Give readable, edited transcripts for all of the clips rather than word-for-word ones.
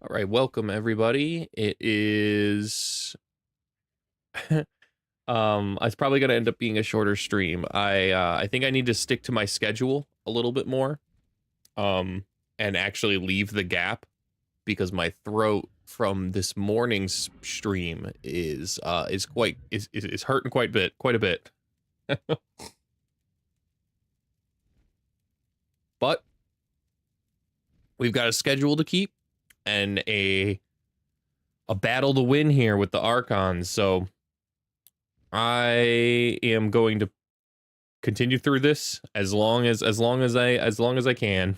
All right, welcome everybody. It is it's probably going to end up being a shorter stream. I think I need to stick to my schedule a little bit more. And actually leave the gap because my throat from this morning's stream is hurting quite a bit. But we've got a schedule to keep and a battle to win here with the Archons. So I am going to continue through this as long as I can.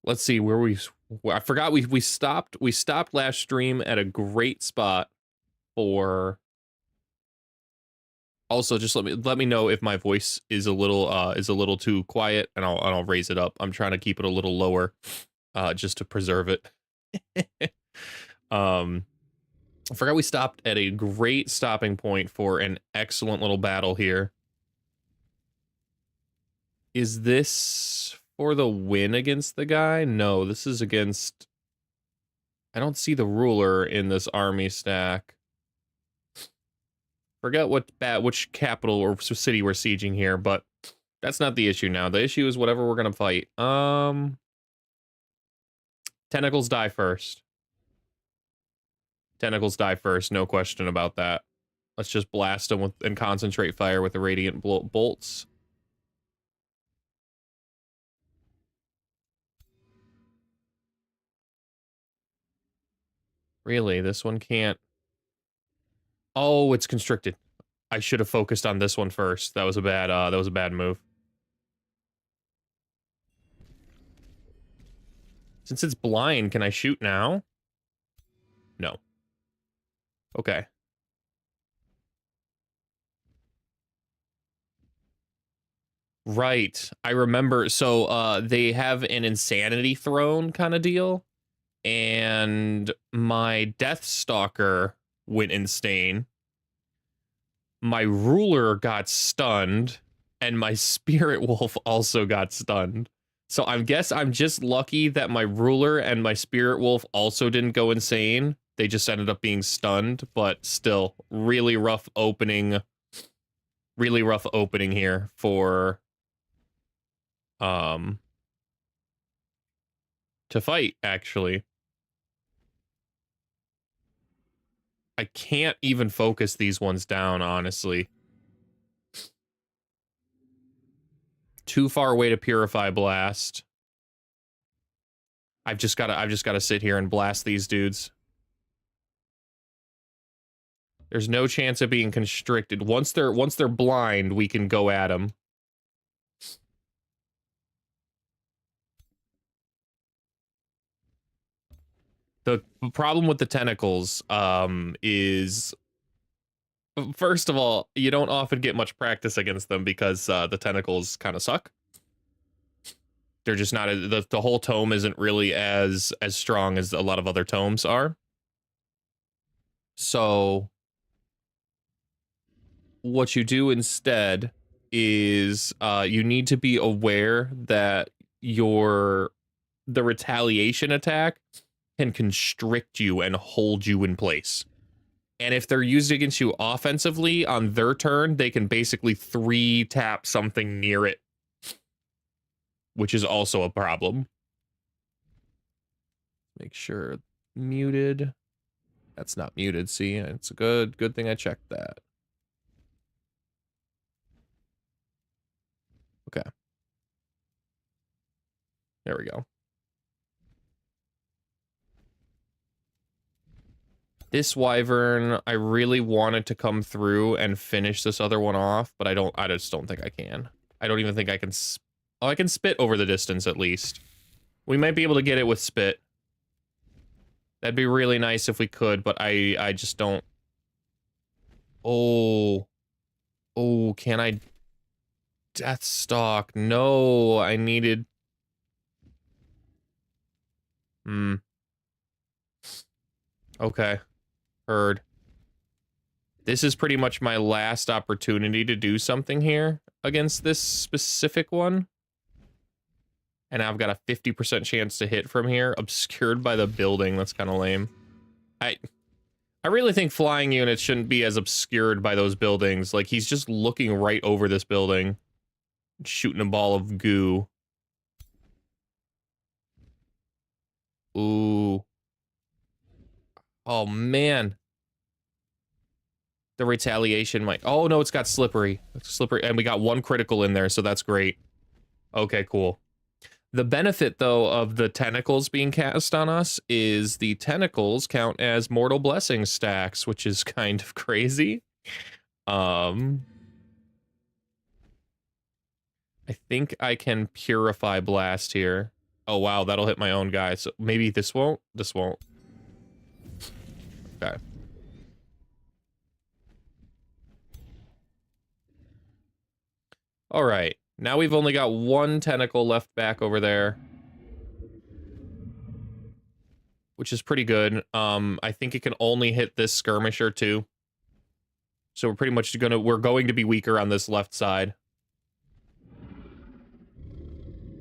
Let's see where I forgot we stopped last stream at a great spot for. Also, just let me know if my voice is a little too quiet, and I'll raise it up. I'm trying to keep it a little lower, just to preserve it. I forgot we stopped at a great stopping point for an excellent little battle here. Is this for the win against the guy? No, this is against... I don't see the ruler in this army stack. Forget which capital or city we're sieging here, but that's not the issue now. The issue is whatever we're gonna fight. Tentacles die first. Tentacles die first, no question about that. Let's just blast them with and concentrate fire with the radiant bolts. Really, this one can't. Oh, it's constricted. I should have focused on this one first. That was a bad move. Since it's blind, can I shoot now? No. Okay. Right. I remember. So, they have an insanity throne kind of deal. And my Death Stalker went insane. My ruler got stunned. And my Spirit Wolf also got stunned. So I guess I'm just lucky that my ruler and my Spirit Wolf also didn't go insane. They just ended up being stunned, but still, really rough opening here for to fight, actually. I can't even focus these ones down, honestly. Too far away to Purify Blast. I've just gotta sit here and blast these dudes. There's no chance of being constricted. Once they're blind, we can go at them. The problem with the tentacles is, first of all, you don't often get much practice against them because the tentacles kind of suck. They're just not the whole tome isn't really as strong as a lot of other tomes are. So what you do instead is you need to be aware that the retaliation attack can constrict you and hold you in place. And if they're used against you offensively on their turn, they can basically 3-tap something near it, which is also a problem. Make sure muted. That's not muted. See, it's a good thing I checked that. Okay. There we go. This wyvern, I really wanted to come through and finish this other one off, but I just don't think I can. I don't even think I can. Oh, I can spit over the distance at least. We might be able to get it with spit. That'd be really nice if we could, but I just don't. Oh. Oh, can I Death Stalk? No, I needed. Okay. Heard. This is pretty much my last opportunity to do something here against this specific one. And I've got a 50% chance to hit from here. Obscured by the building. That's kind of lame. I really think flying units shouldn't be as obscured by those buildings. Like, he's just looking right over this building. Shooting a ball of goo. Ooh. Oh, man. The retaliation might... Oh, no, it's got slippery. It's slippery. And we got one critical in there, so that's great. Okay, cool. The benefit, though, of the tentacles being cast on us is the tentacles count as mortal blessing stacks, which is kind of crazy. I think I can purify blast here. Oh, wow, that'll hit my own guy. So maybe this won't? This won't. Okay. All right. Now we've only got one tentacle left back over there, which is pretty good. I think it can only hit this skirmisher too. So we're pretty much we're going to be weaker on this left side.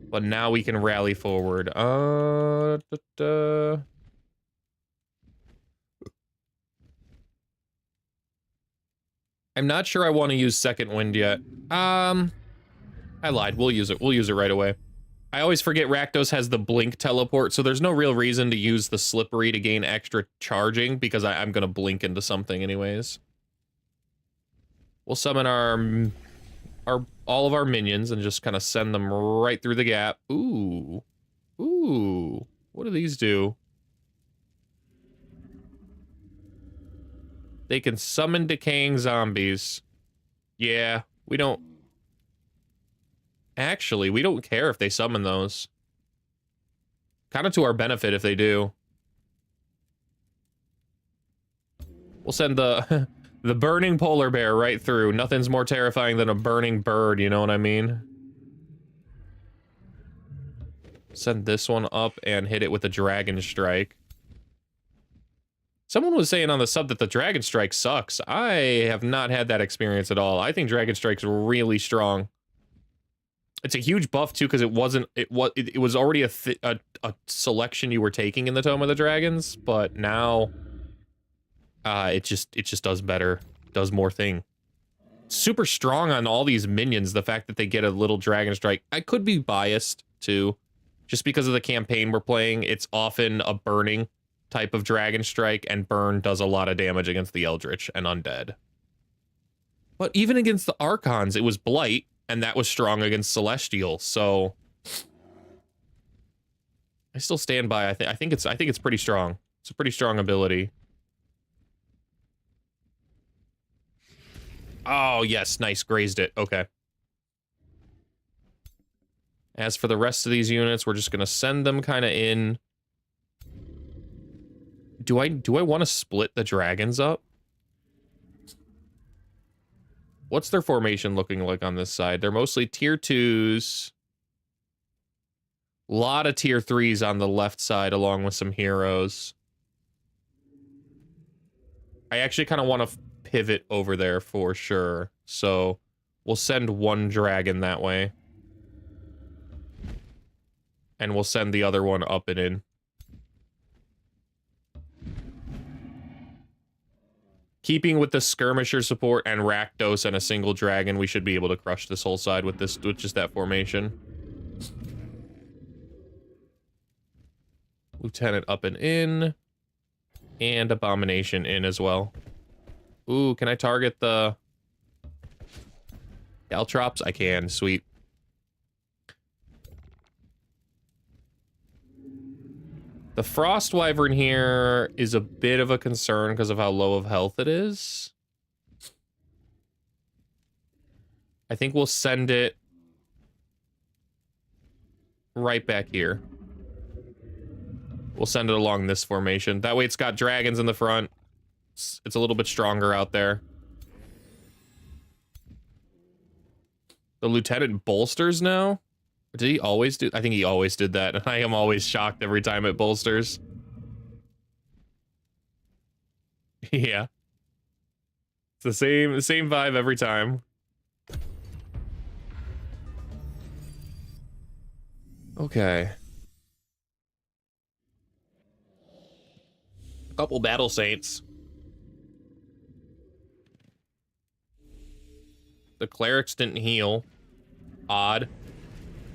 But now we can rally forward. I'm not sure I want to use second wind yet. I lied. We'll use it. We'll use it right away. I always forget Rakdos has the blink teleport, so there's no real reason to use the slippery to gain extra charging, because I'm going to blink into something anyways. We'll summon all of our minions and just kind of send them right through the gap. Ooh. Ooh. What do these do? They can summon decaying zombies. Yeah, we don't... Actually, we don't care if they summon those. Kind of to our benefit if they do. We'll send the the burning polar bear right through. Nothing's more terrifying than a burning bird, you know what I mean? Send this one up and hit it with a dragon strike. Someone was saying on the sub that the dragon strike sucks. I have not had that experience at all. I think dragon strike's really strong. It's a huge buff too, because it was already a selection you were taking in the Tome of the Dragons, but now it just does better, does more thing. Super strong on all these minions. The fact that they get a little dragon strike, I could be biased too, just because of the campaign we're playing. It's often a burning type of dragon strike, and burn does a lot of damage against the Eldritch and undead. But even against the Archons, it was blight. And that was strong against Celestial, so I still stand by. I think it's pretty strong. It's a pretty strong ability. Oh yes, nice, grazed it. Okay. As for the rest of these units, we're just gonna send them kind of in. Do I want to split the dragons up? What's their formation looking like on this side? They're mostly tier 2s. A lot of tier 3s on the left side, along with some heroes. I actually kind of want to pivot over there for sure. So we'll send one dragon that way. And we'll send the other one up and in. Keeping with the skirmisher support and Rakdos and a single dragon, we should be able to crush this whole side with just that formation. Lieutenant up and in. And Abomination in as well. Ooh, can I target the Caltrops? I can, sweet. The Frost Wyvern here is a bit of a concern because of how low of health it is. I think we'll send it right back here. We'll send it along this formation. That way it's got dragons in the front. It's a little bit stronger out there. The Lieutenant bolsters now? Did he always do? I think he always did that, and I am always shocked every time it bolsters. Yeah. It's the same vibe every time. Okay. A couple battle saints. The clerics didn't heal. Odd.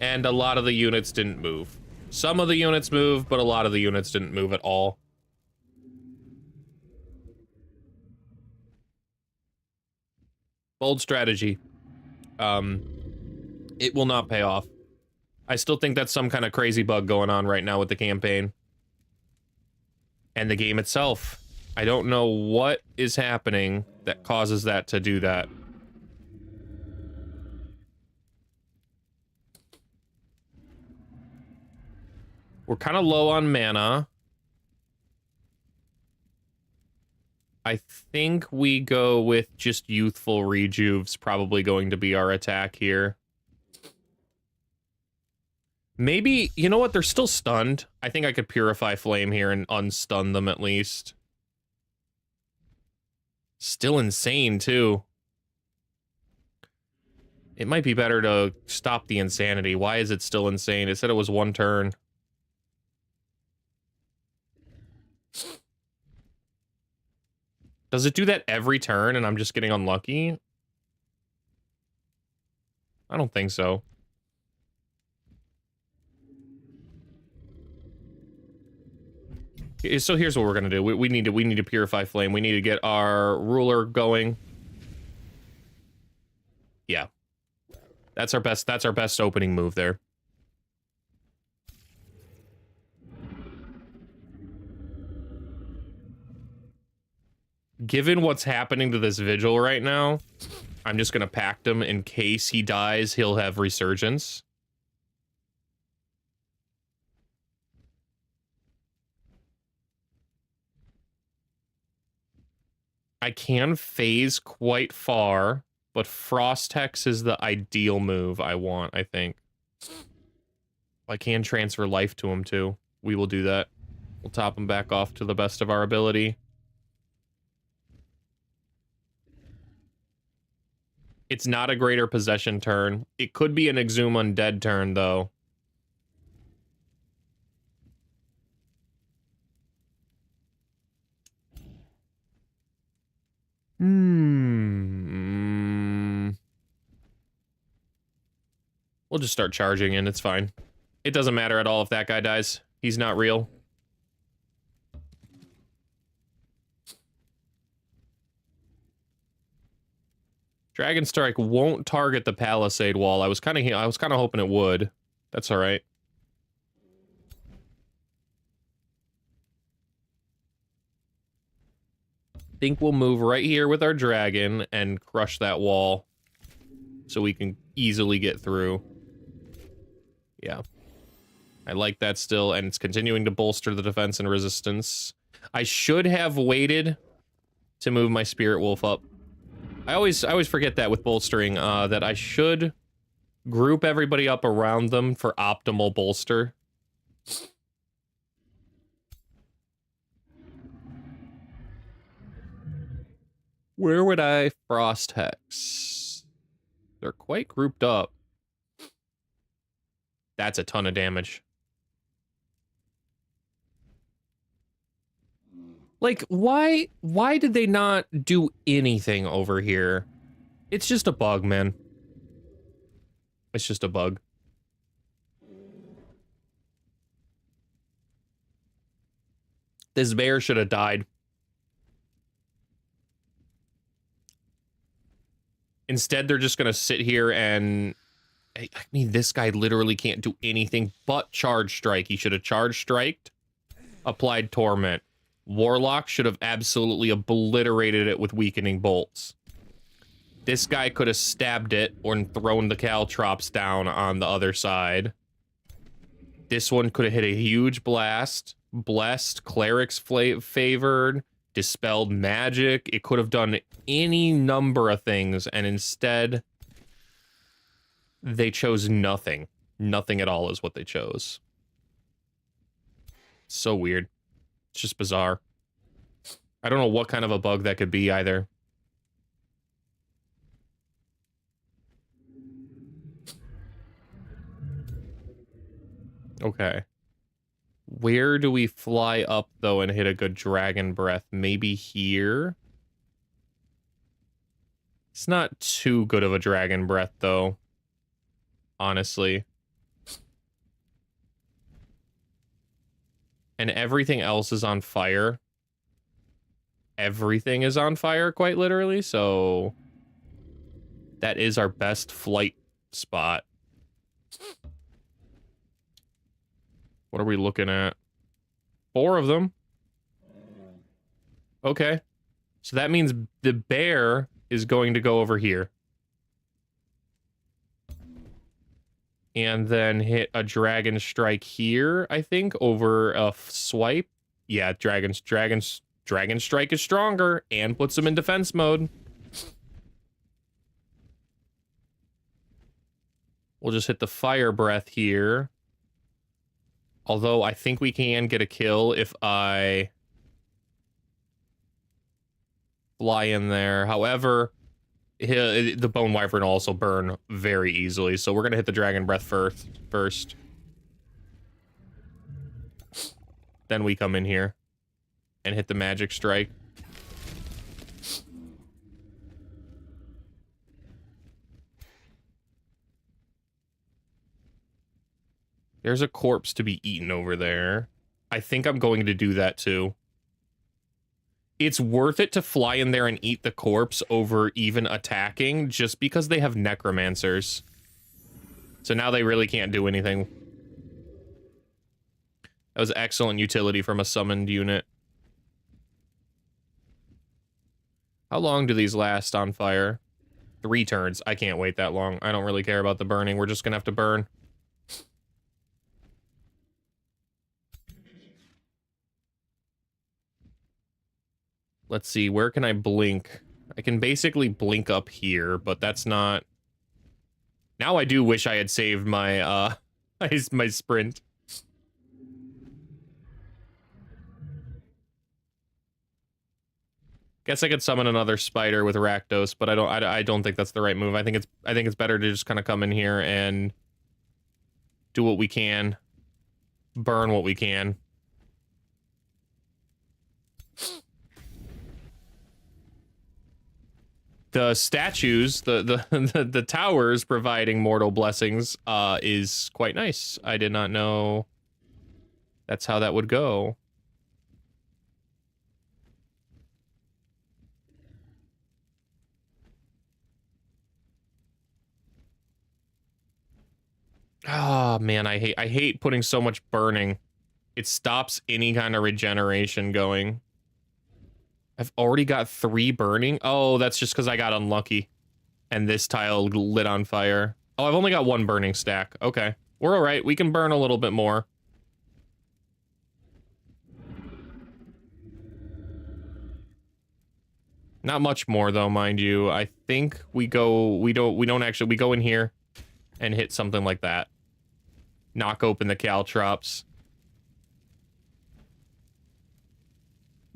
And a lot of the units didn't move. Some of the units moved, but a lot of the units didn't move at all. Bold strategy. It will not pay off. I still think that's some kind of crazy bug going on right now with the campaign. And the game itself. I don't know what is happening that causes that to do that. We're kind of low on mana. I think we go with just Youthful Rejuve's probably going to be our attack here. Maybe, you know what? They're still stunned. I think I could Purify Flame here and unstun them at least. Still insane, too. It might be better to stop the insanity. Why is it still insane? It said it was 1 turn. Does it do that every turn and I'm just getting unlucky? I don't think so. So here's what we're gonna do. We need to Purify Flame. We need to get our ruler going. Yeah. That's our best opening move there. Given what's happening to this Vigil right now, I'm just gonna pact him in case he dies, he'll have Resurgence. I can phase quite far, but Frost Hex is the ideal move I want, I think. I can transfer life to him, too. We will do that. We'll top him back off to the best of our ability. It's not a Greater Possession turn. It could be an Exhume Undead turn, though. We'll just start charging and it's fine. It doesn't matter at all if that guy dies. He's not real. Dragon Strike won't target the Palisade Wall. I was kind of hoping it would. That's all right. Think we'll move right here with our dragon and crush that wall so we can easily get through. Yeah. I like that still, and it's continuing to bolster the defense and resistance. I should have waited to move my Spirit Wolf up. I always forget that with bolstering, that I should group everybody up around them for optimal bolster. Where would I Frost Hex? They're quite grouped up. That's a ton of damage. Like, why did they not do anything over here? It's just a bug, man. It's just a bug. This bear should have died. Instead, they're just gonna sit here and... I mean, this guy literally can't do anything but Charge Strike. He should have Charge Striked, applied Torment. Warlock should have absolutely obliterated it with Weakening Bolts. This guy could have stabbed it or thrown the Caltrops down on the other side. This one could have hit a huge blast. Blessed, Clerics favored, Dispelled Magic. It could have done any number of things, and instead... they chose nothing. Nothing at all is what they chose. So weird. It's just bizarre. I don't know what kind of a bug that could be either. Okay. Where do we fly up, though, and hit a good dragon breath? Maybe here? It's not too good of a dragon breath, though. Honestly. And everything else is on fire. Everything is on fire, quite literally, so... that is our best flight spot. What are we looking at? 4 of them. Okay. So that means the bear is going to go over here. And then hit a dragon strike here, I think, over a swipe. Yeah, dragon strike is stronger and puts them in defense mode. We'll just hit the fire breath here. Although I think we can get a kill if I fly in there. However, the bone wyvern will also burn very easily, so we're gonna hit the dragon breath first. Then we come in here and hit the magic strike. There's a corpse to be eaten over there. I think I'm going to do that too. It's worth it to fly in there and eat the corpse over even attacking, just because they have necromancers. So now they really can't do anything. That was excellent utility from a summoned unit. How long do these last on fire? 3 turns. I can't wait that long. I don't really care about the burning. We're just gonna have to burn. Let's see, where can I blink? I can basically blink up here, but that's not... Now I do wish I had saved my, my sprint. Guess I could summon another spider with Rakdos, but I don't think that's the right move. I think it's better to just kind of come in here and do what we can. Burn what we can. The statues, the towers providing mortal blessings is quite nice. I did not know that's how that would go. Oh man, I hate putting so much burning. It stops any kind of regeneration going. I've already got 3 burning. Oh, that's just because I got unlucky. And this tile lit on fire. Oh, I've only got 1 burning stack. Okay. We're alright. We can burn a little bit more. Not much more, though, mind you. I think we go... We don't actually... We go in here and hit something like that. Knock open the caltrops.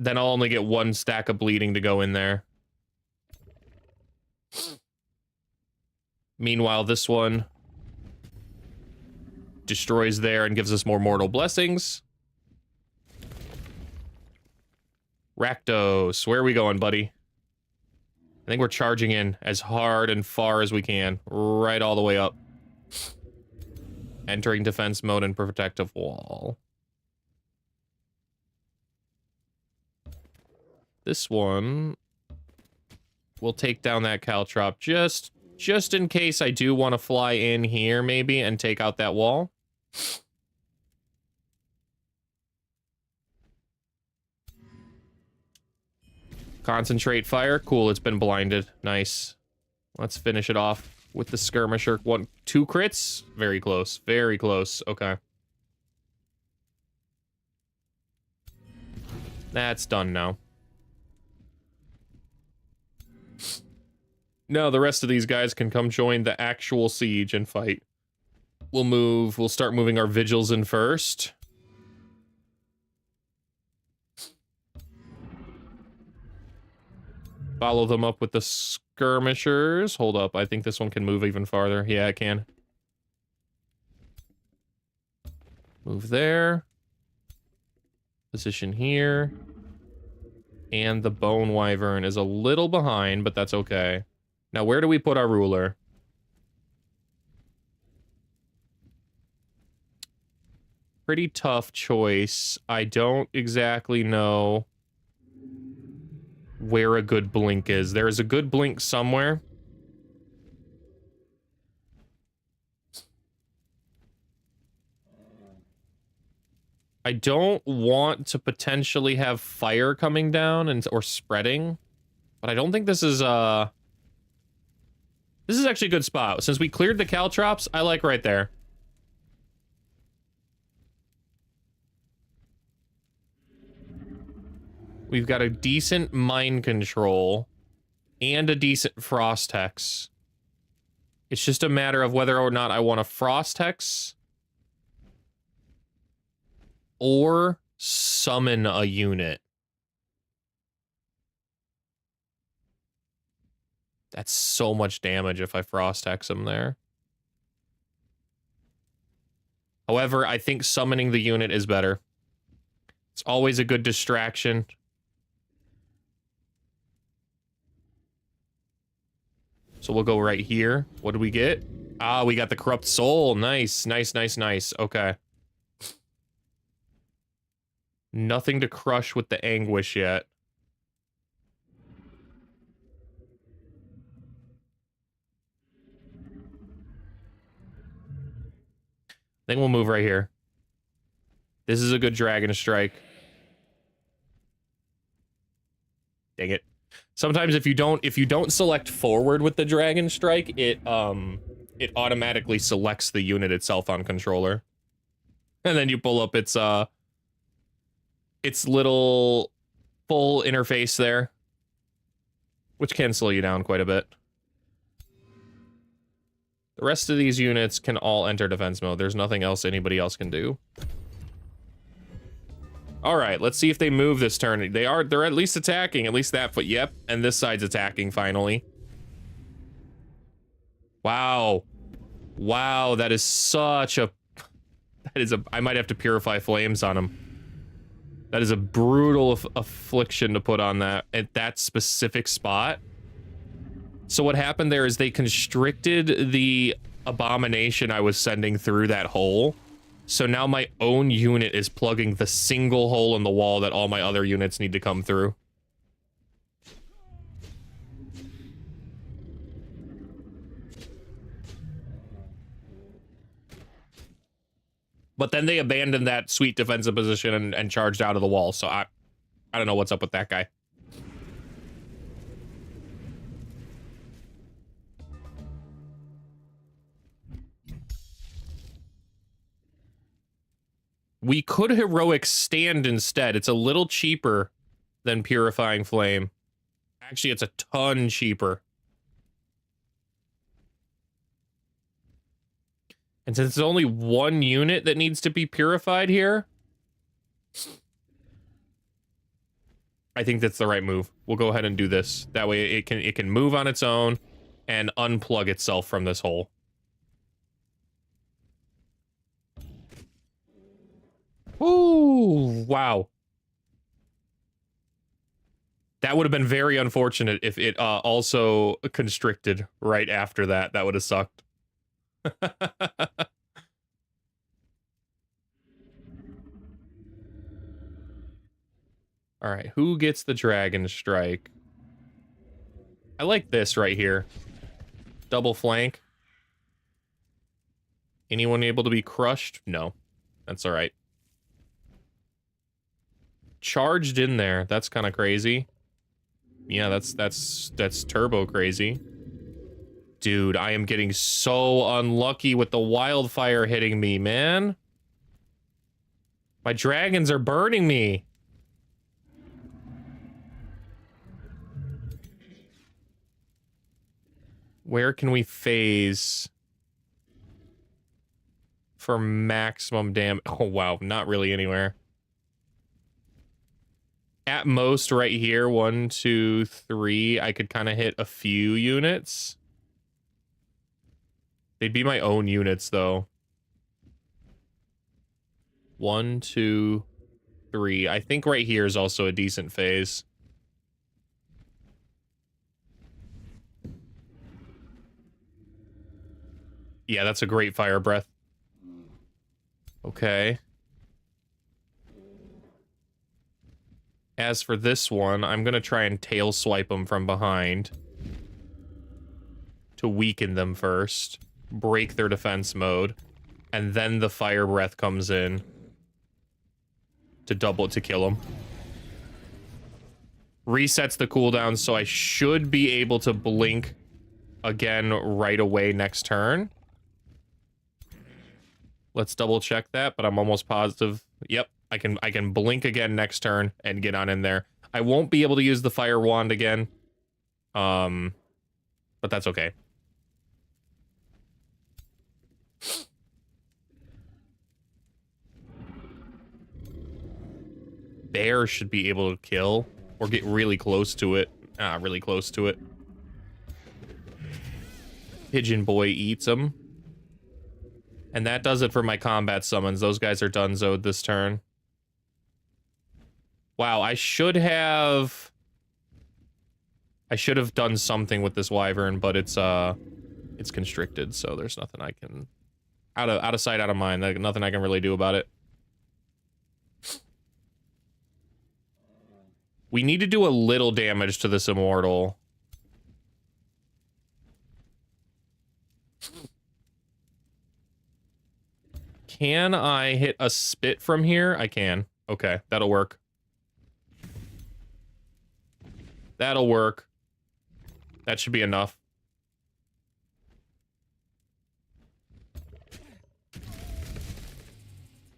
Then I'll only get 1 stack of bleeding to go in there. Meanwhile, this one destroys there and gives us more mortal blessings. Rakdos, where are we going, buddy? I think we're charging in as hard and far as we can. Right all the way up. Entering defense mode and protective wall. This one will take down that caltrop just in case I do want to fly in here maybe and take out that wall. Concentrate fire. Cool, it's been blinded. Nice. Let's finish it off with the skirmisher. 2 crits? Very close. Very close. Okay. That's done now. No, the rest of these guys can come join the actual siege and fight. We'll start moving our vigils in first. Follow them up with the skirmishers. Hold up, I think this one can move even farther. Yeah, it can. Move there. Position here. And the Bone Wyvern is a little behind, but that's okay. Now, where do we put our ruler? Pretty tough choice. I don't exactly know where a good blink is. There is a good blink somewhere. I don't want to potentially have fire coming down or spreading, but I don't think this is actually a good spot. Since we cleared the caltrops, I like right there. We've got a decent mind control and a decent frost hex. It's just a matter of whether or not I want a frost hex or summon a unit. That's so much damage if I frost hex him there. However, I think summoning the unit is better. It's always a good distraction. So we'll go right here. What do we get? Ah, we got the Corrupt Soul. Nice, nice, nice, nice. Okay. Nothing to crush with the Anguish yet. Then we'll move right here. This is a good Dragon Strike. Dang it. Sometimes if you don't select forward with the Dragon Strike, it automatically selects the unit itself on controller. And then you pull up its little full interface there, which can slow you down quite a bit. The rest of these units can all enter defense mode. There's nothing else anybody else can do. All right, let's see if they move this turn. They're at least attacking, at least that foot. Yep, and this side's attacking finally. Wow. Wow, that is such a... I might have to Purify Flames on him. That is a brutal affliction to put on that at that specific spot. So what happened there is they constricted the abomination I was sending through that hole. So now my own unit is plugging the single hole in the wall that all my other units need to come through. But then they abandoned that sweet defensive position and charged out of the wall. So I don't know what's up with that guy. We could Heroic Stand instead. It's a little cheaper than Purifying Flame. Actually, it's a ton cheaper. And since it's only one unit that needs to be purified here, I think that's the right move. We'll go ahead and do this. That way it can move on its own and unplug itself from this hole. Ooh, wow. That would have been very unfortunate if it also constricted right after that. That would have sucked. All right, who gets the Dragon Strike? I like this right here. Double flank. Anyone able to be crushed? No. That's all right. Charged in there. That's kind of crazy. Yeah, that's turbo crazy. Dude, I am getting so unlucky with the wildfire hitting me, man. My dragons are burning me. Where can we phase for maximum damage? Oh, wow. Not really anywhere. At most right here, 1, 2, 3. I could kind of hit a few units. They'd be my own units, though. 1, 2, 3. I think right here is also a decent phase. Yeah, that's a great fire breath. Okay. As for this one, I'm gonna try and tail swipe them from behind to weaken them first, break their defense mode, and then the fire breath comes in to kill them. Resets the cooldown, so I should be able to blink again right away next turn. Let's double check that, but I'm almost positive. Yep, I can blink again next turn and get on in there. I won't be able to use the fire wand again. But that's okay. Bear should be able to kill or get really close to it. Really close to it. Pigeon Boy eats him. And that does it for my combat summons. Those guys are donezoed this turn. Wow, I should have done something with this wyvern, but it's constricted, so there's nothing I can out of sight, out of mind. Nothing I can really do about it. We need to do a little damage to this immortal. Can I hit a spit from here? I can. Okay, that'll work. That'll work. That should be enough.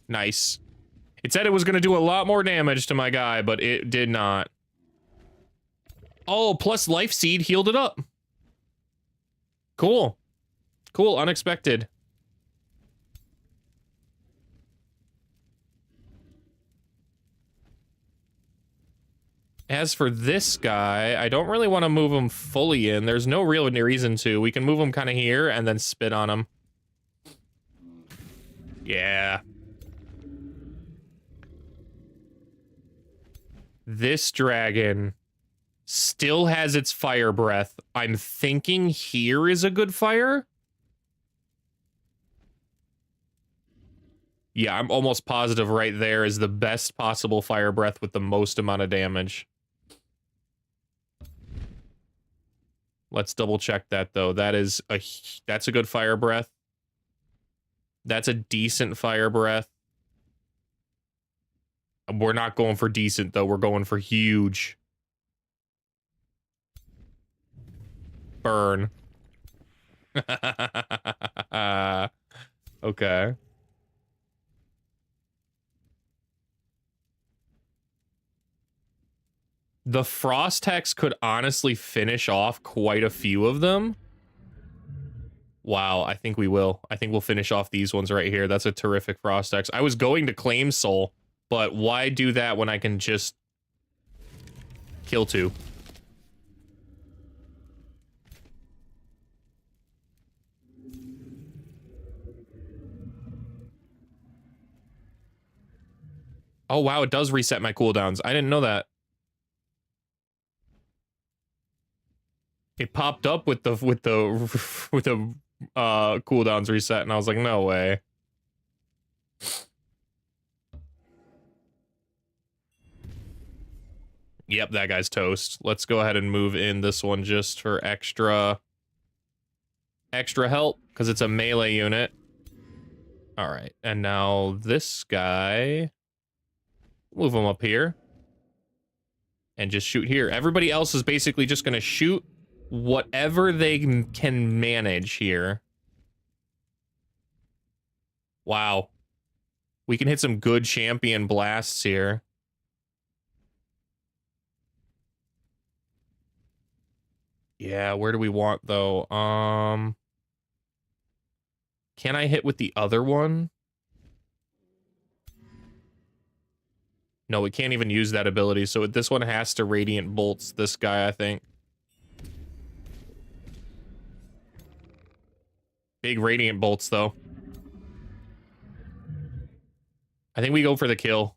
Nice. It said it was going to do a lot more damage to my guy, but it did not. Oh, plus Life Seed healed it up. Cool. Cool, unexpected. As for this guy, I don't really want to move him fully in. There's no real reason to. We can move him kind of here and then spit on him. Yeah. This dragon still has its fire breath. I'm thinking here is a good fire. Yeah, I'm almost positive right there is the best possible fire breath with the most amount of damage. Let's double check that though. That's a good fire breath. That's a decent fire breath. We're not going for decent though. We're going for huge. Burn. Okay. The Frost Hex could honestly finish off quite a few of them. Wow, I think we will. I think we'll finish off these ones right here. That's a terrific Frost Hex. I was going to claim Soul, but why do that when I can just kill two? Oh wow, it does reset my cooldowns. I didn't know that. It popped up with the cooldowns reset, and I was like, no way. Yep, that guy's toast. Let's go ahead and move in this one just for extra help, because it's a melee unit. All right, and now this guy, move him up here and just shoot here. Everybody else is basically just gonna shoot whatever they can manage here. Wow. We can hit some good champion blasts here. Yeah, where do we want though? Can I hit with the other one? No, we can't even use that ability, so this one has to Radiant Bolts this guy, I think. Big Radiant Bolts, though. I think we go for the kill.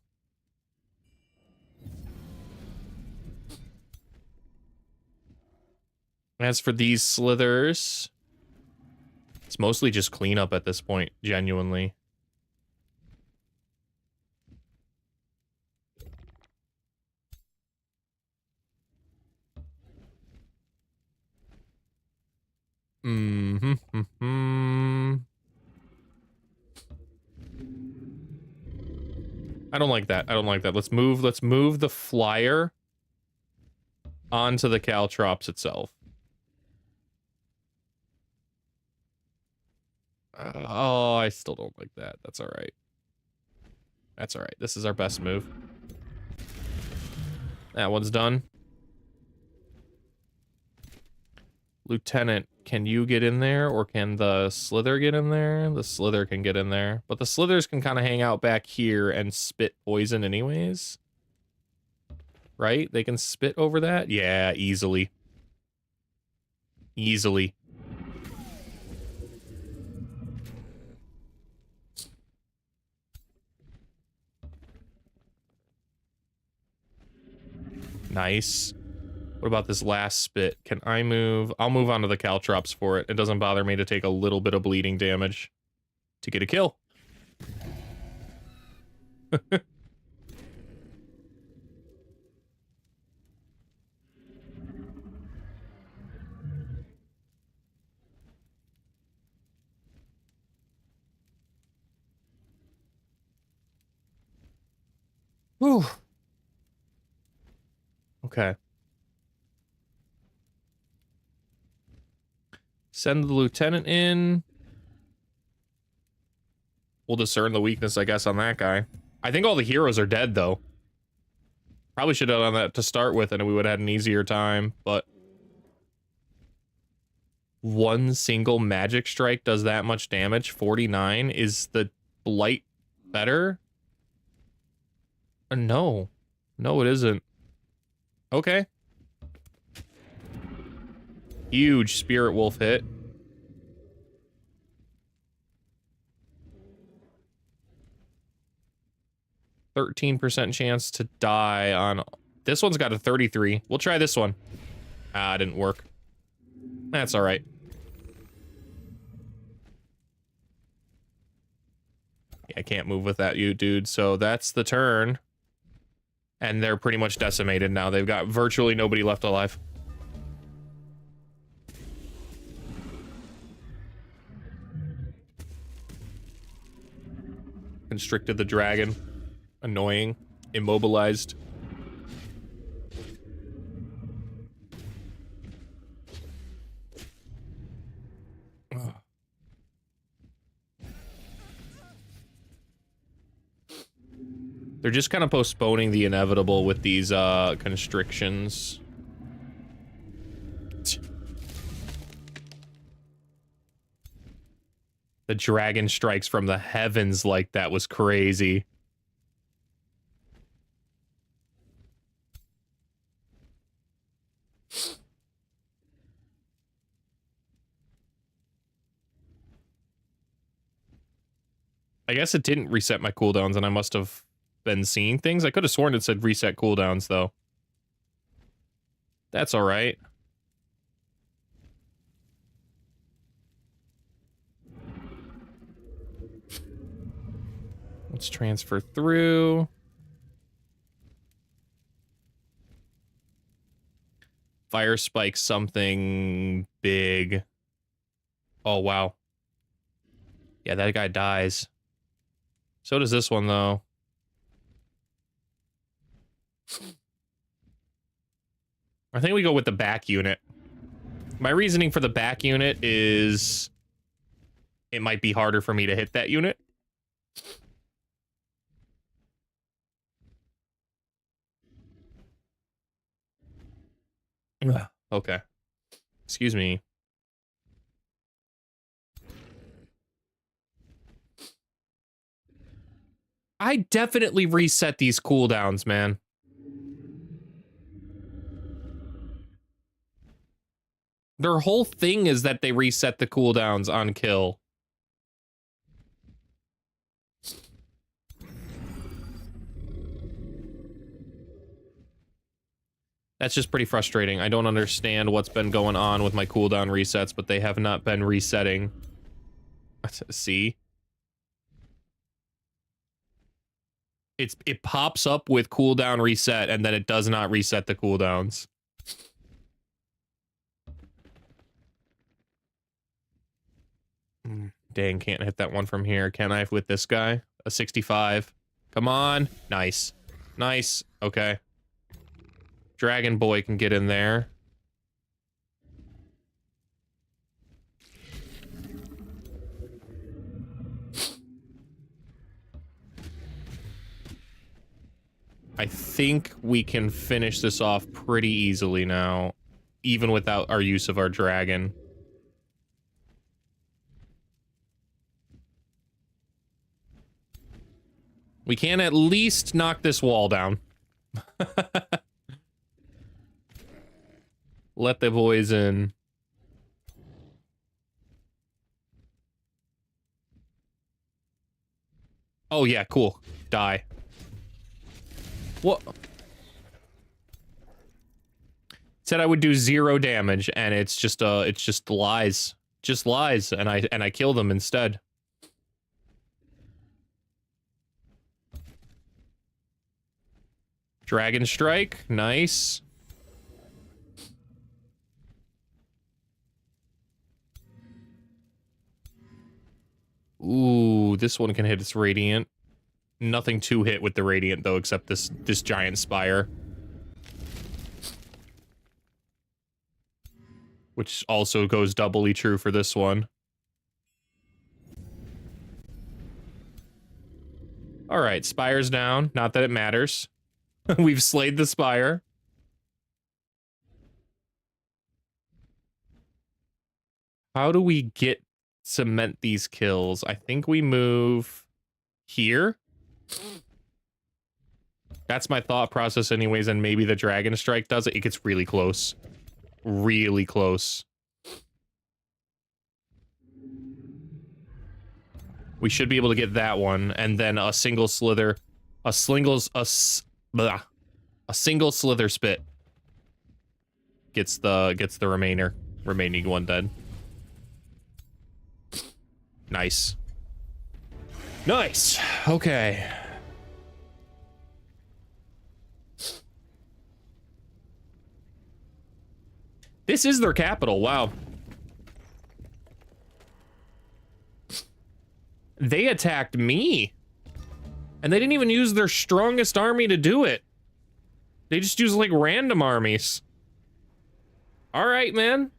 As for these slithers, it's mostly just cleanup at this point, genuinely. I don't like that. I don't like that. Let's move the flyer onto the caltrops itself. Oh, I still don't like that. That's all right. That's all right. This is our best move. That one's done. Lieutenant, can you get in there, or can the Slither get in there? The Slither can get in there, but the Slithers can kind of hang out back here and spit poison anyways. Right? They can spit over that? Yeah, easily. Easily. Nice. What about this last spit? Can I move? I'll move onto the caltrops for it. It doesn't bother me to take a little bit of bleeding damage to get a kill. Whew. Okay. Send the lieutenant in. We'll discern the weakness, I guess, on that guy. I think all the heroes are dead, though. Probably should have done that to start with, and we would have had an easier time, but... One single magic strike does that much damage. 49. Is the blight better? No. No, it isn't. Okay. Huge Spirit Wolf hit. %13 chance to die on... This one's got a 33. We'll try this one. Ah, it didn't work. That's alright. Yeah, I can't move with that, you dude. So that's the turn. And they're pretty much decimated now. They've got virtually nobody left alive. Constricted the dragon. Annoying. Immobilized. They're just kind of postponing the inevitable with these constrictions. The dragon strikes from the heavens like that was crazy. I guess it didn't reset my cooldowns, and I must have been seeing things. I could have sworn it said reset cooldowns, though. That's all right. Let's transfer through. Fire spike something big. Oh, wow. Yeah, that guy dies. So does this one, though. I think we go with the back unit. My reasoning for the back unit is it might be harder for me to hit that unit. Okay. Excuse me. I definitely reset these cooldowns, man. Their whole thing is that they reset the cooldowns on kill. That's just pretty frustrating. I don't understand what's been going on with my cooldown resets, but they have not been resetting. See? It pops up with cooldown reset, and then it does not reset the cooldowns. Dang, can't hit that one from here. Can I with this guy? A 65. Come on. Nice. Nice. Okay. Dragon Boy can get in there. I think we can finish this off pretty easily now, even without our use of our dragon. We can at least knock this wall down. Let the boys in. Oh yeah, cool. Die. What? Said I would do 0 damage, and it's just lies. Just lies, and I kill them instead. Dragon Strike, nice. Ooh, this one can hit its Radiant. Nothing to hit with the Radiant, though, except this giant spire. Which also goes doubly true for this one. Alright, spire's down. Not that it matters. We've slayed the spire. How do we cement these kills? I think we move here. That's my thought process anyways, and maybe the Dragon Strike does it. It gets really close. Really close. We should be able to get that one, and then a single slither. A single slither spit gets the remaining one dead. Nice. Nice. Okay. This is their capital. Wow. They attacked me. And they didn't even use their strongest army to do it. They just used, like, random armies. All right, man.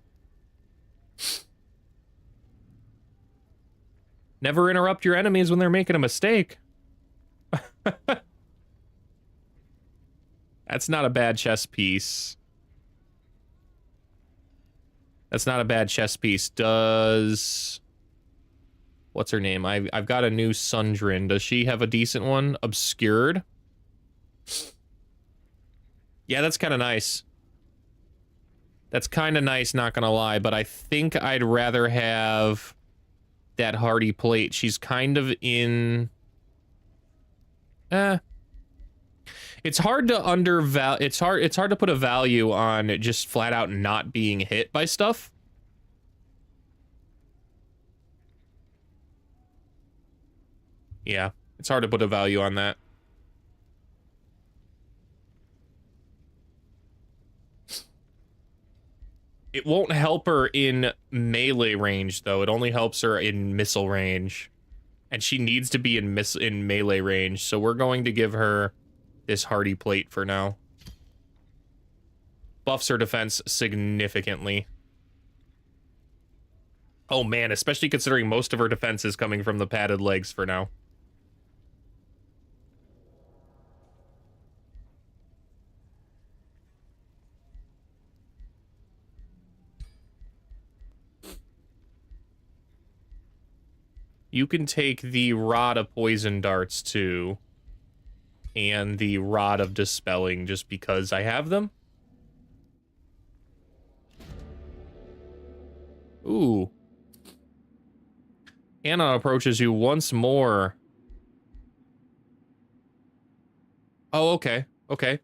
Never interrupt your enemies when they're making a mistake. That's not a bad chess piece. That's not a bad chess piece. Does... What's her name? I've got a new Sundrin. Does she have a decent one? Obscured? Yeah, that's kind of nice. That's kind of nice, not gonna lie, but I think I'd rather have that Hardy Plate. She's kind of in... It's hard to it's hard to put a value on just flat out not being hit by stuff. Yeah, it's hard to put a value on that. It won't help her in melee range, though. It only helps her in missile range. And she needs to be in melee range, so we're going to give her this Hardy Plate for now. Buffs her defense significantly. Oh man, especially considering most of her defense is coming from the padded legs for now. You can take the Rod of Poison Darts, too. And the Rod of Dispelling, just because I have them. Ooh. Anna approaches you once more. Oh, okay. Okay.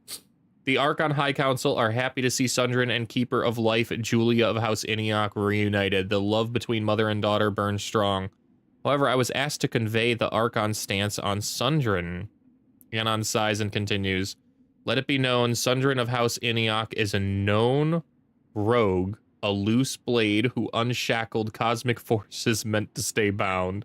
The Archon High Council are happy to see Sundrin and Keeper of Life Julia of House Iniok reunited. The love between mother and daughter burns strong. However, I was asked to convey the Archon stance on Sundrin. Anon sighs and continues. Let it be known, Sundrin of House Iniok is a known rogue, a loose blade who unshackled cosmic forces meant to stay bound.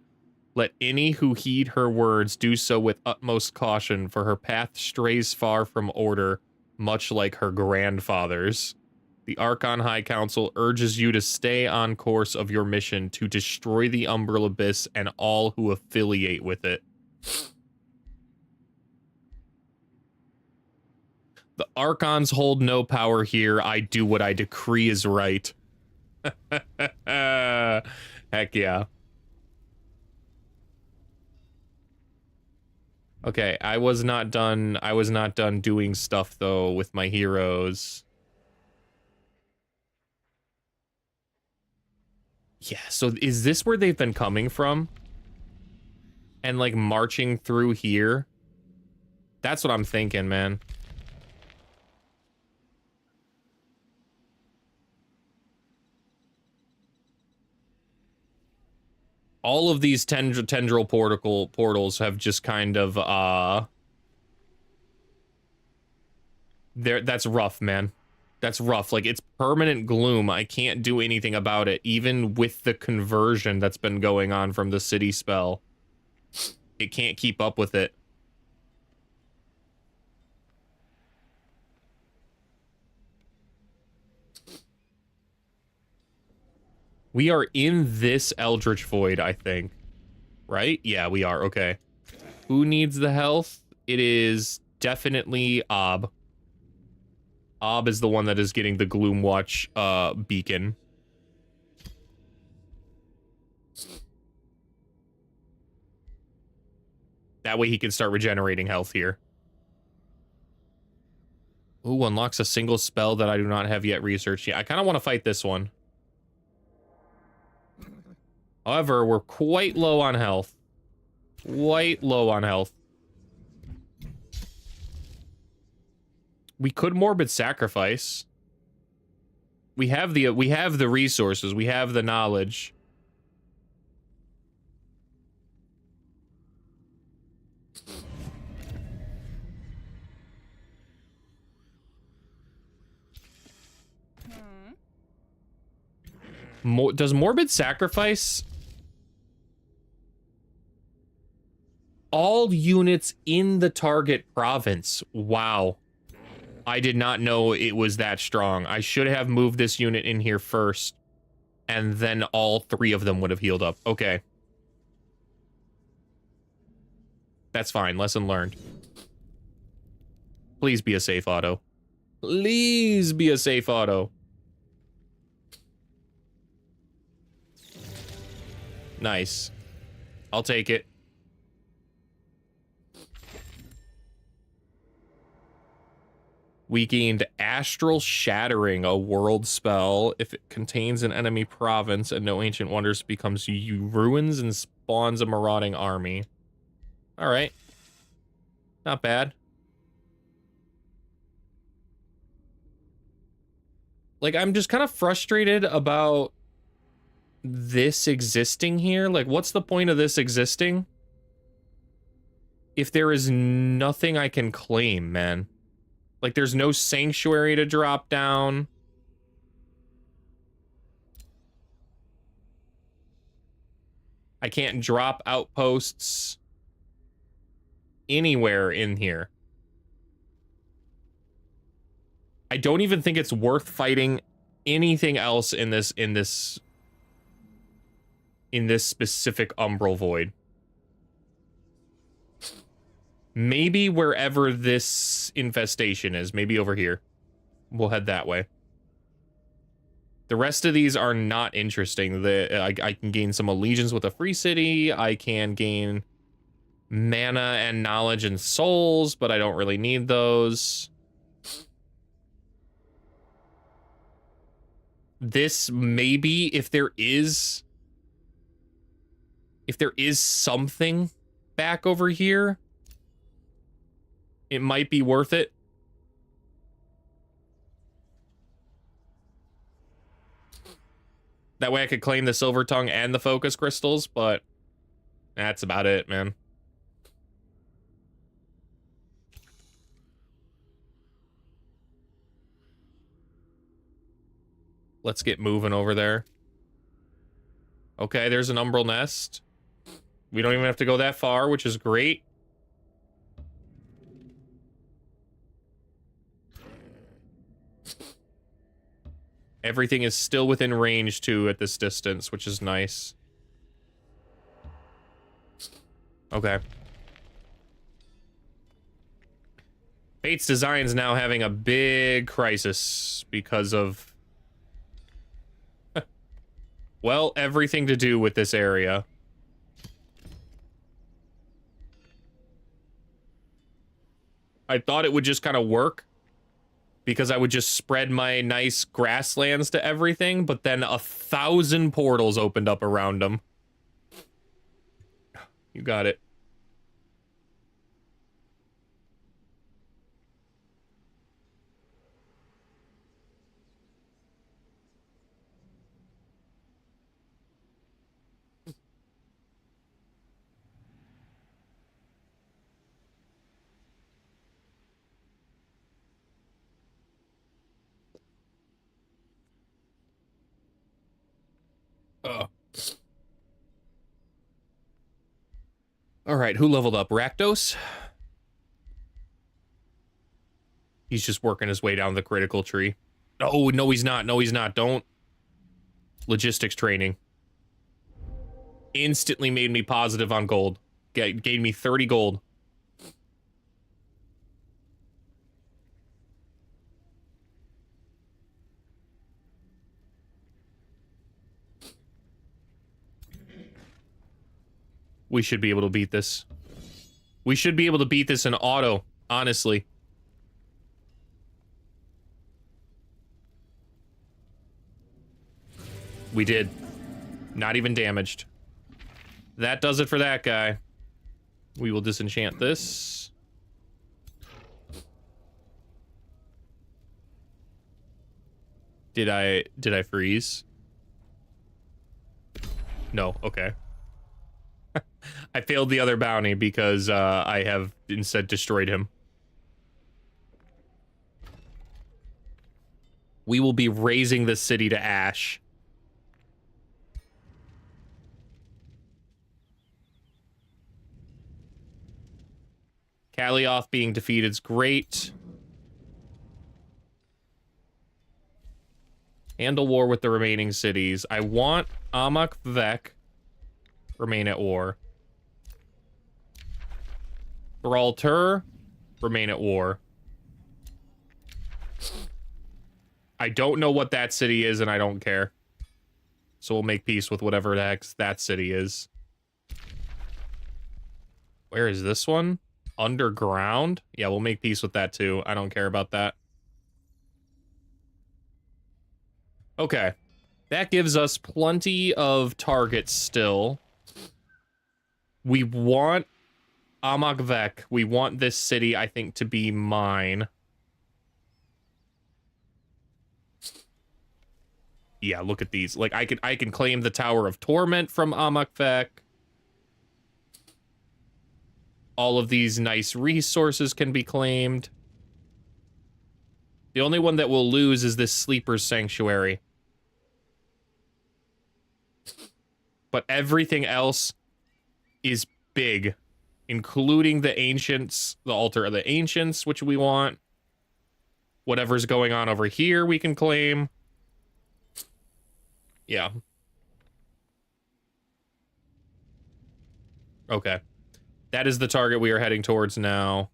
Let any who heed her words do so with utmost caution, for her path strays far from order, much like her grandfather's. The Archon High Council urges you to stay on course of your mission to destroy the Umbral Abyss and all who affiliate with it. The Archons hold no power here. I do what I decree is right. Heck yeah. Okay, I was not done doing stuff though with my heroes. Yeah, so is this where they've been coming from? And like marching through here? That's what I'm thinking, man. All of these tendril portals have just kind of, that's rough, man. That's rough. Like, it's permanent gloom. I can't do anything about it, even with the conversion that's been going on from the city spell. It can't keep up with it. We are in this Eldritch Void, I think. Right? Yeah, we are. Okay. Who needs the health? It is definitely Ob. Ob is the one that is getting the Gloomwatch beacon. That way he can start regenerating health here. Ooh, unlocks a single spell that I do not have yet researched. Yeah, I kind of want to fight this one. However, we're quite low on health. Quite low on health. We could Morbid Sacrifice. We have the resources. We have the knowledge. Does Morbid Sacrifice... All units in the target province. Wow. I did not know it was that strong. I should have moved this unit in here first. And then all three of them would have healed up. Okay. That's fine. Lesson learned. Please be a safe auto. Please be a safe auto. Nice. I'll take it. We gained Astral Shattering, a world spell. If it contains an enemy province and no ancient wonders, becomes ruins and spawns a marauding army. All right. Not bad. Like, I'm just kind of frustrated about this existing here. Like, what's the point of this existing if there is nothing I can claim, man? Like, there's no sanctuary to drop down. I can't drop outposts anywhere in here. I don't even think it's worth fighting anything else in this specific Umbral Void. Maybe wherever this infestation is. Maybe over here. We'll head that way. The rest of these are not interesting. I can gain some allegiance with a free city. I can gain mana and knowledge and souls, but I don't really need those. This maybe, if there is something back over here, it might be worth it. That way I could claim the Silver Tongue and the Focus Crystals, but that's about it, man. Let's get moving over there. Okay, there's an Umbral Nest. We don't even have to go that far, which is great. Everything is still within range, too, at this distance, which is nice. Okay. Fate's Design's now having a big crisis because of... well, everything to do with this area. I thought it would just kind of work because I would just spread my nice grasslands to everything, but then 1,000 portals opened up around them. You got it. All right, who leveled up? Rakdos? He's just working his way down the critical tree. Oh, no, he's not. No, he's not. Don't. Logistics training. Instantly made me positive on gold. Gave me 30 gold. We should be able to beat this. We should be able to beat this in auto, honestly. We did. Not even damaged. That does it for that guy. We will disenchant this. Did I freeze? No, okay. I failed the other bounty because I have instead destroyed him. We will be razing this city to ash. Kalioth being defeated is great. Handle war with the remaining cities. I want Amok Vek remain at war. Thraltur remain at war. I don't know what that city is, and I don't care. So we'll make peace with whatever the heck that city is. Where is this one? Underground? Yeah, we'll make peace with that too. I don't care about that. Okay. That gives us plenty of targets still. We want Amok Vek. We want this city, I think, to be mine. Yeah, look at these. Like, I can claim the Tower of Torment from Amok Vek. All of these nice resources can be claimed. The only one that we'll lose is this Sleeper's Sanctuary. But everything else is big, including the Ancients, the Altar of the Ancients, which we want. Whatever's going on over here, we can claim. Yeah. Okay. That is the target we are heading towards now.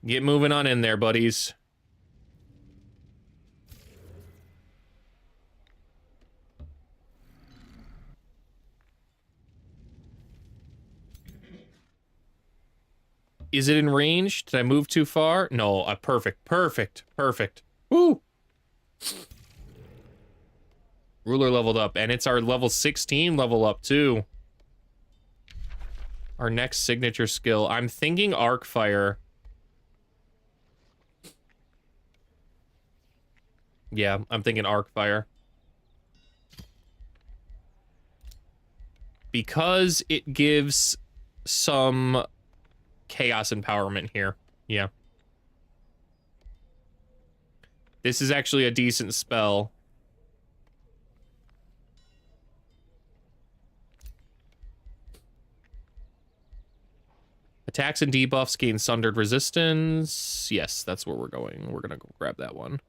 Get moving on in there, buddies. Is it in range? Did I move too far? No, perfect, perfect, perfect. Woo! Ruler leveled up, and it's our level 16 level up, too. Our next signature skill. I'm thinking Arcfire. Yeah, I'm thinking arc fire. Because it gives some chaos empowerment here. Yeah. This is actually a decent spell. Attacks and debuffs gain sundered resistance. Yes, that's where we're going. We're gonna go grab that one.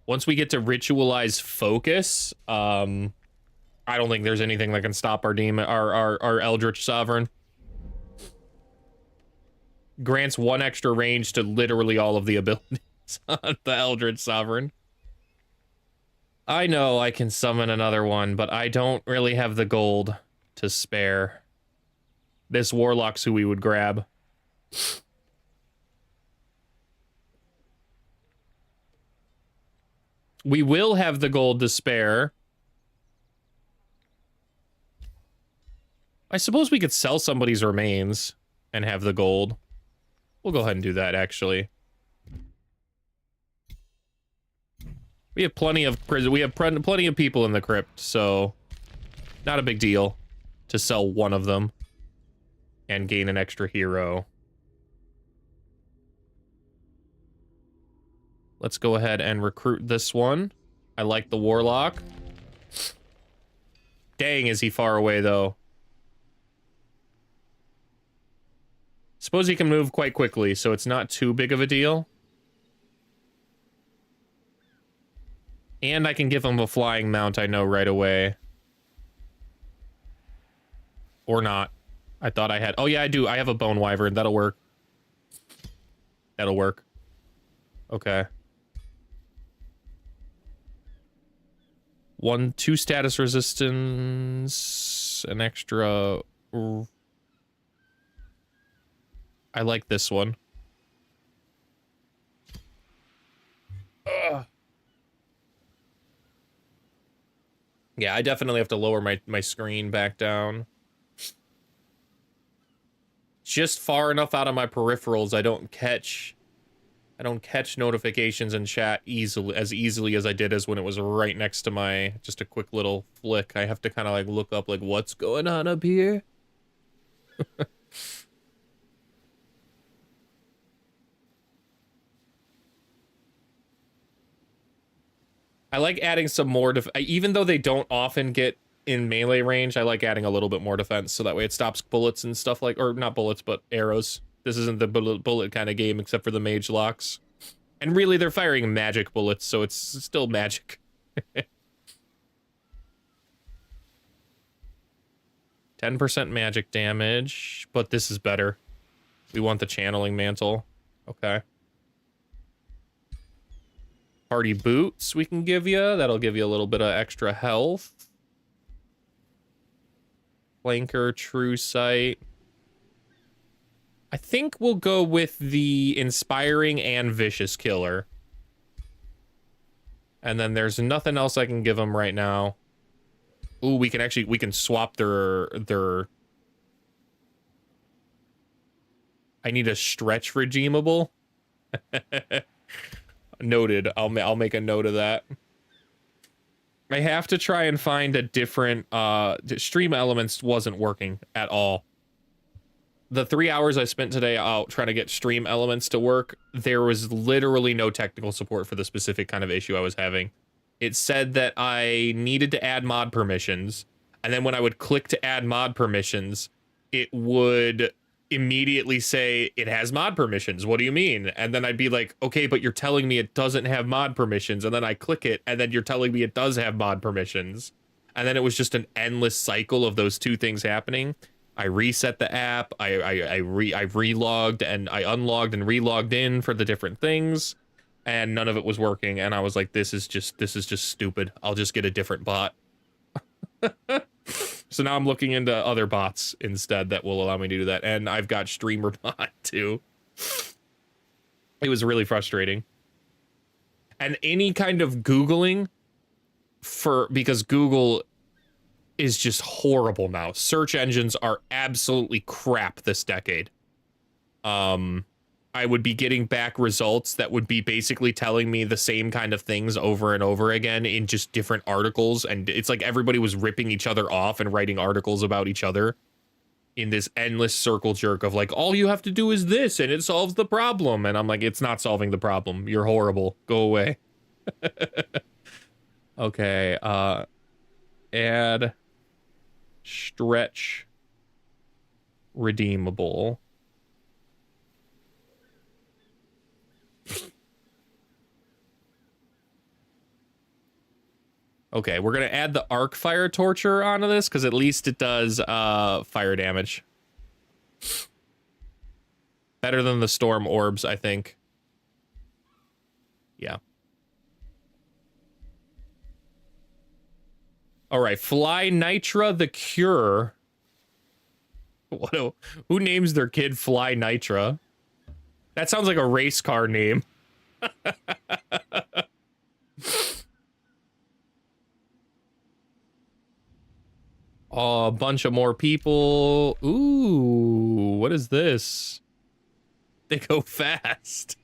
Once we get to ritualize focus, I don't think there's anything that can stop our demon, our Eldritch Sovereign. Grants 1 extra range to literally all of the abilities on the Eldritch Sovereign. I know I can summon another one, but I don't really have the gold to spare. This Warlock's who we would grab. We will have the gold to spare. I suppose we could sell somebody's remains and have the gold. We'll go ahead and do that, actually. We have plenty of plenty of people in the crypt, so not a big deal to sell one of them and gain an extra hero. Let's go ahead and recruit this one. I like the Warlock. Dang, is he far away, though. Suppose he can move quite quickly, so it's not too big of a deal. And I can give him a flying mount, I know, right away. Or not. I thought I had... Oh, yeah, I do. I have a Bone Wyvern. That'll work. That'll work. Okay. 2 status resistance. An extra... I like this one. Ugh. Yeah, I definitely have to lower my screen back down. Just far enough out of my peripherals, I don't catch notifications in chat as easily as I did as when it was right next to my, just a quick little flick. I have to kind of like look up like, what's going on up here? I like adding some more even though they don't often get in melee range, I like adding a little bit more defense so that way it stops bullets and stuff like, or not bullets, but arrows. This isn't the bullet kind of game except for the mage locks. And really, they're firing magic bullets, so it's still magic. 10% magic damage, but this is better. We want the channeling mantle. Okay. Party boots we can give you. That'll give you a little bit of extra health. Flanker, true sight. I think we'll go with the inspiring and vicious killer. And then there's nothing else I can give them right now. Ooh, we can swap their... I need a stretch redeemable. Noted. I'll make a note of that. I have to try and find a different stream elements wasn't working at all. The 3 hours I spent today out trying to get stream elements to work, there was literally no technical support for the specific kind of issue I was having. It said that I needed to add mod permissions, and then when I would click to add mod permissions, it would immediately say it has mod permissions. What do you mean? And then I'd be like, okay, but you're telling me it doesn't have mod permissions. And then I click it, and then you're telling me it does have mod permissions. And then it was just an endless cycle of those two things happening. I reset the app. I relogged and I unlogged and relogged in for the different things, and none of it was working. And I was like, this is just stupid. I'll just get a different bot. So now I'm looking into other bots instead that will allow me to do that. And I've got Streamer Bot too. It was really frustrating. And any kind of Googling because Google is just horrible now. Search engines are absolutely crap this decade. I would be getting back results that would be basically telling me the same kind of things over and over again in just different articles. And it's like everybody was ripping each other off and writing articles about each other in this endless circle jerk of like, all you have to do is this and it solves the problem. And I'm like, it's not solving the problem. You're horrible. Go away. Okay. Add stretch redeemable. Okay, we're gonna add the arc fire torture onto this because at least it does fire damage. Better than the storm orbs, I think. Yeah. All right, Fly Nitra the Cure. Who names their kid Fly Nitra? That sounds like a race car name. Oh, a bunch of more people. Ooh, what is this? They go fast.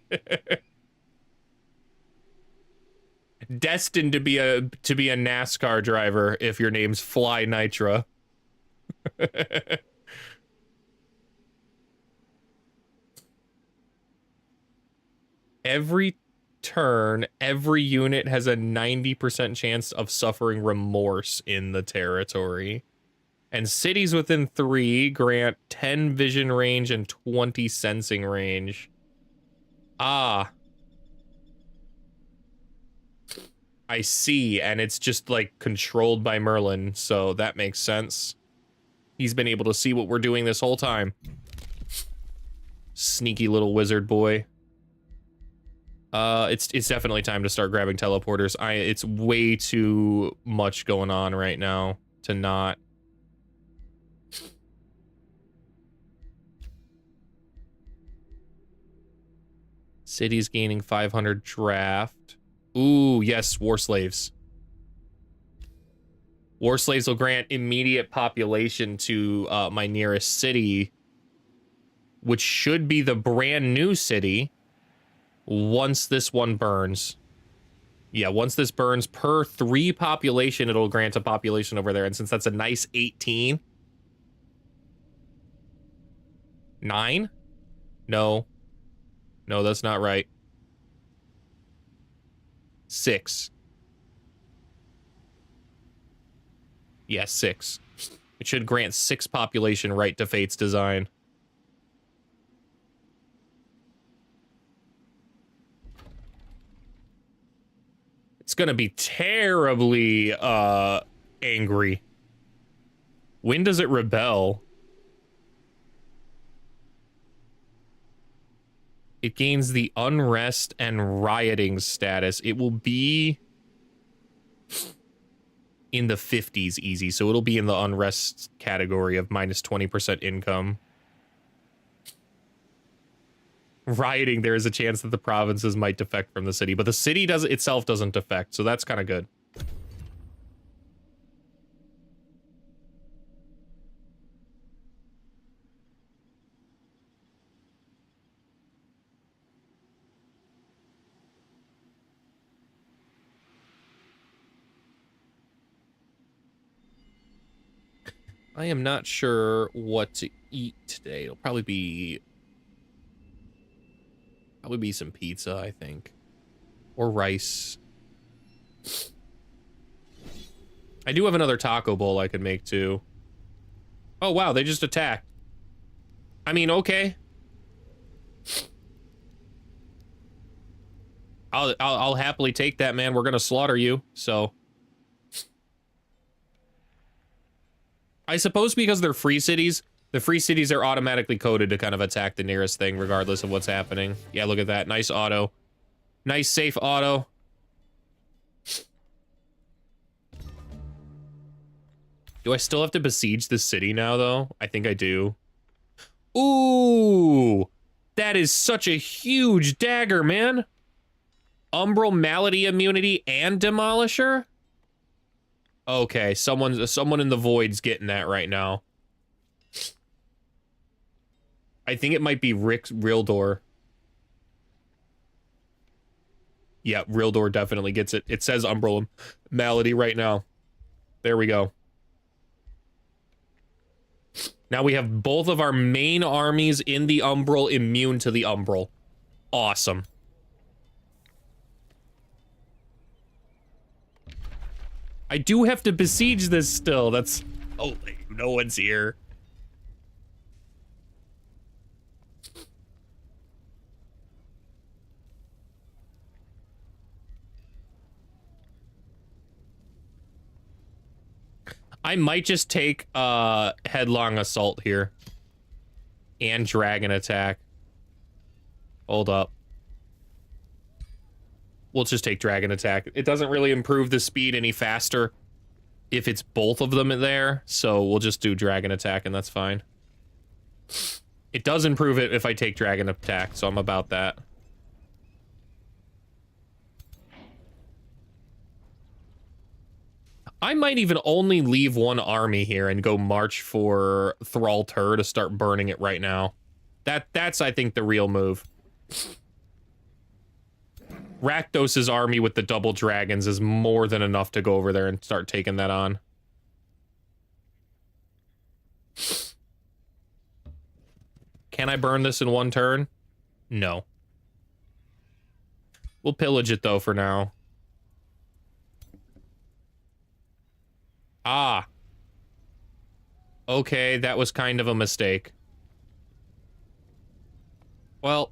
Destined to be a NASCAR driver if your name's Fly Nitra. Every turn, every unit has a 90% chance of suffering remorse in the territory. And cities within 3 grant 10 vision range and 20 sensing range. Ah. I see, and it's just, like, controlled by Merlin, so that makes sense. He's been able to see what we're doing this whole time. Sneaky little wizard boy. It's definitely time to start grabbing teleporters. It's way too much going on right now to not. City's gaining 500 draft. Ooh, yes, war slaves. War slaves will grant immediate population to my nearest city, which should be the brand new city once this one burns. Yeah, once this burns, per 3 population, it'll grant a population over there. And since that's a nice 18. 9? No. No, that's not right. 6. Yeah, 6. It should grant 6 population right to Fate's design. It's gonna be terribly angry. When does it rebel? It gains the unrest and rioting status. It will be in the 50s easy, so it'll be in the unrest category of minus 20% income. Rioting, there is a chance that the provinces might defect from the city, but the city itself doesn't defect, so that's kind of good. I am not sure what to eat today. It'll probably be some pizza, I think. Or rice. I do have another taco bowl I could make too. Oh wow, they just attacked. I mean, okay. I'll happily take that, man. We're gonna slaughter you, so. I suppose because they're free cities, the free cities are automatically coded to kind of attack the nearest thing regardless of what's happening. Yeah, look at that. Nice auto. Nice safe auto. Do I still have to besiege this city now, though? I think I do. Ooh! That is such a huge dagger, man! Umbral Malady immunity and Demolisher? Okay, someone in the void's getting that right now. I think it might be Rick's real door. Yeah, real door definitely gets it. It says Umbral Malady right now. There we go. Now we have both of our main armies in the Umbral immune to the Umbral. Awesome. I do have to besiege this still. That's... Oh, no one's here. I might just take headlong assault here. And dragon attack. Hold up. We'll just take dragon attack. It doesn't really improve the speed any faster if it's both of them there, so we'll just do dragon attack and that's fine. It does improve it if I take dragon attack, so I'm about that. I might even only leave one army here and go march for Thrall-Tur to start burning it right now. That's, I think, the real move. Rakdos's army with the double dragons is more than enough to go over there and start taking that on. Can I burn this in one turn? No. We'll pillage it, though, for now. Ah. Okay, that was kind of a mistake. Well,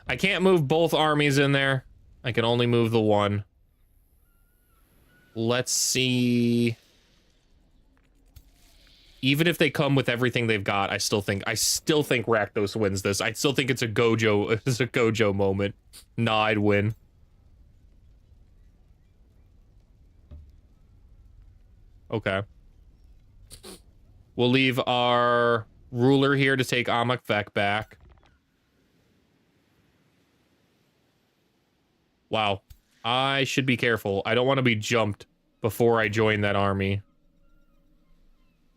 I can't move both armies in there. I can only move the one. Let's see. Even if they come with everything they've got, I still think Rakdos wins this. I still think it's a Gojo moment. Nah, I'd win. Okay. We'll leave our ruler here to take Amakvek back. Wow. I should be careful. I don't want to be jumped before I join that army.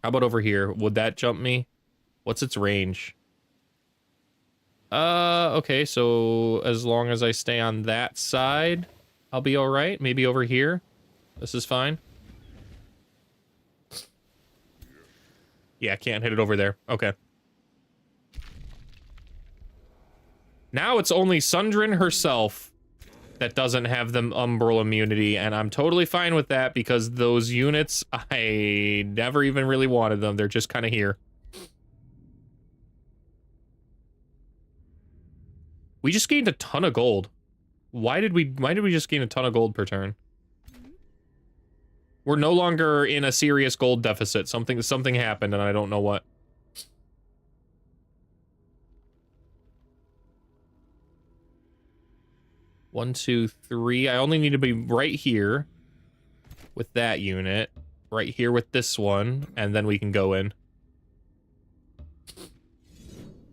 How about over here? Would that jump me? What's its range? Okay, so as long as I stay on that side, I'll be alright. Maybe over here. This is fine. Yeah, can't hit it over there. Okay. Now it's only Sundrin herself that doesn't have the Umbral immunity, and I'm totally fine with that because those units, I never even really wanted them. They're just kind of here. We just gained a ton of gold. Why did we just gain a ton of gold per turn? We're no longer in a serious gold deficit. Something happened and I don't know what. One, two, three. I only need to be right here with that unit, right here with this one, and then we can go in.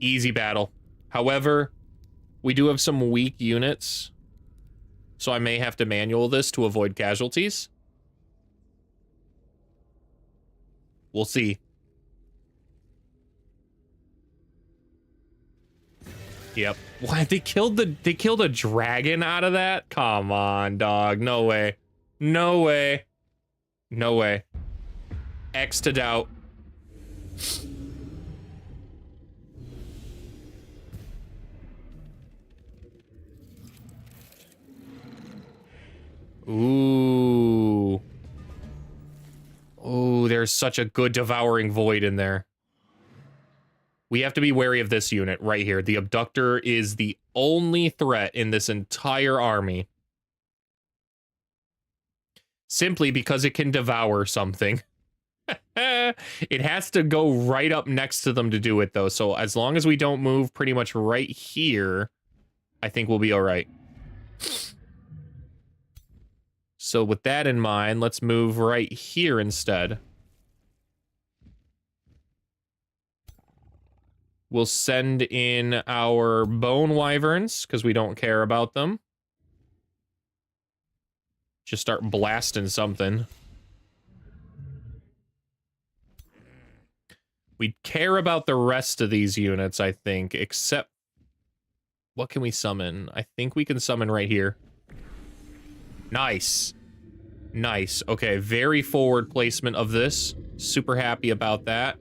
Easy battle. However, we do have some weak units, so I may have to manual this to avoid casualties. We'll see. Yep. What? They killed a dragon out of that? Come on, dog. No way. No way. No way. X to doubt. Ooh. Ooh, there's such a good devouring void in there. We have to be wary of this unit right here. The abductor is the only threat in this entire army. Simply because it can devour something. It has to go right up next to them to do it, though. So as long as we don't move pretty much right here, I think we'll be all right. So with that in mind, let's move right here instead. We'll send in our bone wyverns, because we don't care about them. Just start blasting something. We care about the rest of these units, I think, except... What can we summon? I think we can summon right here. Nice. Nice. Okay, very forward placement of this. Super happy about that.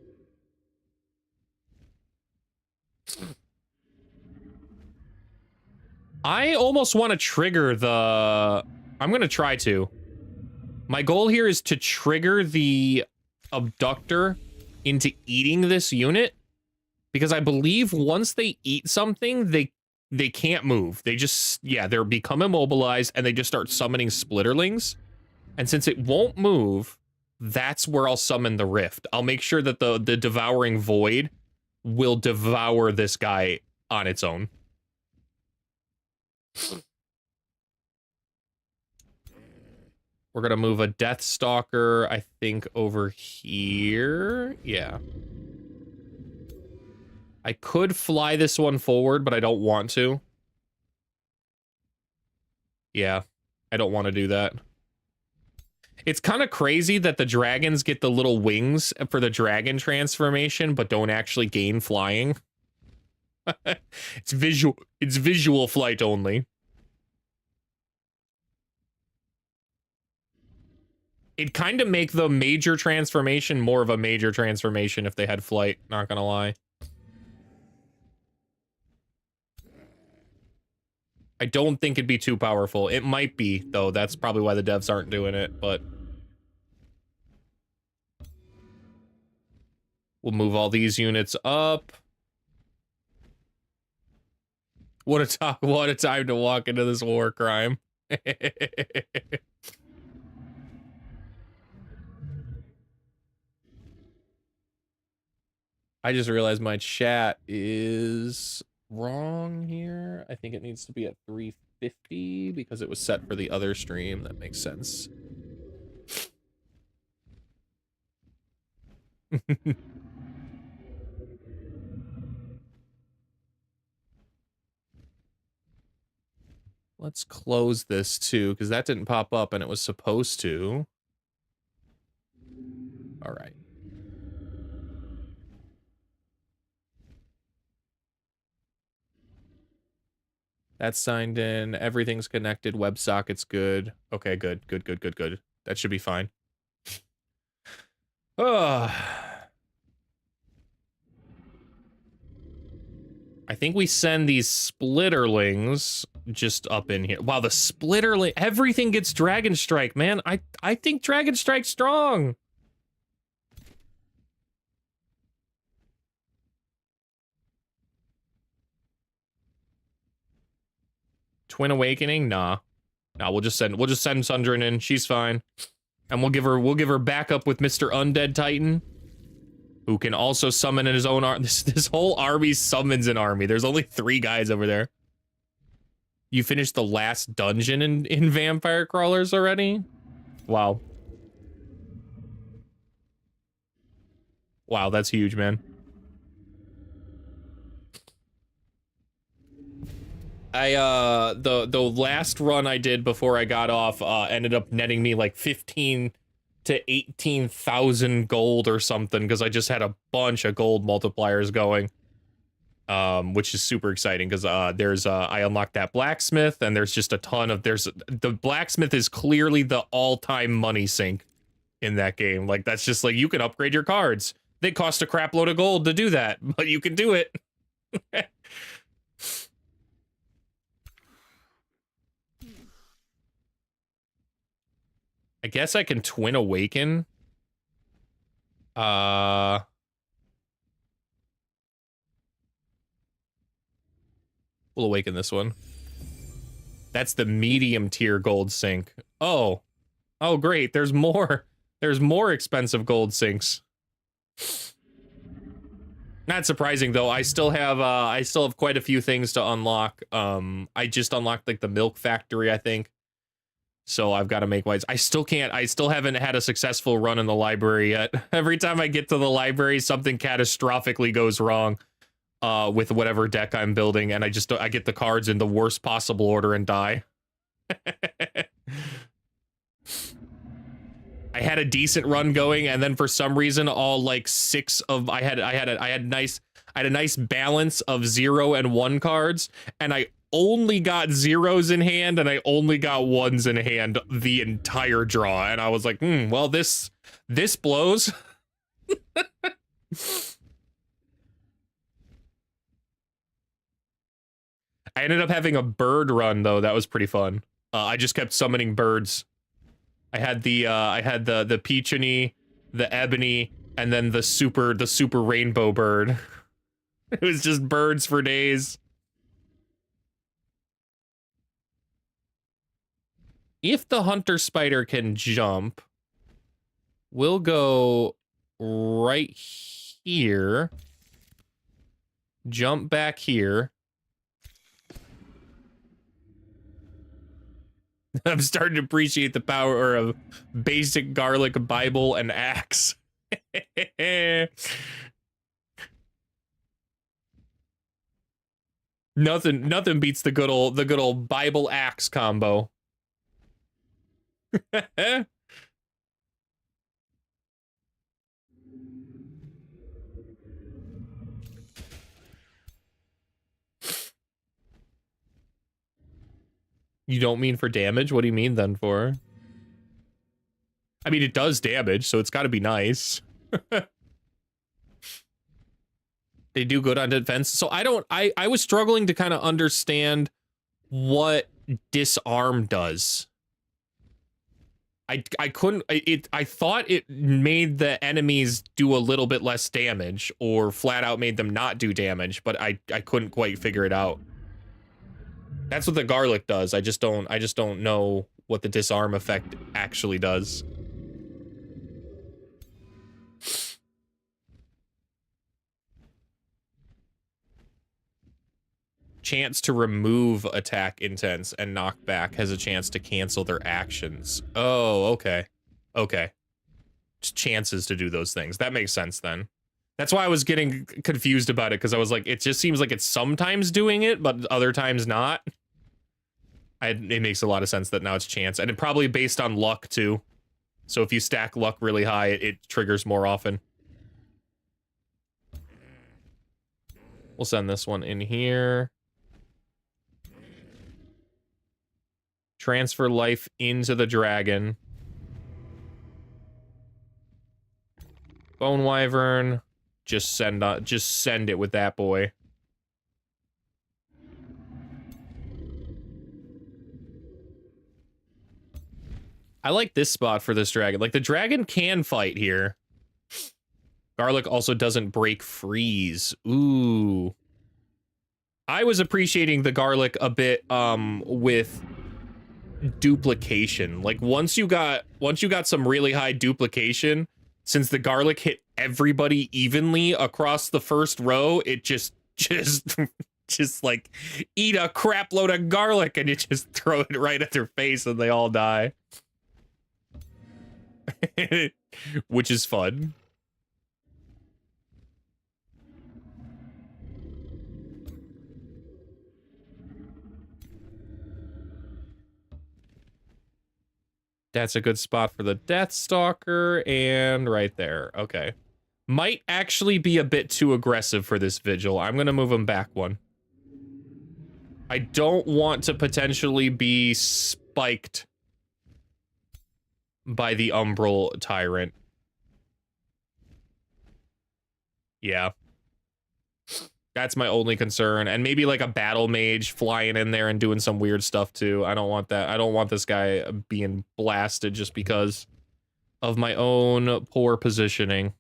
I almost want to trigger the... I'm going to try to. My goal here is to trigger the abductor into eating this unit. Because I believe once they eat something, they can't move. They just... Yeah, they're become immobilized and they just start summoning splitterlings. And since it won't move, that's where I'll summon the rift. I'll make sure that the devouring void will devour this guy on its own. We're gonna move a Death Stalker, I think, over here. Yeah. I could fly this one forward, but I don't want to. Yeah, I don't want to do that. It's kind of crazy that the dragons get the little wings for the dragon transformation, but don't actually gain flying. It's visual flight only. It'd kind of make the major transformation more of a major transformation if they had flight, not gonna lie. I don't think it'd be too powerful. It might be, though. That's probably why the devs aren't doing it, but... We'll move all these units up. What a time to walk into this war crime. I just realized my chat is wrong here. I think it needs to be at 350 because it was set for the other stream. That makes sense. Let's close this too, because that didn't pop up and it was supposed to. All right. That's signed in. Everything's connected. WebSocket's good. Okay, good. That should be fine. Oh. I think we send these splitterlings just up in here. Wow, the splitterling, everything gets Dragon Strike, man. I think Dragon Strike's strong. Twin Awakening? Nah. Nah, we'll just send Sundrin in. She's fine. And we'll give her backup with Mr. Undead Titan, who can also summon in his own army. This whole army summons an army. There's only 3 guys over there. You finished the last dungeon in Vampire Crawlers already? Wow. Wow, that's huge, man. The last run I did before I got off ended up netting me like 15 to 18,000 gold or something, because I just had a bunch of gold multipliers going, which is super exciting, because there's I unlocked that blacksmith, and there's just a ton of the blacksmith is clearly the all-time money sink in that game. Like, that's just like, you can upgrade your cards. They cost a crap load of gold to do that, but you can do it. I guess I can Twin Awaken. We'll awaken this one. That's the medium tier gold sink. Oh. Oh, great. There's more. There's more expensive gold sinks. Not surprising, though. I still have quite a few things to unlock. I just unlocked, like, the milk factory, I think. So I've got to make whites. I still haven't had a successful run in the library yet. Every time I get to the library, something catastrophically goes wrong with whatever deck I'm building, and I get the cards in the worst possible order and die. I had a decent run going, and then for some reason, all like 6 of I had a nice balance of 0 and 1 cards, and I only got 0s in hand, and I only got 1s in hand the entire draw, and I was like, well, this blows. I ended up having a bird run though. That was pretty fun. I just kept summoning birds. I had the peacheny, the ebony, and then the super rainbow bird. It was just birds for days. If the hunter spider can jump, we'll go right here. Jump back here. I'm starting to appreciate the power of basic garlic, Bible, and axe. Nothing beats the good old Bible axe combo. You don't mean for damage? What do you mean then for? I mean, it does damage, so it's got to be nice. They do good on defense. So I was struggling to kind of understand what disarm does. I couldn't, I thought it made the enemies do a little bit less damage, or flat out made them not do damage, but I couldn't quite figure it out. That's what the garlic does. I just don't know what the disarm effect actually does. Chance to remove attack intents and knockback has a chance to cancel their actions. Oh, okay. Okay. Just chances to do those things. That makes sense then. That's why I was getting confused about it, because I was like, it just seems like it's sometimes doing it, but other times not. It makes a lot of sense that now it's chance, and it probably based on luck too. So if you stack luck really high, it triggers more often. We'll send this one in here. Transfer life into the dragon. Bone Wyvern. Just send it with that boy. I like this spot for this dragon. Like, the dragon can fight here. Garlic also doesn't break freeze. Ooh. I was appreciating the garlic a bit with duplication. Like, once you got some really high duplication, since the garlic hit everybody evenly across the first row, it just like, eat a crap load of garlic, and you just throw it right at their face and they all die. Which is fun. That's a good spot for the Deathstalker, and right there. Okay. Might actually be a bit too aggressive for this Vigil. I'm gonna move him back one. I don't want to potentially be spiked by the Umbral Tyrant. Yeah. That's my only concern. And maybe like a Battle Mage flying in there and doing some weird stuff too. I don't want that. I don't want this guy being blasted just because of my own poor positioning.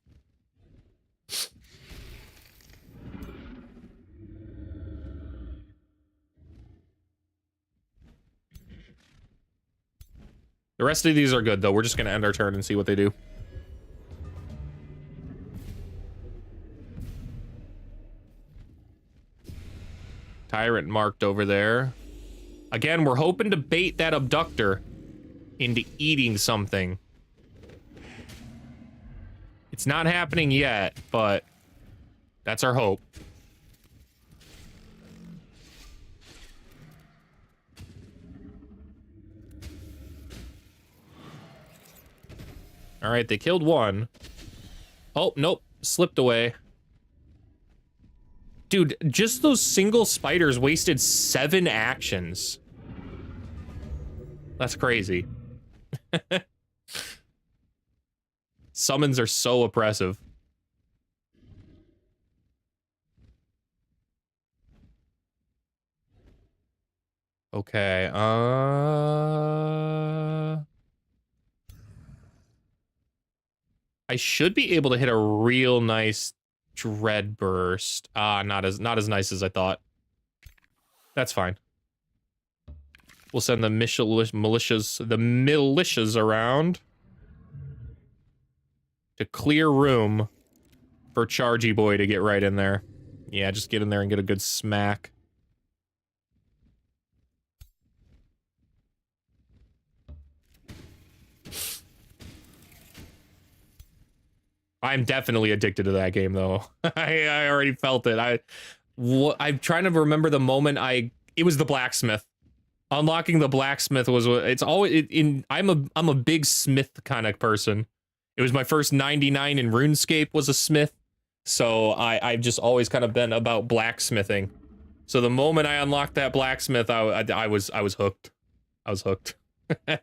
The rest of these are good, though. We're just going to end our turn and see what they do. Tyrant marked over there. Again, we're hoping to bait that Abductor into eating something. It's not happening yet, but that's our hope. All right, they killed one. Oh, nope. Slipped away. Dude, just those single spiders wasted 7 actions. That's crazy. Summons are so oppressive. Okay, I should be able to hit a real nice dread burst. Not as nice as I thought. That's fine. We'll send the militias around to clear room for Chargy Boy to get right in there. Yeah, just get in there and get a good smack. I'm definitely addicted to that game, though. I already felt it. I'm trying to remember the moment it was the blacksmith. Unlocking the blacksmith was, it's always I'm a big smith kind of person. It was my first 99 in RuneScape was a smith. So I've just always kind of been about blacksmithing. So the moment I unlocked that blacksmith, I was hooked. I was hooked. I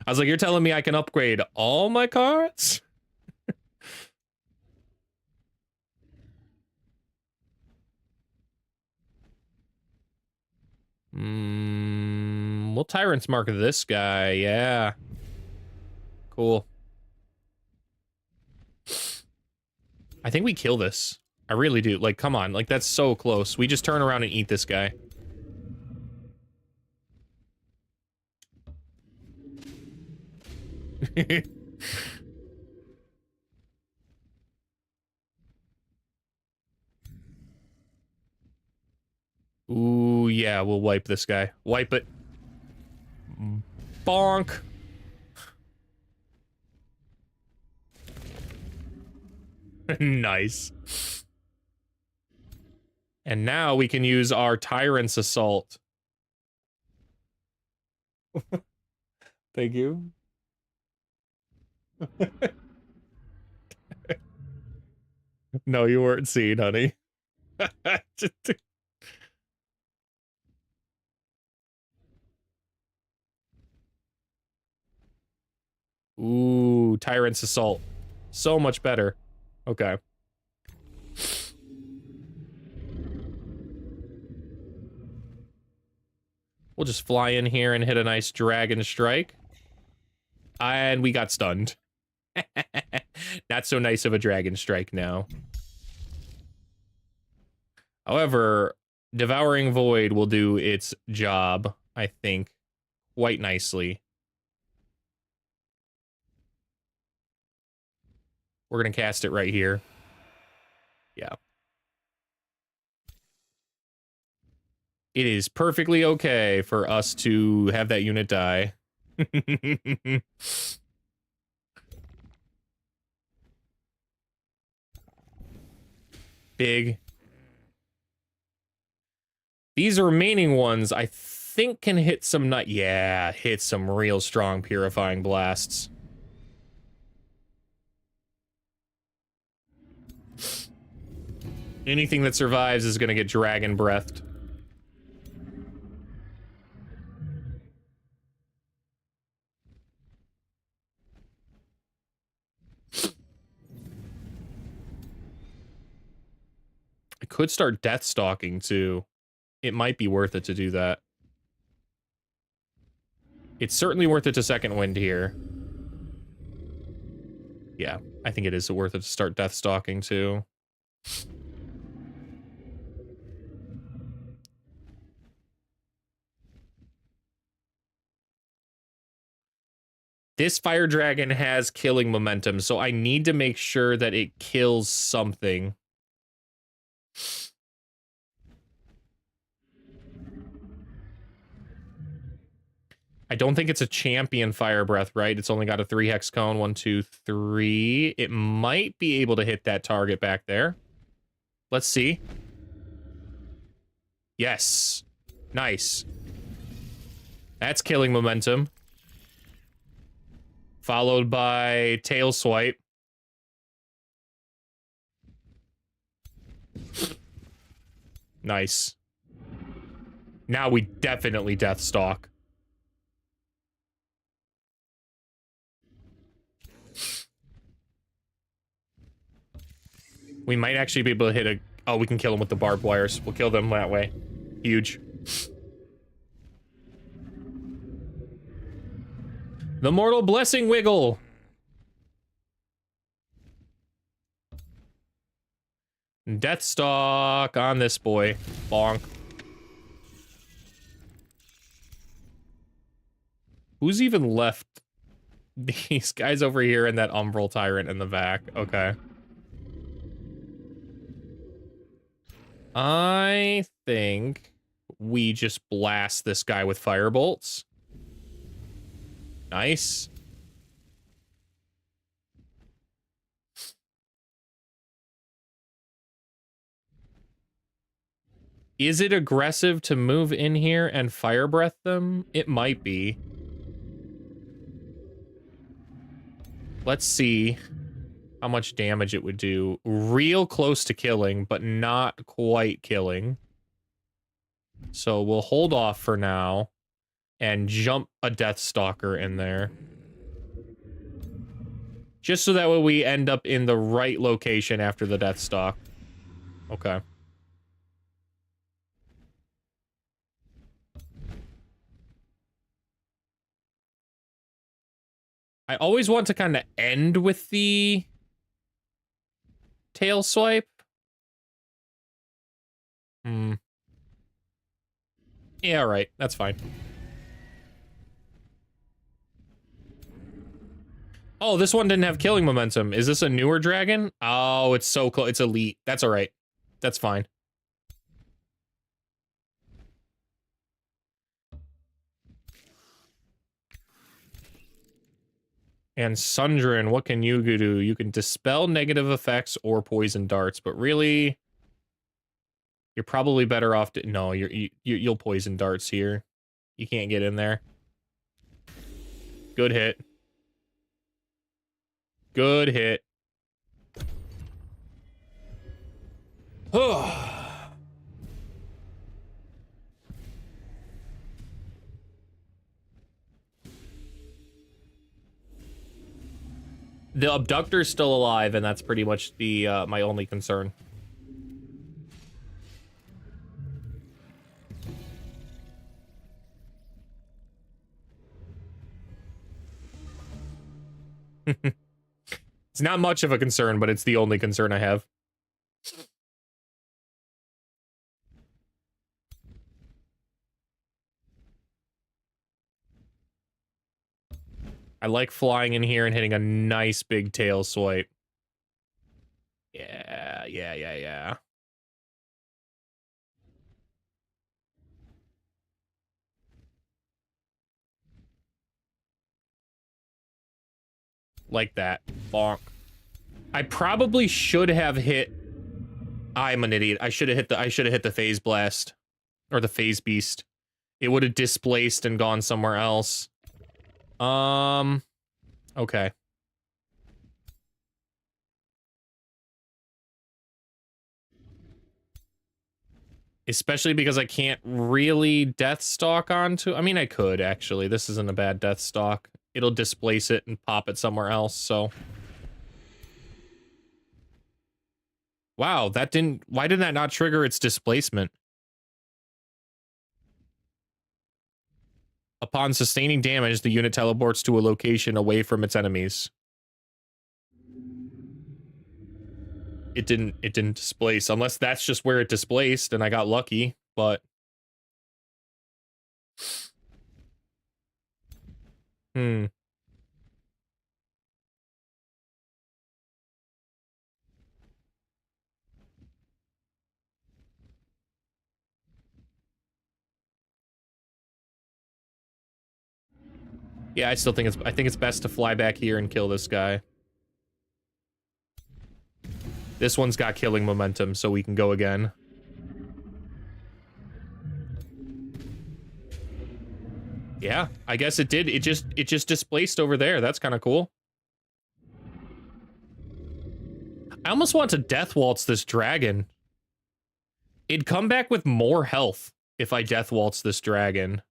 was like, you're telling me I can upgrade all my cards? We'll Tyrant's Mark this guy, yeah. Cool. I think we kill this. I really do. Like, come on. Like, that's so close. We just turn around and eat this guy. Ooh, yeah, we'll wipe this guy. Wipe it. Bonk. Nice. And now we can use our Tyrant's Assault. Thank you. No, you weren't seen, honey. Ooh, Tyrant's Assault. So much better. Okay. We'll just fly in here and hit a nice Dragon Strike. And we got stunned. Not so nice of a Dragon Strike now. However, Devouring Void will do its job, I think, quite nicely. We're gonna cast it right here. Yeah. It is perfectly okay for us to have that unit die. Big. These remaining ones, I think, can hit some nut. Yeah, hit some real strong purifying blasts. Anything that survives is gonna get dragon breathed. I could start death stalking too. It might be worth it to do that. It's certainly worth it to second wind here. Yeah, I think it is worth it to start death stalking too. This fire dragon has killing momentum, so I need to make sure that it kills something. I don't think it's a champion fire breath, right? It's only got a 3 hex cone. 1, 2, 3. It might be able to hit that target back there. Let's see. Yes. Nice. That's killing momentum. Followed by tail swipe. Nice. Now we definitely death stalk. We might actually be able to hit a... Oh, we can kill them with the barbed wires. We'll kill them that way. Huge. The Mortal Blessing Wiggle. Deathstalk on this boy. Bonk. Who's even left? These guys over here and that Umbral Tyrant in the back. Okay. I think we just blast this guy with firebolts. Nice. Is it aggressive to move in here and fire breath them? It might be. Let's see how much damage it would do. Real close to killing, but not quite killing. So we'll hold off for now and jump a Deathstalker in there. Just so that way we end up in the right location after the Deathstalk. Okay. I always want to kind of end with the tail swipe. Yeah, right. That's fine. Oh, this one didn't have killing momentum. Is this a newer dragon? Oh, it's so close. It's elite. That's all right. That's fine. And Sundrin, what can you do? You can dispel negative effects or poison darts, but really, you're probably better off to... No, you'll poison darts here. You can't get in there. Good hit. Good hit. The abductor's still alive, and that's pretty much the my only concern. It's not much of a concern, but it's the only concern I have. I like flying in here and hitting a nice big tail swipe. Yeah. Like that. Bonk. I probably should have hit... I'm an idiot. I should have hit the phase blast. Or the phase beast. It would have displaced and gone somewhere else. Okay. Especially because I can't really Deathstalk onto... I mean, I could, actually. This isn't a bad Deathstalk. It'll displace it and pop it somewhere else, so... Wow, that didn't... Why did that not trigger its displacement? Upon sustaining damage, the unit teleports to a location away from its enemies. It didn't displace, unless that's just where it displaced and I got lucky, but... Yeah, I still think it's best to fly back here and kill this guy. This one's got killing momentum, so we can go again. Yeah, I guess it did. It just displaced over there. That's kind of cool. I almost want to death waltz this dragon. It'd come back with more health if I death waltz this dragon.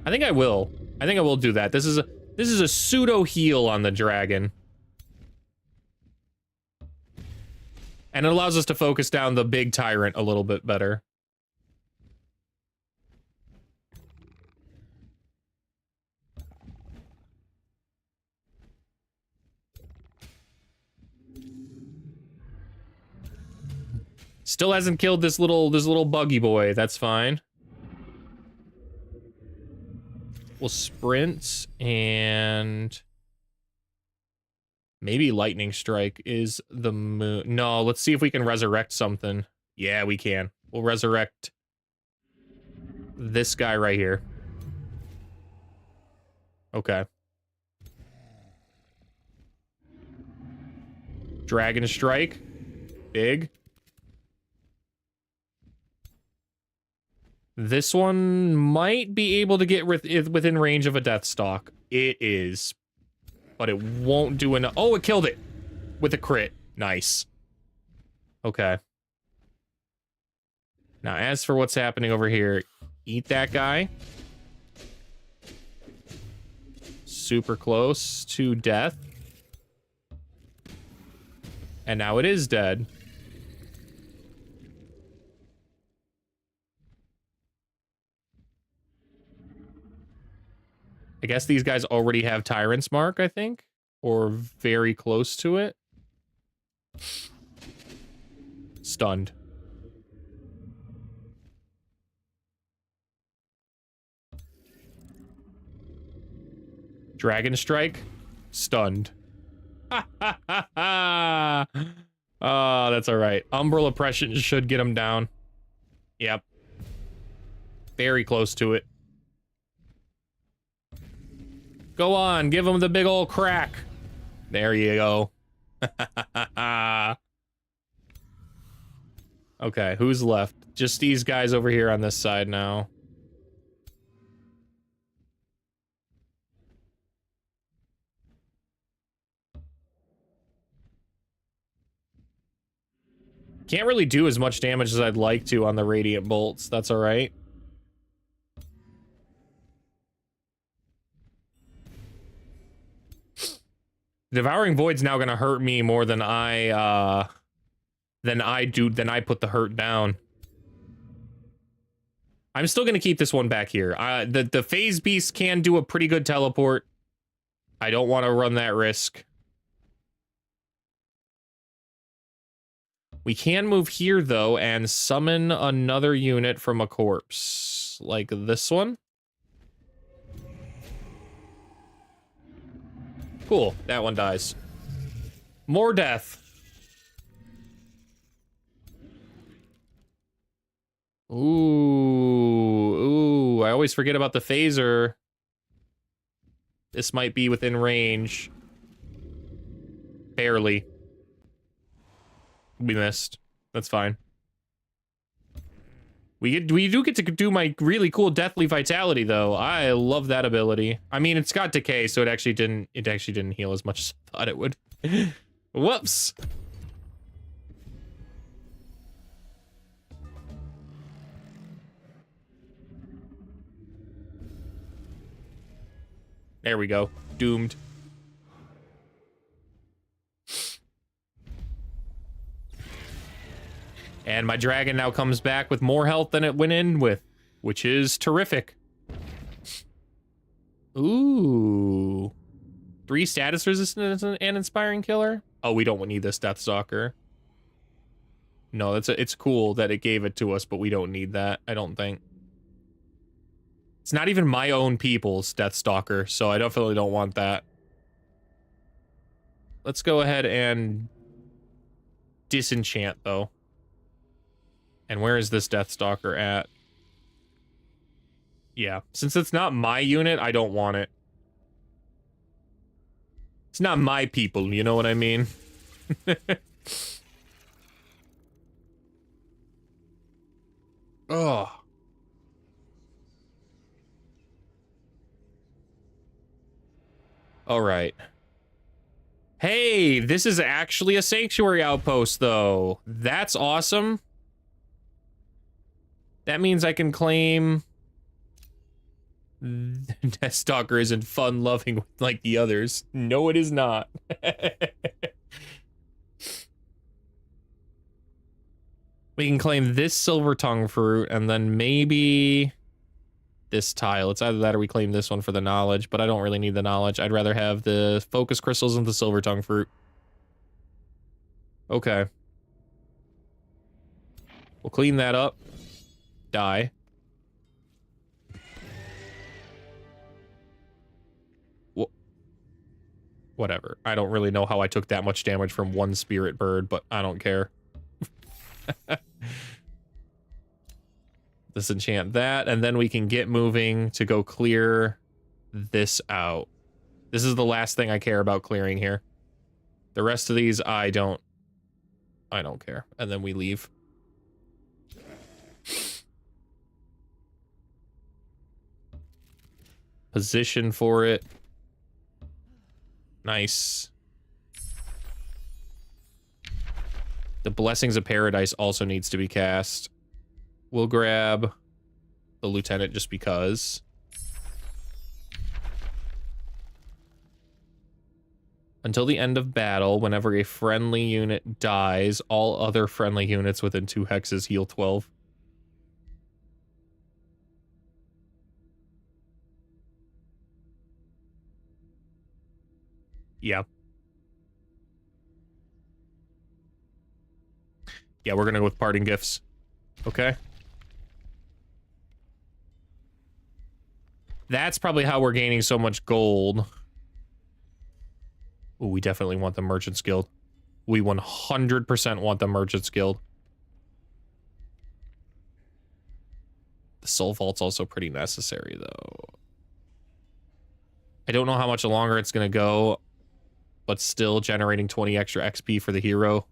I think I will. I think I will do that. This is a pseudo heal on the dragon. And it allows us to focus down the big tyrant a little bit better. Still hasn't killed this little buggy boy. That's fine. We'll sprint and maybe lightning strike is the move. No, let's see if we can resurrect something. Yeah, we can. We'll resurrect this guy right here. Okay. Dragon strike. Big. This one might be able to get within range of a Deathstalk. It is. But it won't do enough. Oh, it killed it! With a crit. Nice. Okay. Now, as for what's happening over here, eat that guy. Super close to death. And now it is dead. I guess these guys already have Tyrant's Mark, I think. Or very close to it. Stunned. Dragon Strike. Stunned. Ha ha ha ha! Oh, that's alright. Umbral Oppression should get him down. Yep. Very close to it. Go on, give him the big old crack. There you go. Okay, who's left? Just these guys over here on this side now. Can't really do as much damage as I'd like to on the Radiant Bolts. That's alright. Devouring Void's now gonna hurt me more than I put the hurt down. I'm still gonna keep this one back here. The Phase Beast can do a pretty good teleport. I don't want to run that risk. We can move here, though, and summon another unit from a corpse. Like this one. Cool, that one dies. More death. Ooh, I always forget about the phaser. This might be within range. Barely. We missed. That's fine. We do get to do my really cool Deathly Vitality, though. I love that ability. I mean, it's got decay, so it actually didn't heal as much as I thought it would. Whoops. There we go. Doomed. And my dragon now comes back with more health than it went in with, which is terrific. Ooh. 3 status resistant and inspiring killer? Oh, we don't need this Deathstalker. No, it's cool that it gave it to us, but we don't need that, I don't think. It's not even my own people's Deathstalker, so I definitely don't want that. Let's go ahead and disenchant, though. And where is this Deathstalker at? Yeah, since it's not my unit, I don't want it. It's not my people, you know what I mean? Oh, All right. Hey, this is actually a sanctuary outpost, though. That's awesome. That means I can claim... Deathstalker isn't fun-loving like the others. No, it is not. We can claim this silver tongue fruit, and then maybe this tile. It's either that or we claim this one for the knowledge, but I don't really need the knowledge. I'd rather have the focus crystals and the silver tongue fruit. Okay. We'll clean that up. Die. Whatever. I don't really know how I took that much damage from one spirit bird, but I don't care. Disenchant that, and then we can get moving to go clear this out. This is the last thing I care about clearing here. The rest of these, I don't care. And then we leave. Position for it. Nice. The Blessings of Paradise also needs to be cast. We'll grab the Lieutenant just because. Until the end of battle, whenever a friendly unit dies, all other friendly units within 2 hexes heal 12. Yeah. Yeah, we're gonna go with parting gifts. Okay. That's probably how we're gaining so much gold. Ooh, we definitely want the Merchant's Guild. We 100% want the Merchant's Guild. The Soul Vault's also pretty necessary, though. I don't know how much longer it's gonna go, but still generating 20 extra XP for the hero.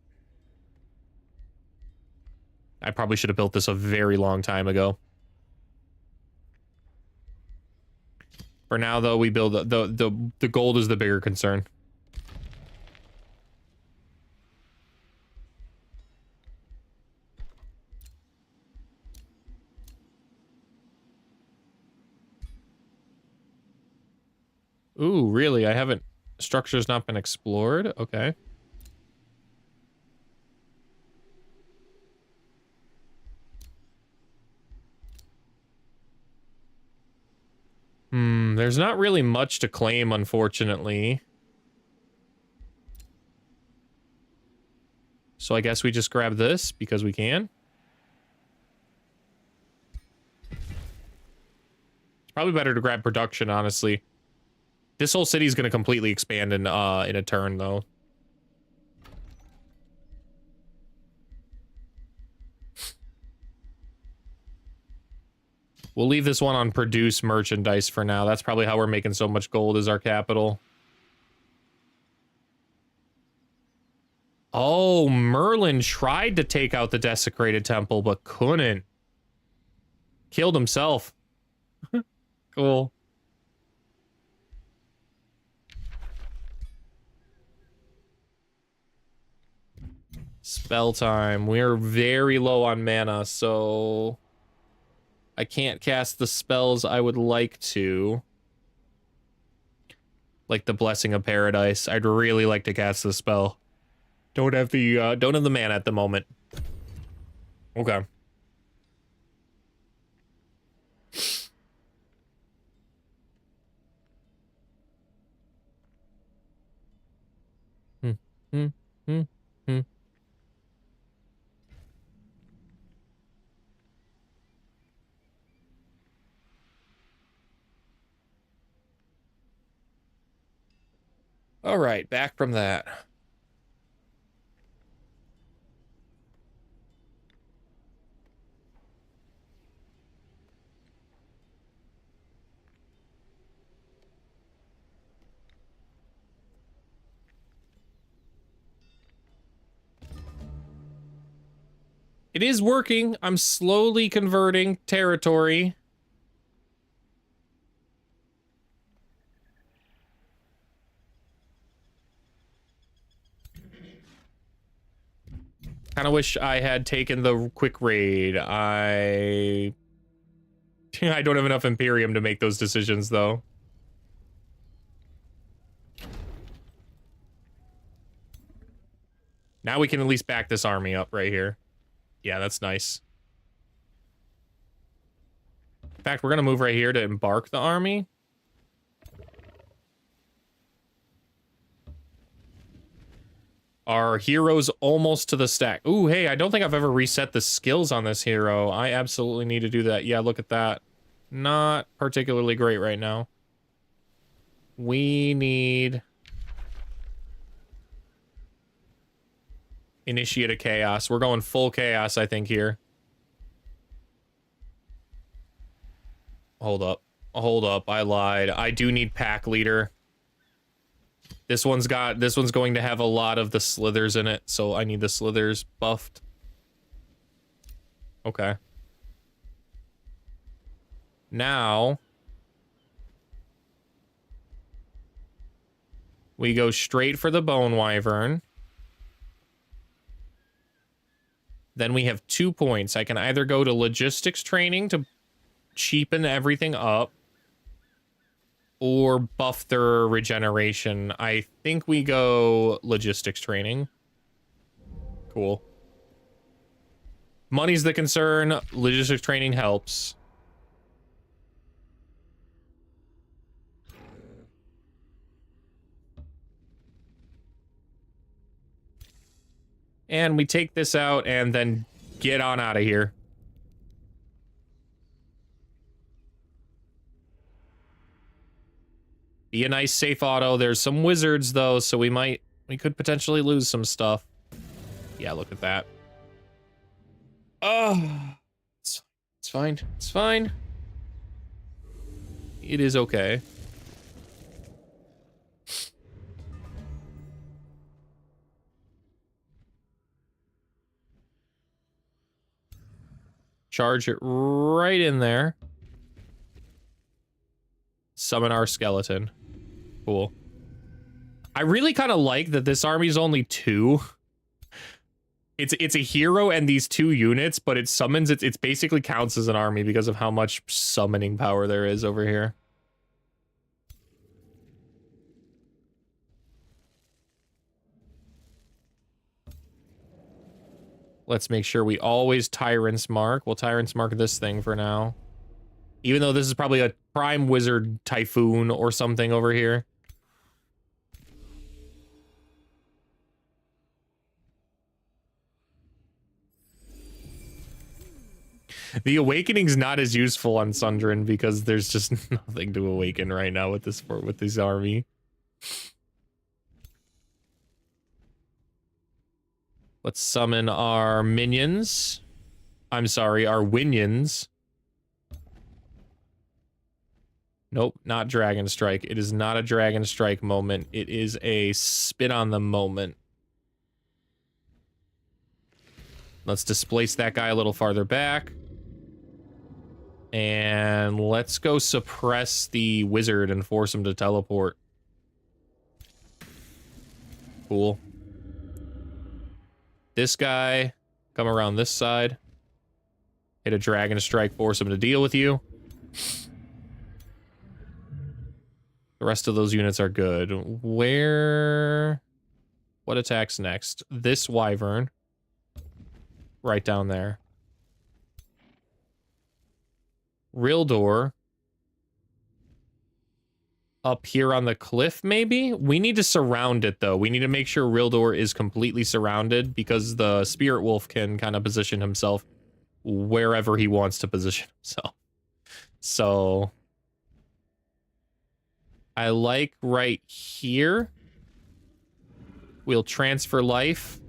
I probably should have built this a very long time ago. For now, though, we build the gold is the bigger concern. Ooh, really? I haven't... Structure's not been explored? Okay. There's not really much to claim, unfortunately. So I guess we just grab this, because we can. It's probably better to grab production, honestly. This whole city's gonna completely expand in a turn, though. We'll leave this one on produce merchandise for now. That's probably how we're making so much gold as our capital. Oh, Merlin tried to take out the desecrated temple, but couldn't. Killed himself. Cool. Spell time. We're very low on mana, so I can't cast the spells I would like to. Like the Blessing of Paradise. I'd really like to cast the spell. Don't have the mana at the moment. Okay. Hmm. Hmm. Hmm. Hmm. All right, back from that. It is working. I'm slowly converting territory. kind of wish I had taken the quick raid. I don't have enough Imperium to make those decisions, though. Now we can at least back this army up right here. Yeah, that's nice. In fact, we're going to move right here to embark the army. Our hero's almost to the stack. Ooh, hey, I don't think I've ever reset the skills on this hero. I absolutely need to do that. Yeah, look at that. Not particularly great right now. We need... Initiate a chaos. We're going full chaos, I think, here. Hold up. Hold up. I lied. I do need pack leader. This one's going to have a lot of the slithers in it, so I need the slithers buffed. Okay. Now we go straight for the bone wyvern. Then we have 2 points. I can either go to logistics training to cheapen everything up, or buff their regeneration. I think we go logistics training. Cool. Money's the concern. Logistics training helps. And we take this out and then get on out of here. Be a nice safe auto. There's some wizards though, so we could potentially lose some stuff. Yeah, look at that. Oh, it's fine. It's fine. It is okay. Charge it right in there. Summon our skeleton. Cool. I really kind of like that this army is only 2. It's a hero and these 2 units, but it summons it's basically counts as an army because of how much summoning power there is over here. Let's make sure we always Tyrant's Mark. We'll Tyrant's Mark this thing for now. Even though this is probably a Prime Wizard Typhoon or something over here. The Awakening's not as useful on Sundrin because there's just nothing to awaken right now with this army. Let's summon our minions. I'm sorry, our winions. Nope, not Dragon Strike. It is not a Dragon Strike moment. It is a spit on the moment. Let's displace that guy a little farther back. And let's go suppress the wizard and force him to teleport. Cool. This guy, come around this side. Hit a Dragon Strike, force him to deal with you. The rest of those units are good. What attacks next? This wyvern. Right down there. Rildor. Up here on the cliff, maybe? We need to surround it, though. We need to make sure Rildor is completely surrounded because the Spirit Wolf can kind of position himself wherever he wants to position himself. So I like right here. We'll transfer life,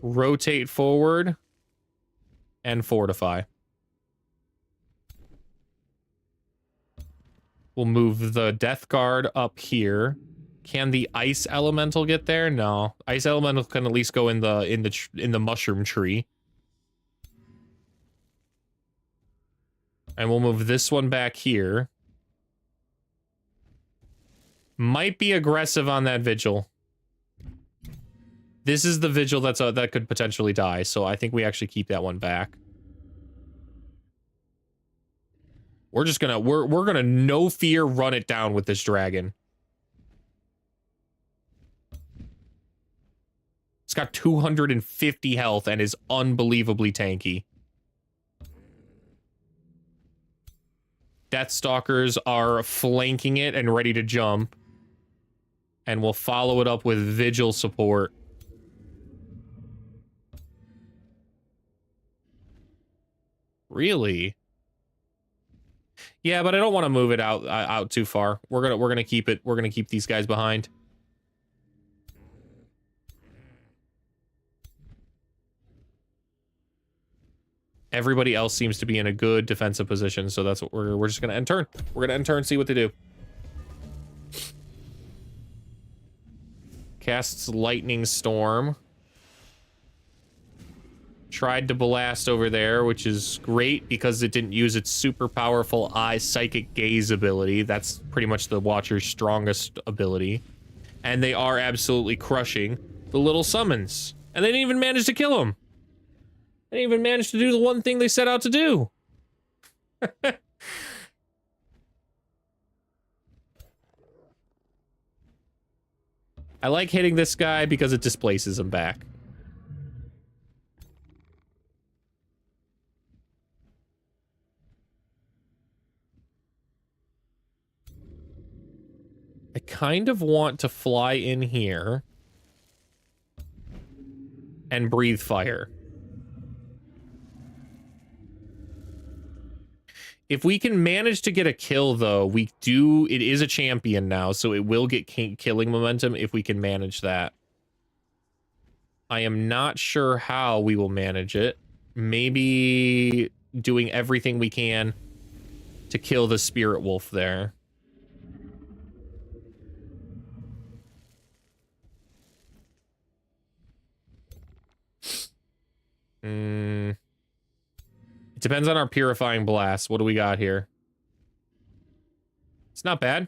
rotate forward, and fortify. We'll move the Death Guard up here. Can the Ice Elemental get there? No. Ice Elemental can at least go in the mushroom tree. And we'll move this one back here. Might be aggressive on that Vigil. This is the vigil that could potentially die, so I think we actually keep that one back. We're just gonna we're gonna no fear run it down with this dragon. It's got 250 health and is unbelievably tanky. Deathstalkers are flanking it and ready to jump. And we'll follow it up with vigil support. Really? Yeah, but I don't want to move it out too far. We're gonna keep it. We're gonna keep these guys behind. Everybody else seems to be in a good defensive position, so that's what we're just gonna end turn. We're gonna end turn, see what they do. Casts Lightning Storm. Tried to blast over there, which is great because it didn't use its super powerful Eye Psychic Gaze ability. That's pretty much the Watcher's strongest ability. And they are absolutely crushing the little summons. And they didn't even manage to kill them. They didn't even manage to do the one thing they set out to do. I like hitting this guy because it displaces him back. I kind of want to fly in here and breathe fire. If we can manage to get a kill, though, it is a champion now, so it will get killing momentum if we can manage that. I am not sure how we will manage it. Maybe doing everything we can to kill the spirit wolf there. It depends on our purifying blast. What do we got here? It's not bad.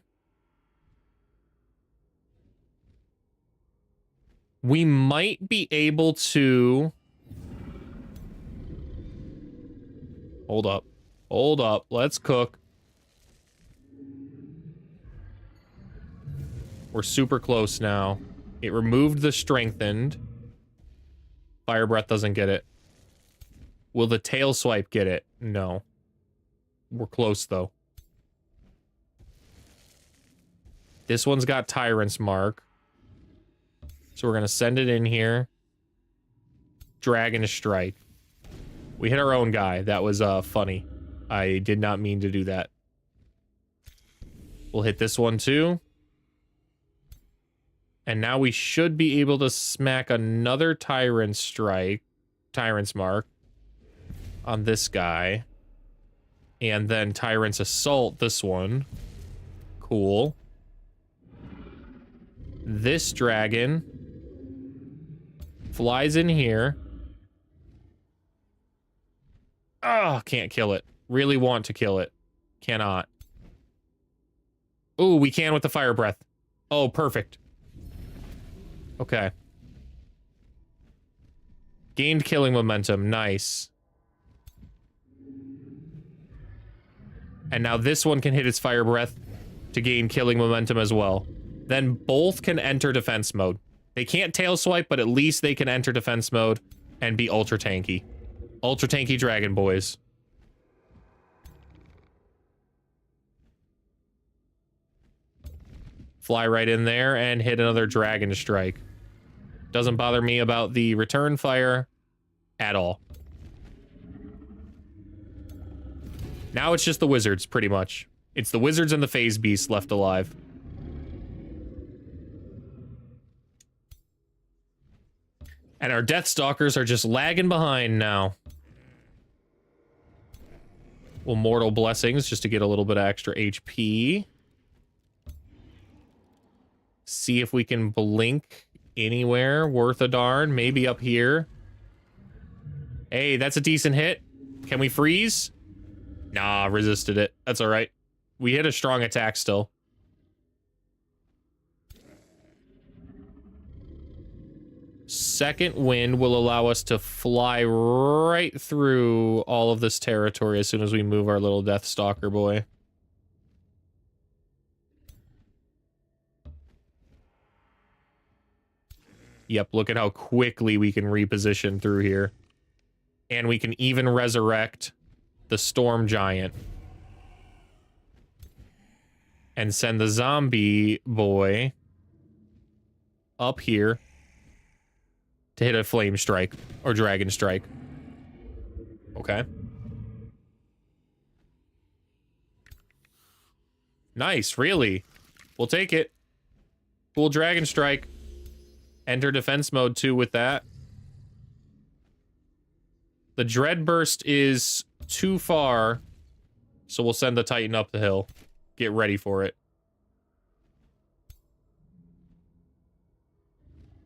We might be able to... Hold up. Hold up. Let's cook. We're super close now. It removed the strengthened. Fire Breath doesn't get it. Will the tail swipe get it? No. We're close, though. This one's got Tyrant's Mark. So we're going to send it in here. Dragon Strike. We hit our own guy. That was funny. I did not mean to do that. We'll hit this one, too. And now we should be able to smack another Tyrant's Mark on this guy. And then Tyrant's Assault, this one. Cool. This dragon flies in here. Oh, can't kill it. Really want to kill it. Cannot. Ooh, we can with the Fire Breath. Oh, perfect. Okay. Gained killing momentum. Nice. And now this one can hit its Fire Breath to gain killing momentum as well. Then both can enter defense mode. They can't tail swipe, but at least they can enter defense mode and be ultra tanky. Ultra tanky dragon boys. Fly right in there and hit another dragon strike. Doesn't bother me about the return fire at all. Now it's just the wizards, pretty much. It's the wizards and the phase beast left alive. And our Deathstalkers are just lagging behind now. Well, Mortal Blessings, just to get a little bit of extra HP. See if we can blink anywhere worth a darn. Maybe up here. Hey, that's a decent hit. Can we freeze? Nah, resisted it. That's all right. We hit a strong attack still. second wind will allow us to fly right through all of this territory as soon as we move our little Death Stalker boy. Yep, look at how quickly we can reposition through here. And we can even resurrect the Storm Giant. And send the zombie boy up here to hit a flame strike or dragon strike. Okay. Nice, really. We'll take it. Cool dragon strike. Enter defense mode too with that. The Dread Burst is too far, so we'll send the Titan up the hill. Get ready for it.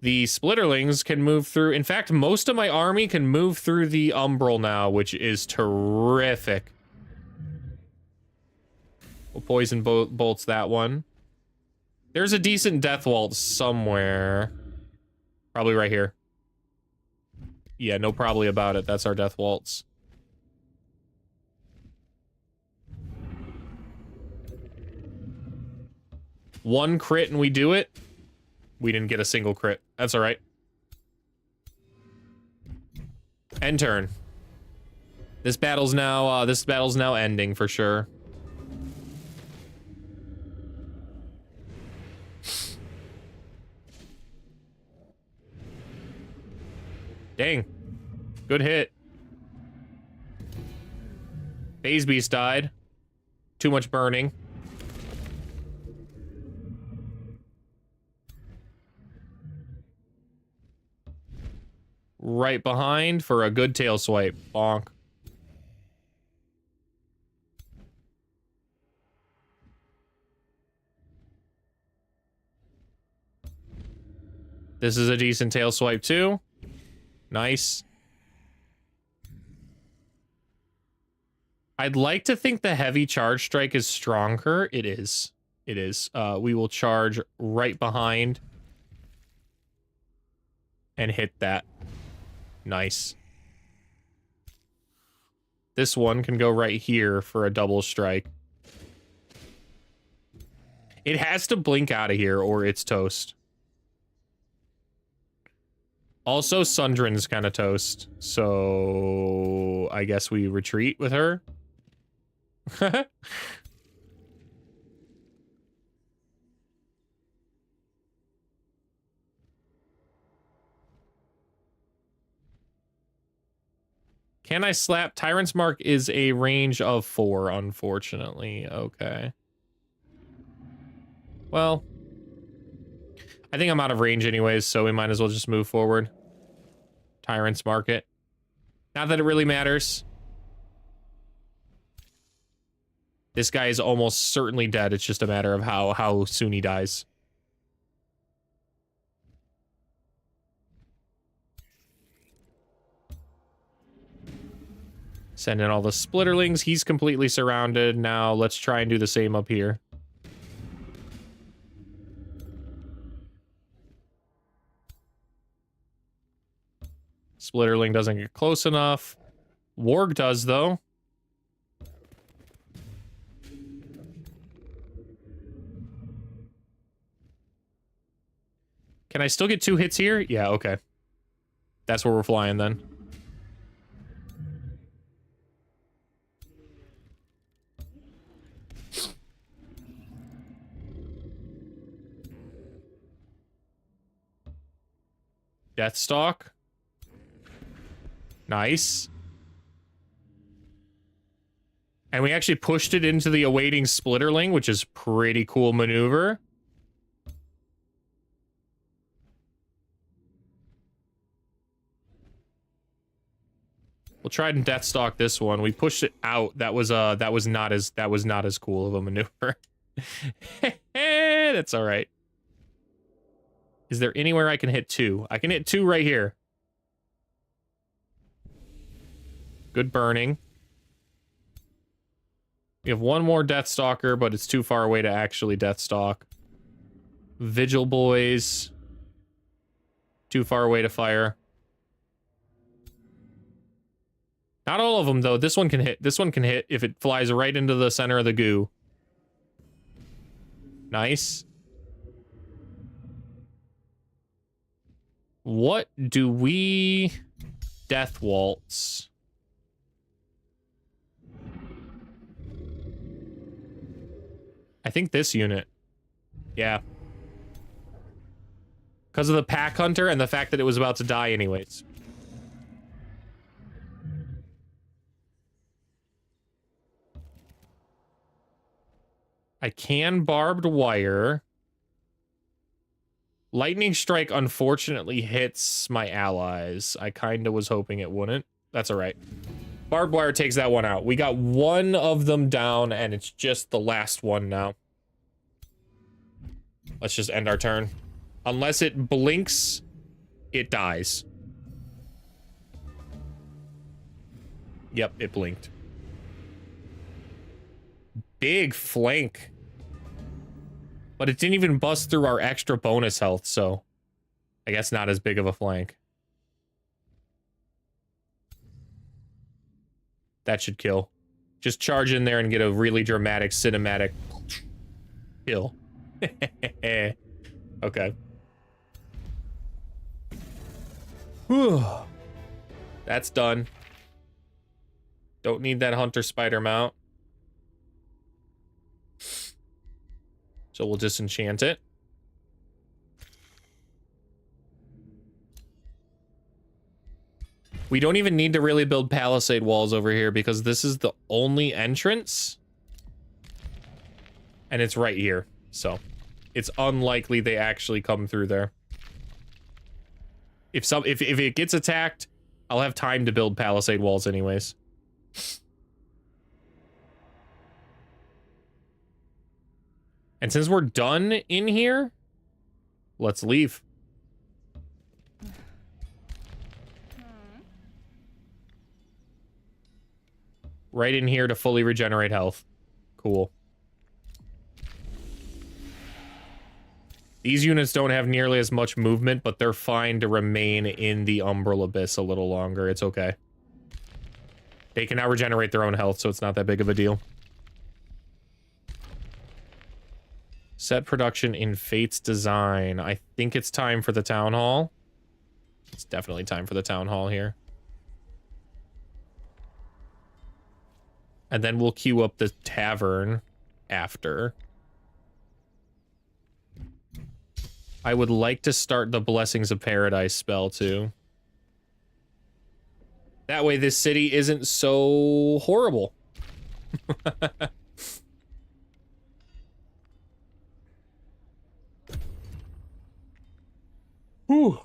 The Splitterlings can move through. In fact, most of my army can move through the Umbral now, which is terrific. We'll poison bolts that one. There's a decent death waltz somewhere. Probably right here. Yeah, no probably about it. That's our death waltz. One crit and we do it. We didn't get a single crit. That's all right. End turn. This battle's now ending for sure. Dang. Good hit. Phase Beast died. Too much burning. Right behind for a good tail swipe. Bonk. This is a decent tail swipe too. Nice. I'd like to think the heavy charge strike is stronger. It is. It is. We will charge right behind and hit that. Nice. This one can go right here for a double strike. It has to blink out of here or it's toast. Also, Sundrin's kind of toast, so I guess we retreat with her. Can I slap? Tyrant's Mark is a range of 4, unfortunately. Okay. Well, I think I'm out of range anyways, so we might as well just move forward. Tyrant's Market. Not that it really matters. This guy is almost certainly dead. It's just a matter of how soon he dies. Send in all the Splitterlings. He's completely surrounded. Now let's try and do the same up here. Splitterling doesn't get close enough. Warg does, though. Can I still get 2 hits here? Yeah, okay. That's where we're flying, then. Deathstalk. Nice. And we actually pushed it into the awaiting Splitterling, which is pretty cool maneuver. We'll try and Deathstalk this one. We pushed it out. That was not as cool of a maneuver. That's all right. Is there anywhere I can hit 2? I can hit 2 right here. Good burning. We have one more Deathstalker, but it's too far away to actually Deathstalk. Vigil boys. Too far away to fire. Not all of them, though. This one can hit. This one can hit if it flies right into the center of the goo. Nice. What do we... Death Waltz. I think this unit. Yeah. Because of the pack hunter and the fact that it was about to die anyways. I can barbed wire. Lightning strike unfortunately hits my allies. I kind of was hoping it wouldn't. That's all right. Barbed wire takes that one out. We got one of them down, and it's just the last one now. Let's just end our turn. Unless it blinks, it dies. Yep, it blinked. Big flank. But it didn't even bust through our extra bonus health, so I guess not as big of a flank. That should kill. Just charge in there and get a really dramatic cinematic kill. Okay. Whew. That's done. Don't need that hunter spider mount. So we'll disenchant it. We don't even need to really build palisade walls over here because this is the only entrance. And it's right here. So it's unlikely they actually come through there. If it gets attacked, I'll have time to build palisade walls anyways. And since we're done in here, let's leave. Right in here to fully regenerate health. Cool. These units don't have nearly as much movement, but they're fine to remain in the Umbral Abyss a little longer. It's okay. They can now regenerate their own health, so it's not that big of a deal. Set production in Fate's Design. I think it's time for the Town Hall. It's definitely time for the Town Hall here. And then we'll queue up the Tavern after. I would like to start the Blessings of Paradise spell, too. That way this city isn't so horrible. Whew.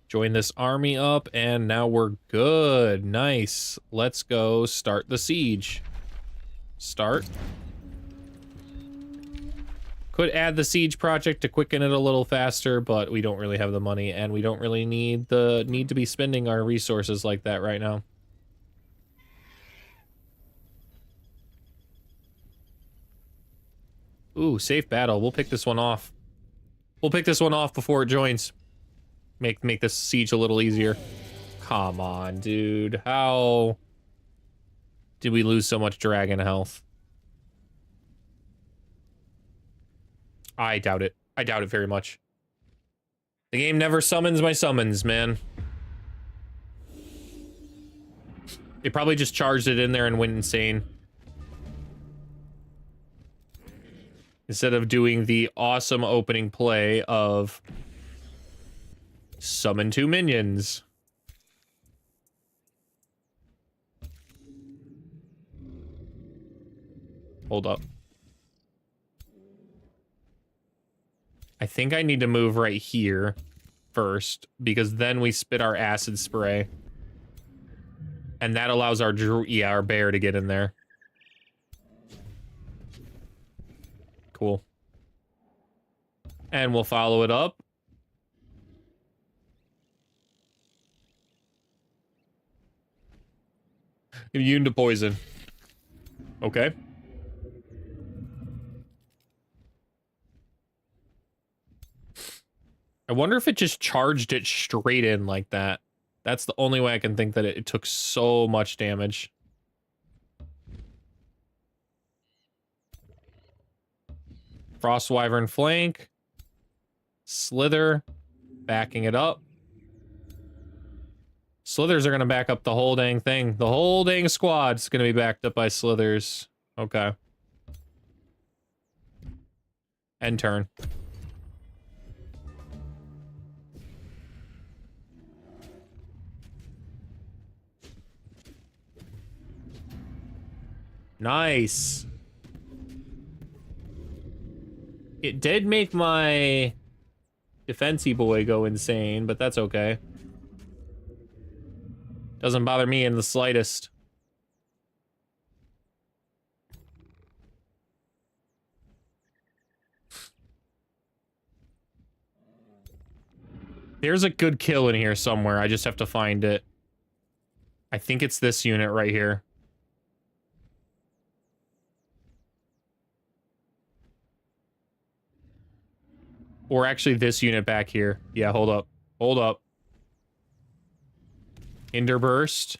Join this army up, and now we're good. Nice. Let's go start the siege. Start. Could add the siege project to quicken it a little faster, but we don't really have the money, and we don't really need to be spending our resources like that right now. Ooh, safe battle. We'll pick this one off. We'll pick this one off before it joins. Make this siege a little easier. Come on, dude. How did we lose so much dragon health? I doubt it. I doubt it very much. The game never summons my summons, man. It probably just charged it in there and went insane. Instead of doing the awesome opening play of summon 2 minions. Hold up. I think I need to move right here first, because then we spit our acid spray. And that allows our bear to get in there. Cool. And we'll follow it up. Immune to poison. Okay. I wonder if it just charged it straight in like that. That's the only way I can think that it took so much damage. Frost Wyvern flank. Slither. Backing it up. Slithers are going to back up the whole dang thing. The whole dang squad's going to be backed up by Slithers. Okay. End turn. Nice. It did make my defensey boy go insane, but that's okay. Doesn't bother me in the slightest. There's a good kill in here somewhere. I just have to find it. I think it's this unit right here. Or actually this unit back here. Yeah, hold up. Hold up. Hinderburst.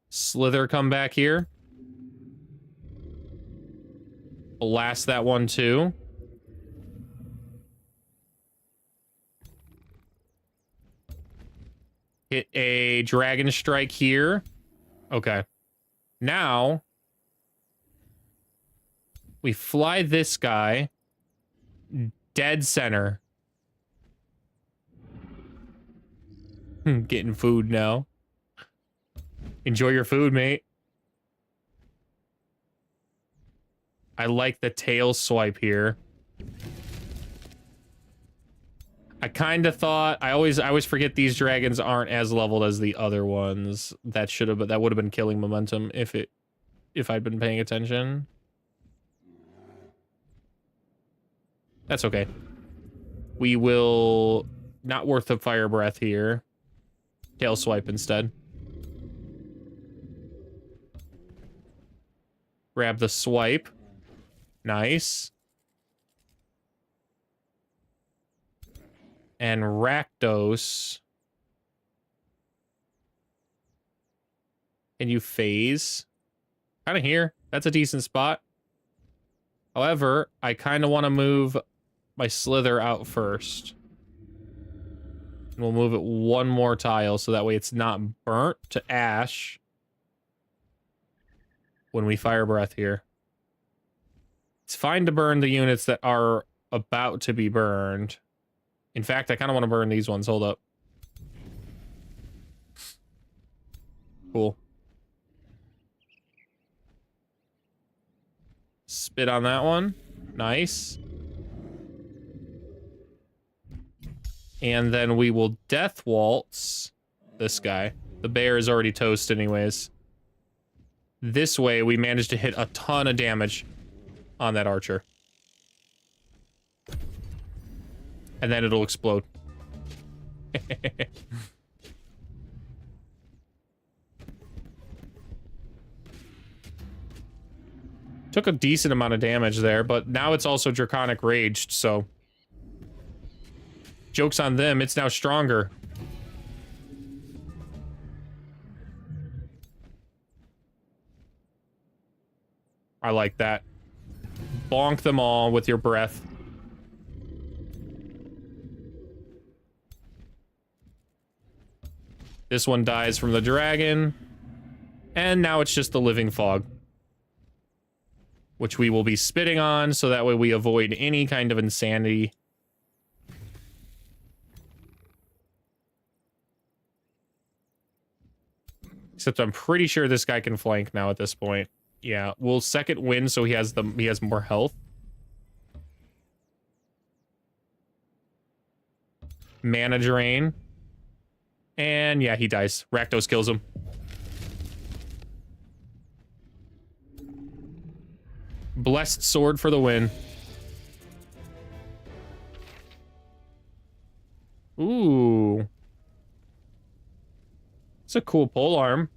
Slither come back here. Blast that one too. Hit a dragon strike here. Okay. Now we fly this guy dead center. Getting food now. Enjoy your food, mate. I like the tail swipe here. I kind of thought I always forget these dragons aren't as leveled as the other ones. That would have been killing momentum if I'd been paying attention. That's okay. We will not worth the fire breath here. Tail swipe instead. Grab the swipe. Nice. And Rakdos. Can you phase? Kind of here. That's a decent spot. However, I kind of want to move my Slither out first. And we'll move it one more tile so that way it's not burnt to ash when we fire breath here. It's fine to burn the units that are about to be burned. In fact, I kind of want to burn these ones. Hold up. Cool. Spit on that one. Nice. And then we will death waltz this guy. The bear is already toast anyways. This way, we managed to hit a ton of damage on that archer. And then it'll explode. Took a decent amount of damage there, but now it's also Draconic Raged, so... Joke's on them, it's now stronger. I like that. Bonk them all with your breath. This one dies from the dragon. And now it's just the living fog. Which we will be spitting on, so that way we avoid any kind of insanity. Except I'm pretty sure this guy can flank now at this point. Yeah, we'll second win so he has more health. Mana drain. And yeah, he dies. Rakdos kills him. Blessed sword for the win. Ooh. It's a cool polearm.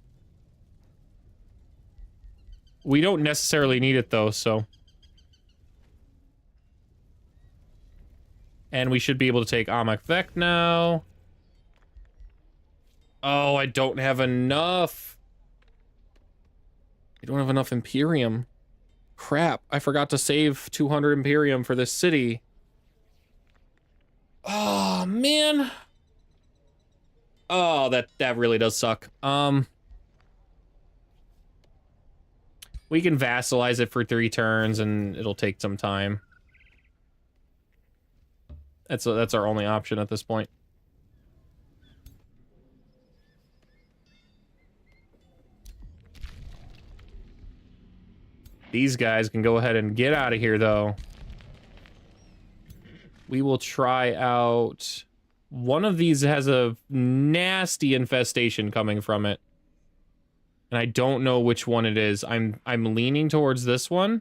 We don't necessarily need it though, so. And we should be able to take Amak Vec now. Oh, I don't have enough. I don't have enough Imperium. Crap, I forgot to save 200 Imperium for this city. Oh, man. Oh, that really does suck. We can vassalize it for 3 turns and it'll take some time. That's our only option at this point. These guys can go ahead and get out of here, though. We will try out... One of these has a nasty infestation coming from it. And I don't know which one it is. I'm leaning towards this one.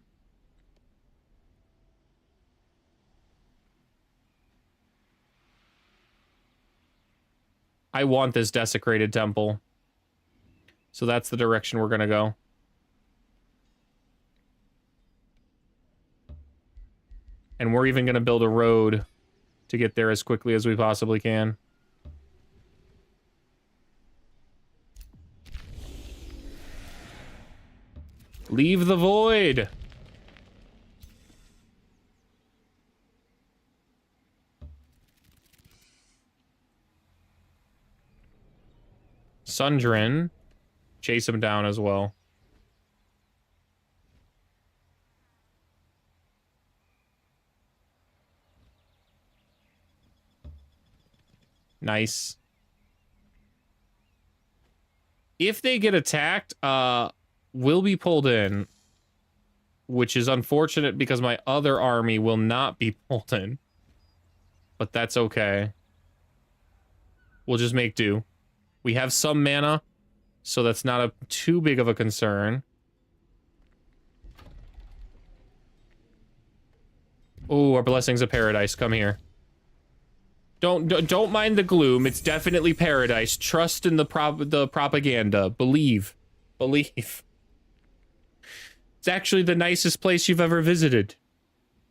I want this desecrated temple. So that's the direction we're gonna go. And we're even gonna build a road to get there as quickly as we possibly can. Leave the void! Sundrin. Chase him down as well. Nice. If they get attacked, we'll be pulled in. Which is unfortunate because my other army will not be pulled in. But that's okay. We'll just make do. We have some mana, so that's not too big of a concern. Oh, our blessings of paradise. Come here. Don't mind the gloom. It's definitely paradise. Trust in the propaganda. Believe. It's actually the nicest place you've ever visited.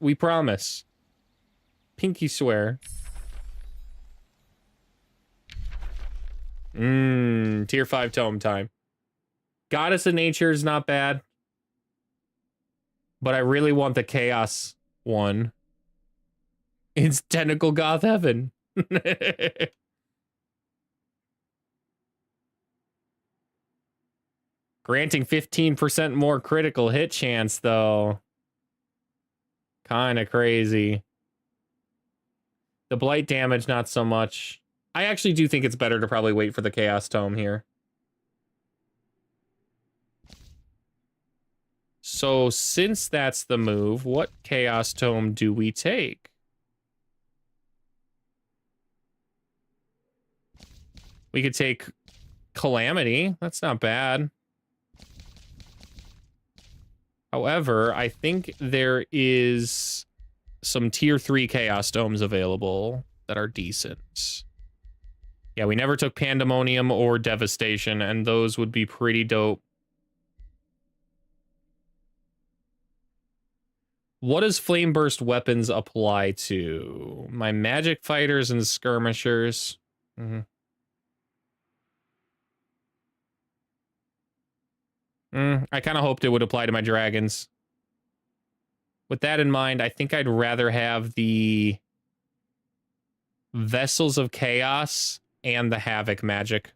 We promise. Pinky swear. Tier 5 tome time. Goddess of Nature is not bad. But I really want the Chaos one. It's Tentacle Goth Heaven. Granting 15% more critical hit chance, though. Kinda crazy. The blight damage, not so much. I actually do think it's better to probably wait for the Chaos Tome here. So, since that's the move, what Chaos Tome do we take? We could take Calamity. That's not bad. However, I think there is some tier 3 Chaos Domes available that are decent. Yeah, we never took Pandemonium or Devastation, and those would be pretty dope. What does Flame Burst weapons apply to? My magic fighters and skirmishers. I kind of hoped it would apply to my dragons. With that in mind, I think I'd rather have the Vessels of Chaos and the Havoc magic.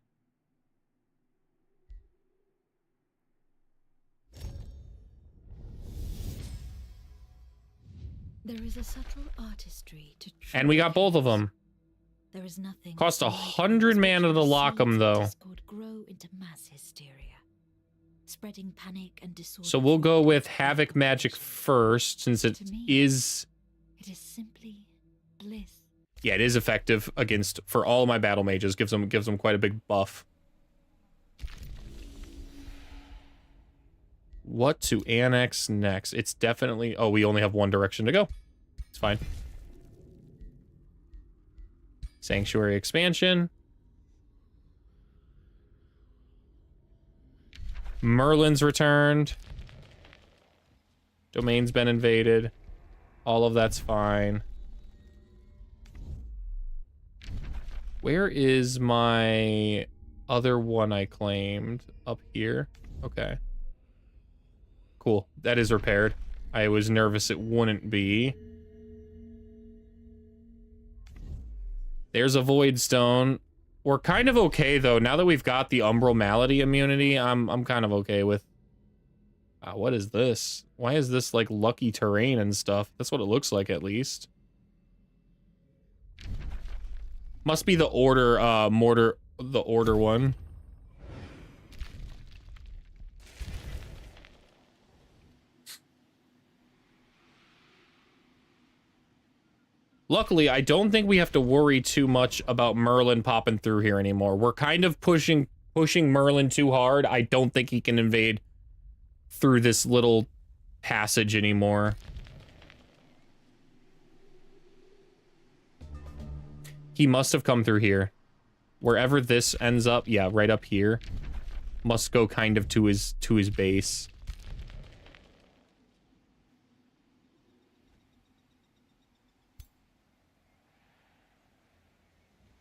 There is a subtle artistry to and we got both of them. There is nothing. Cost 100 mana to lock them, though. Grow into mass hysteria, spreading panic and disorder. So we'll go with Havoc magic first, since it is simply bliss. Yeah, it is effective against for all my battle mages. Gives them quite a big buff. What to annex next? It's definitely... Oh, we only have one direction to go. It's fine. Sanctuary expansion. Merlin's returned. Domain's been invaded. All of that's fine. Where is my other one I claimed? Up here? Okay. Cool. That is repaired. I was nervous it wouldn't be. There's a Void Stone. We're kind of okay, though. Now that we've got the Umbral Malady immunity, I'm kind of okay with... what is this? Why is this, like, lucky terrain and stuff? That's what it looks like, at least. Must be the order, the order one. Luckily, I don't think we have to worry too much about Merlin popping through here anymore. We're kind of pushing Merlin too hard. I don't think he can invade through this little passage anymore. He must have come through here. Wherever this ends up, yeah, right up here. Must go kind of to his base.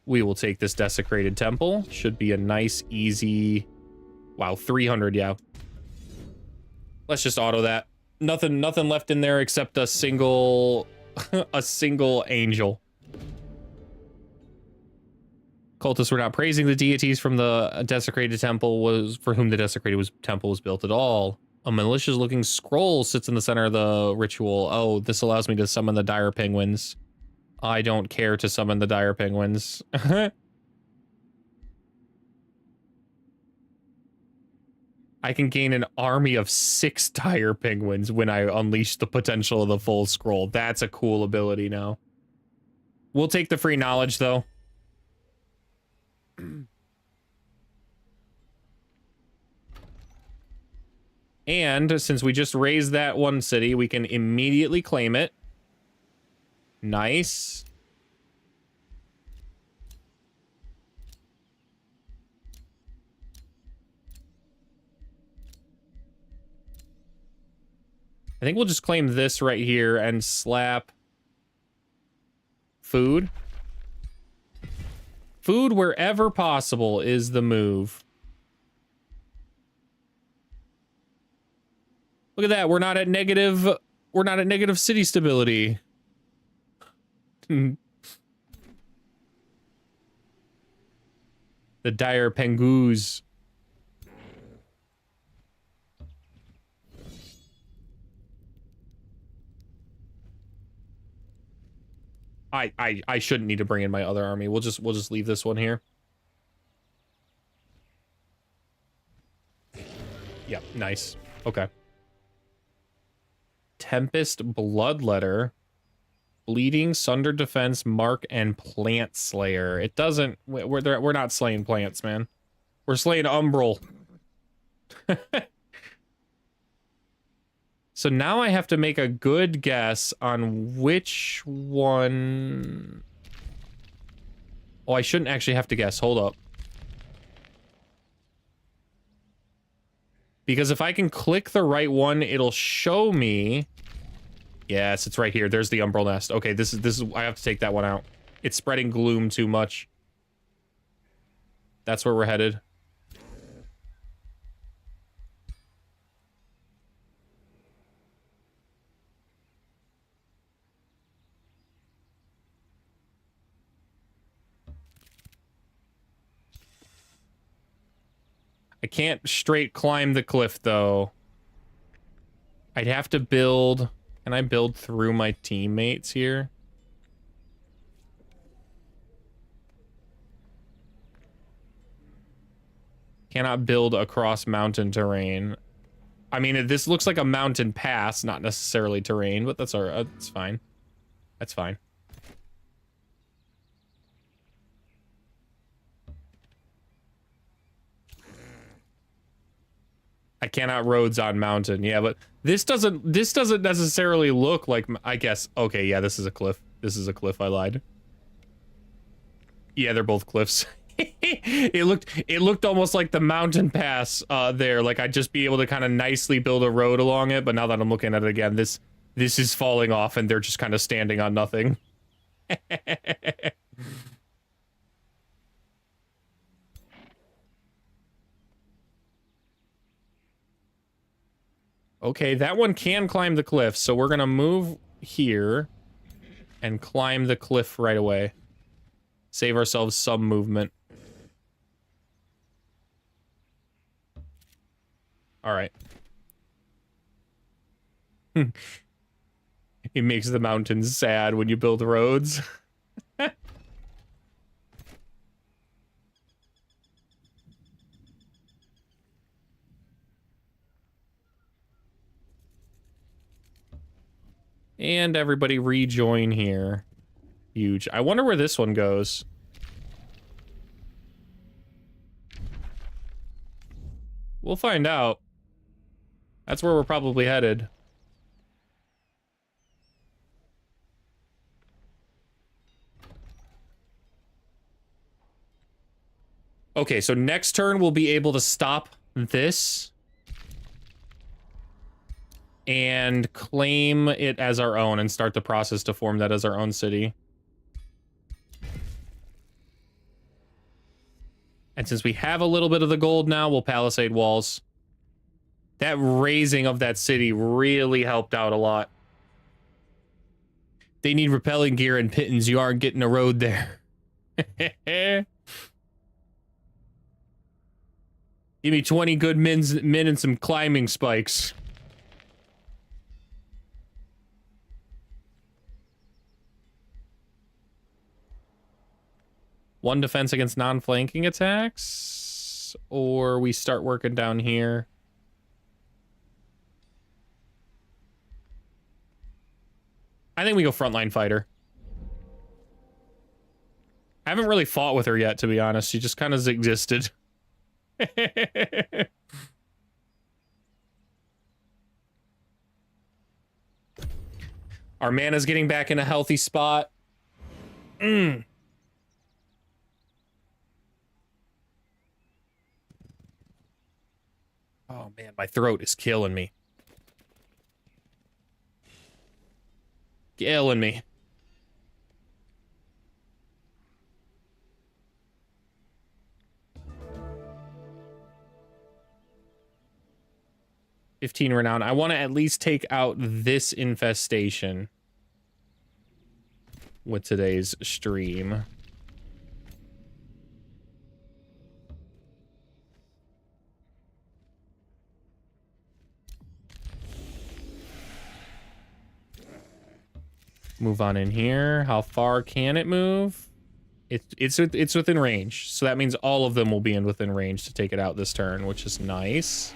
We will take this desecrated temple. Should be a nice, easy... Wow, 300, yeah. Let's just auto that. Nothing left in there except a single... a single angel. Cultists were not praising the deities from the desecrated temple for whom the desecrated temple was built at all. A malicious-looking scroll sits in the center of the ritual. Oh, this allows me to summon the dire penguins. I don't care to summon the dire penguins. I can gain an army of 6 dire penguins when I unleash the potential of the full scroll. That's a cool ability now. We'll take the free knowledge, though. And since we just raised that one city, we can immediately claim it. Nice. I think we'll just claim this right here and slap food. Food wherever possible is the move. Look at that. We're not at negative city stability. The dire pengoos. I shouldn't need to bring in my other army. We'll just leave this one here. Yep, nice. Okay. Tempest Bloodletter. Bleeding, Sunder Defense, Mark, and Plant Slayer. It doesn't... We're not slaying plants, man. We're slaying Umbral. So now I have to make a good guess on which one... Oh, I shouldn't actually have to guess. Hold up. Because if I can click the right one, it'll show me... Yes, it's right here. There's the Umbral Nest. Okay, this is I have to take that one out. It's spreading gloom too much. That's where we're headed. I can't straight climb the cliff, though. I'd have to build... Can I build through my teammates here? Cannot build across mountain terrain. I mean, this looks like a mountain pass, not necessarily terrain, but that's alright. That's fine. That's fine. I cannot roads on mountain. Yeah, but this doesn't necessarily look like, I guess. Okay, yeah, this is a cliff. This is a cliff. I lied. Yeah, they're both cliffs. It looked almost like the mountain pass there. Like I'd just be able to kind of nicely build a road along it. But now that I'm looking at it again, this is falling off and they're just kind of standing on nothing. Okay, that one can climb the cliff, so we're gonna move here and climb the cliff right away. Save ourselves some movement. All right. It makes the mountains sad when you build roads. And everybody rejoin here. Huge. I wonder where this one goes. We'll find out. That's where we're probably headed. Okay, so next turn we'll be able to stop this and claim it as our own and start the process to form that as our own city. And since we have a little bit of the gold now, we'll palisade walls. That raising of that city really helped out a lot. They need repelling gear and pittance. You aren't getting a road there. Give me 20 good men and some climbing spikes. One defense against non-flanking attacks, or we start working down here. I think we go frontline fighter. I haven't really fought with her yet, to be honest. She just kind of existed. Our mana's getting back in a healthy spot. Oh man, my throat is killing me. Killing me. $15 renown. I want to at least take out this infestation with today's stream. Move on in here. How far can it move? It's within range. So that means all of them will be within range to take it out this turn, which is nice.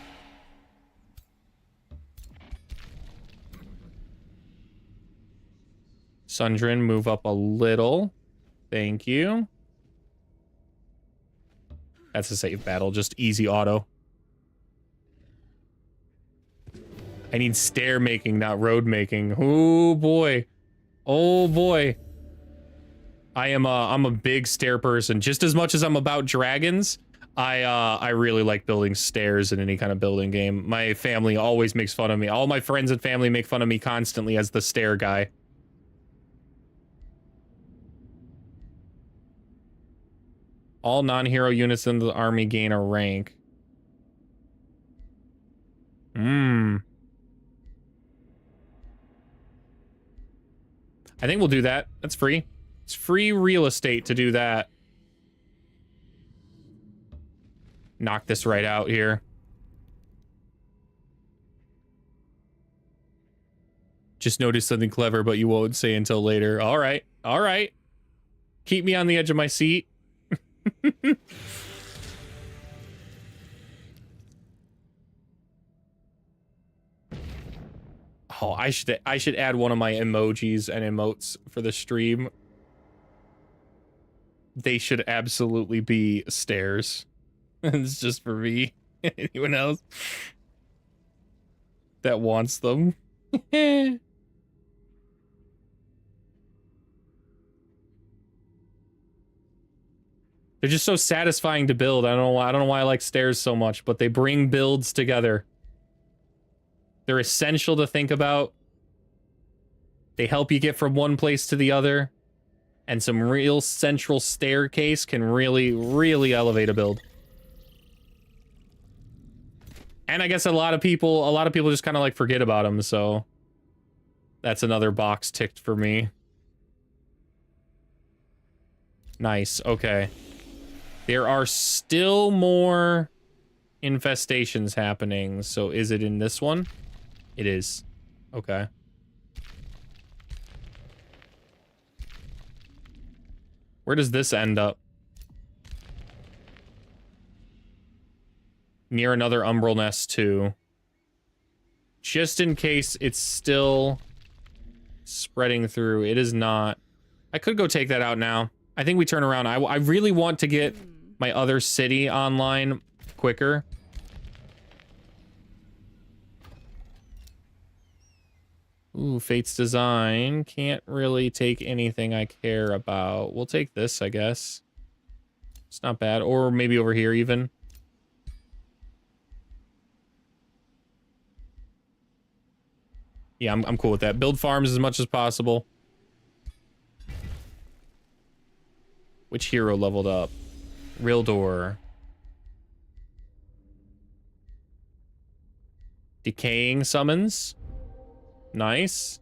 Sundrin, move up a little. Thank you. That's a safe battle. Just easy auto. I need stair making, not road making. Oh boy. Oh boy. I'm a big stair person. Just as much as I'm about dragons, I really like building stairs in any kind of building game. My family always makes fun of me. All my friends and family make fun of me constantly as the stair guy. All non-hero units in the army gain a rank. I think we'll do that. That's free. It's free real estate to do that. Knock this right out here. Just noticed something clever, but you won't say until later. All right. All right. Keep me on the edge of my seat. Oh, I should add one of my emojis and emotes for the stream. They should absolutely be stairs. It's just for me. Anyone else? that wants them. They're just so satisfying to build. I don't know why I like stairs so much, but they bring builds together. They're essential to think about. They help you get from one place to the other. And some real central staircase can really, really elevate a build. And I guess a lot of people just kind of like forget about them, so that's another box ticked for me. Nice, okay. There are still more infestations happening, so is it in this one? It is. Okay. Where does this end up? Near another umbral nest, too. Just in case it's still spreading through. It is not. I could go take that out now. I think we turn around. I really want to get my other city online quicker. Ooh, Fate's Design. Can't really take anything I care about. We'll take this, I guess. It's not bad. Or maybe over here, even. Yeah, I'm cool with that. Build farms as much as possible. Which hero leveled up? Rildor. Decaying summons. Nice.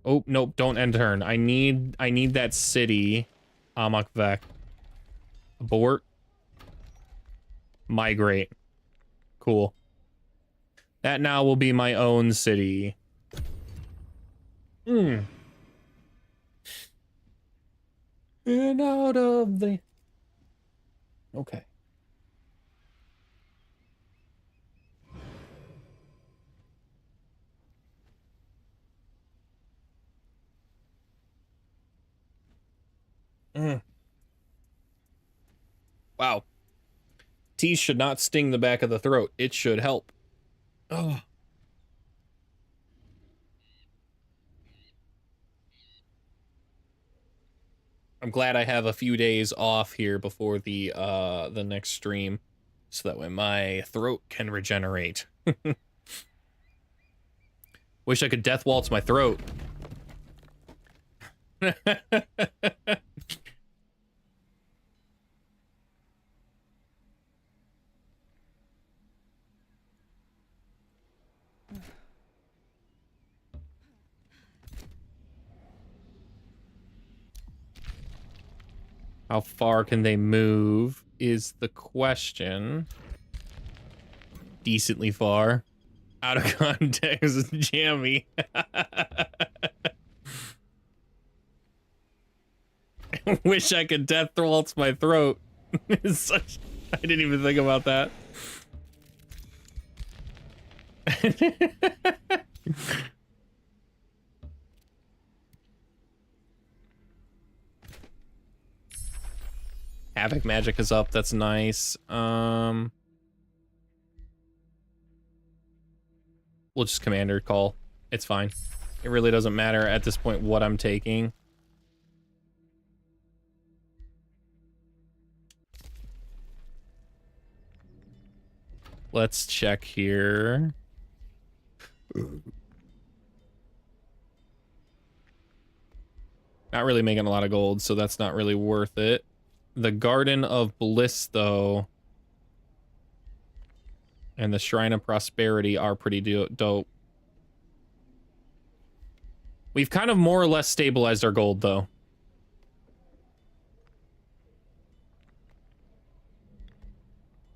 Oh, nope, don't end turn. I need that city. Amakvek. Abort. Migrate. Cool. That now will be my own city. And out of the... Okay. Wow. Tea should not sting the back of the throat. It should help. Oh. I'm glad I have a few days off here before the next stream, so that way my throat can regenerate. Wish I could death waltz my throat. How far can they move is the question. Decently far. Out of context, Jammy. Wish I could death waltz my throat. Such... I didn't even think about that. Havoc magic is up. That's nice. We'll just commander call. It's fine. It really doesn't matter at this point what I'm taking. Let's check here. Not really making a lot of gold, so that's not really worth it. The Garden of Bliss, though, and the Shrine of Prosperity are pretty dope. We've kind of more or less stabilized our gold, though.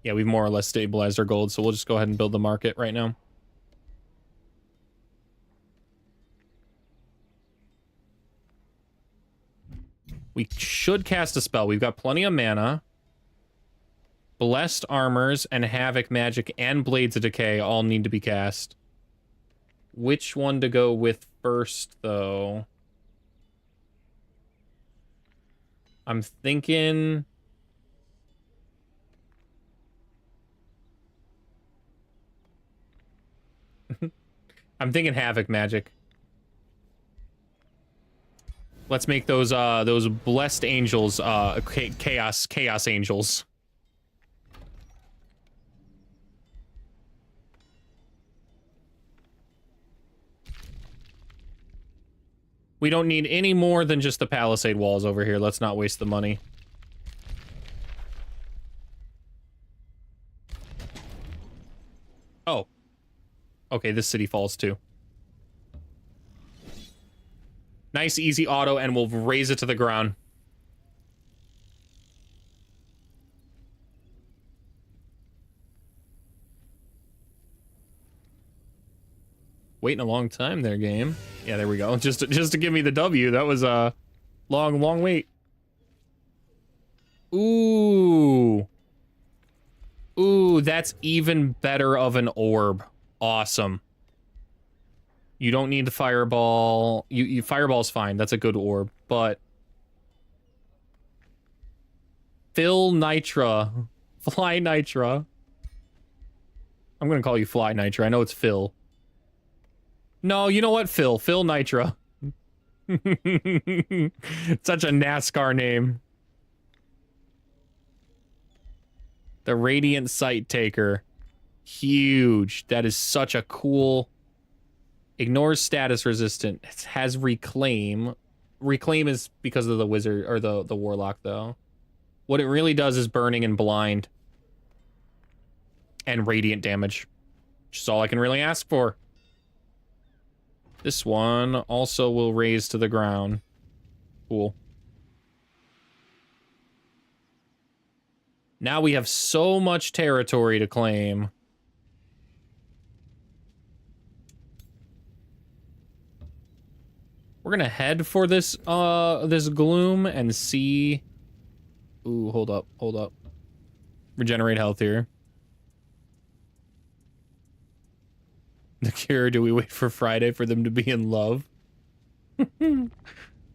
Yeah, we've more or less stabilized our gold, so we'll just go ahead and build the market right now. We should cast a spell. We've got plenty of mana. Blessed Armors and Havoc Magic and Blades of Decay all need to be cast. Which one to go with first, though? I'm thinking... I'm thinking Havoc magic. Let's make those blessed angels chaos angels. We don't need any more than just the palisade walls over here. Let's not waste the money. Oh. Okay, this city falls too. Nice, easy auto, and we'll raise it to the ground. Waiting a long time there, game. Yeah, there we go. Just to give me the W. That was a long wait. Ooh. Ooh, that's even better of an orb. Awesome. You don't need the fireball. You fireball's fine. That's a good orb, but Phil Nitra. Fly Nitra. I'm gonna call you Fly Nitra. I know it's Phil. No, you know what, Phil? Phil Nitra. Such a NASCAR name. The Radiant Sight Taker. Huge. That is such a cool... Ignores status resistant. It has Reclaim. Reclaim is because of the wizard, or the warlock, though. What it really does is burning and blind. And radiant damage. Which is all I can really ask for. This one also will raise to the ground. Cool. Now we have so much territory to claim. We're gonna head for this this gloom and see. Ooh, hold up. Regenerate health here. The Cure, do we wait for Friday for them to be in love?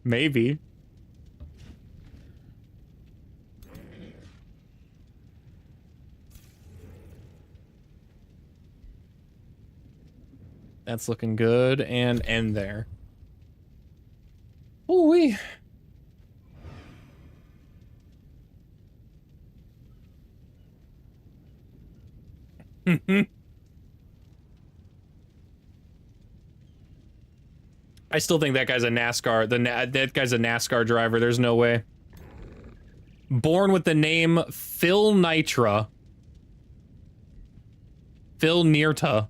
Maybe. That's looking good, and end there. Ooh-wee. I still think that guy's a NASCAR. That guy's a NASCAR driver. There's no way. Born with the name Phil Nitra. Phil Nirta.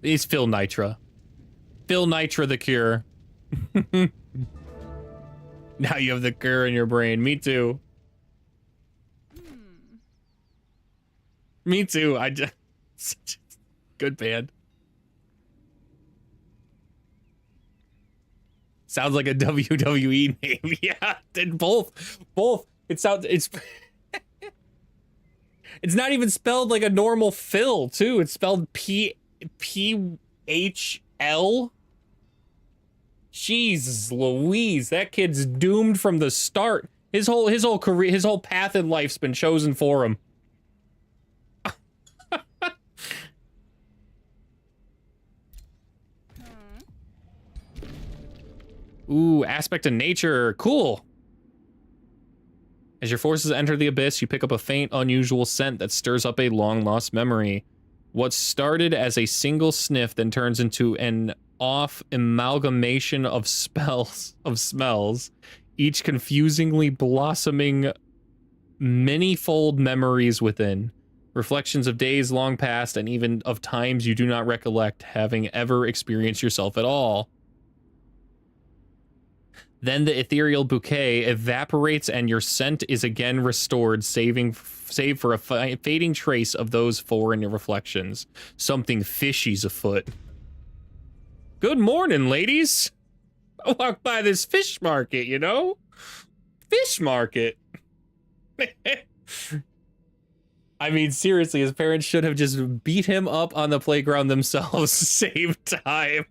He's Phil Nitra. Phil Nitra the Cure. Now you have the Cure in your brain. Me too. Me too. I just... Such a good band. Sounds like a WWE name. Yeah, did both. It sounds... It's... It's not even spelled like a normal Phil, too. It's spelled P-H-L. Jesus Louise, that kid's doomed from the start. His whole career, his whole path in life's been chosen for him. Ooh, aspect of nature. Cool. As your forces enter the abyss, you pick up a faint, unusual scent that stirs up a long-lost memory. What started as a single sniff then turns into an off amalgamation of smells, each confusingly blossoming many-fold memories within. Reflections of days long past and even of times you do not recollect having ever experienced yourself at all. Then the ethereal bouquet evaporates and your scent is again restored, save for a fading trace of those four in your reflections. Something fishy's afoot. Good morning, ladies. I walked by this fish market, you know? Fish market. I mean, seriously, his parents should have just beat him up on the playground themselves to save time.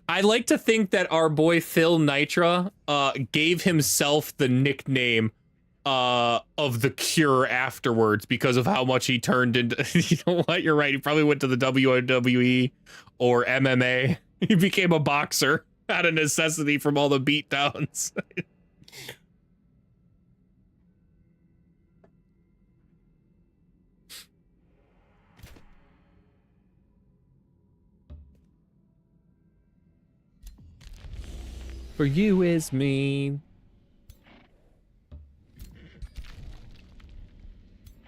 I like to think that our boy Phil Nitra gave himself the nickname of the cure afterwards because of how much he turned into. You know what? You're right. He probably went to the WWE or MMA. He became a boxer out of necessity from all the beatdowns. For you is me.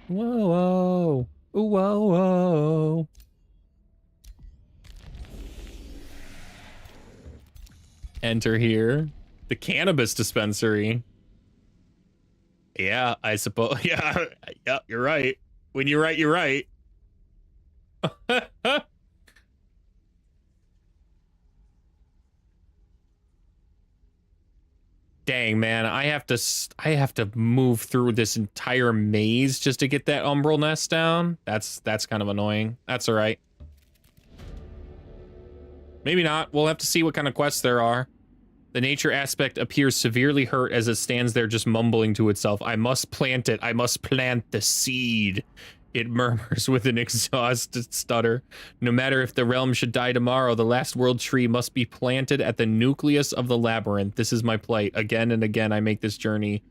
Whoa, whoa, whoa, whoa. Enter here. The cannabis dispensary. Yeah, I suppose. Yeah, yeah, you're right. When you're right, you're right. Dang, man, I have to move through this entire maze just to get that umbral nest down. That's kind of annoying. That's all right. Maybe not. We'll have to see what kind of quests there are. The nature aspect appears severely hurt as it stands there just mumbling to itself. I must plant it. I must plant the seed. It murmurs with an exhausted stutter. No matter if the realm should die tomorrow, the last world tree must be planted at the nucleus of the labyrinth. This is my plight. Again and again I make this journey.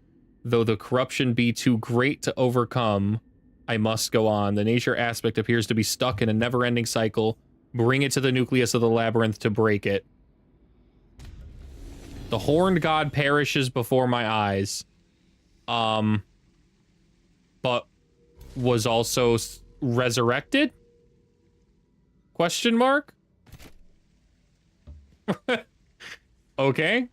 Though the corruption be too great to overcome, I must go on. The nature aspect appears to be stuck in a never-ending cycle. Bring it to the nucleus of the labyrinth to break it. The horned god perishes before my eyes. But was also resurrected? Question mark? Okay.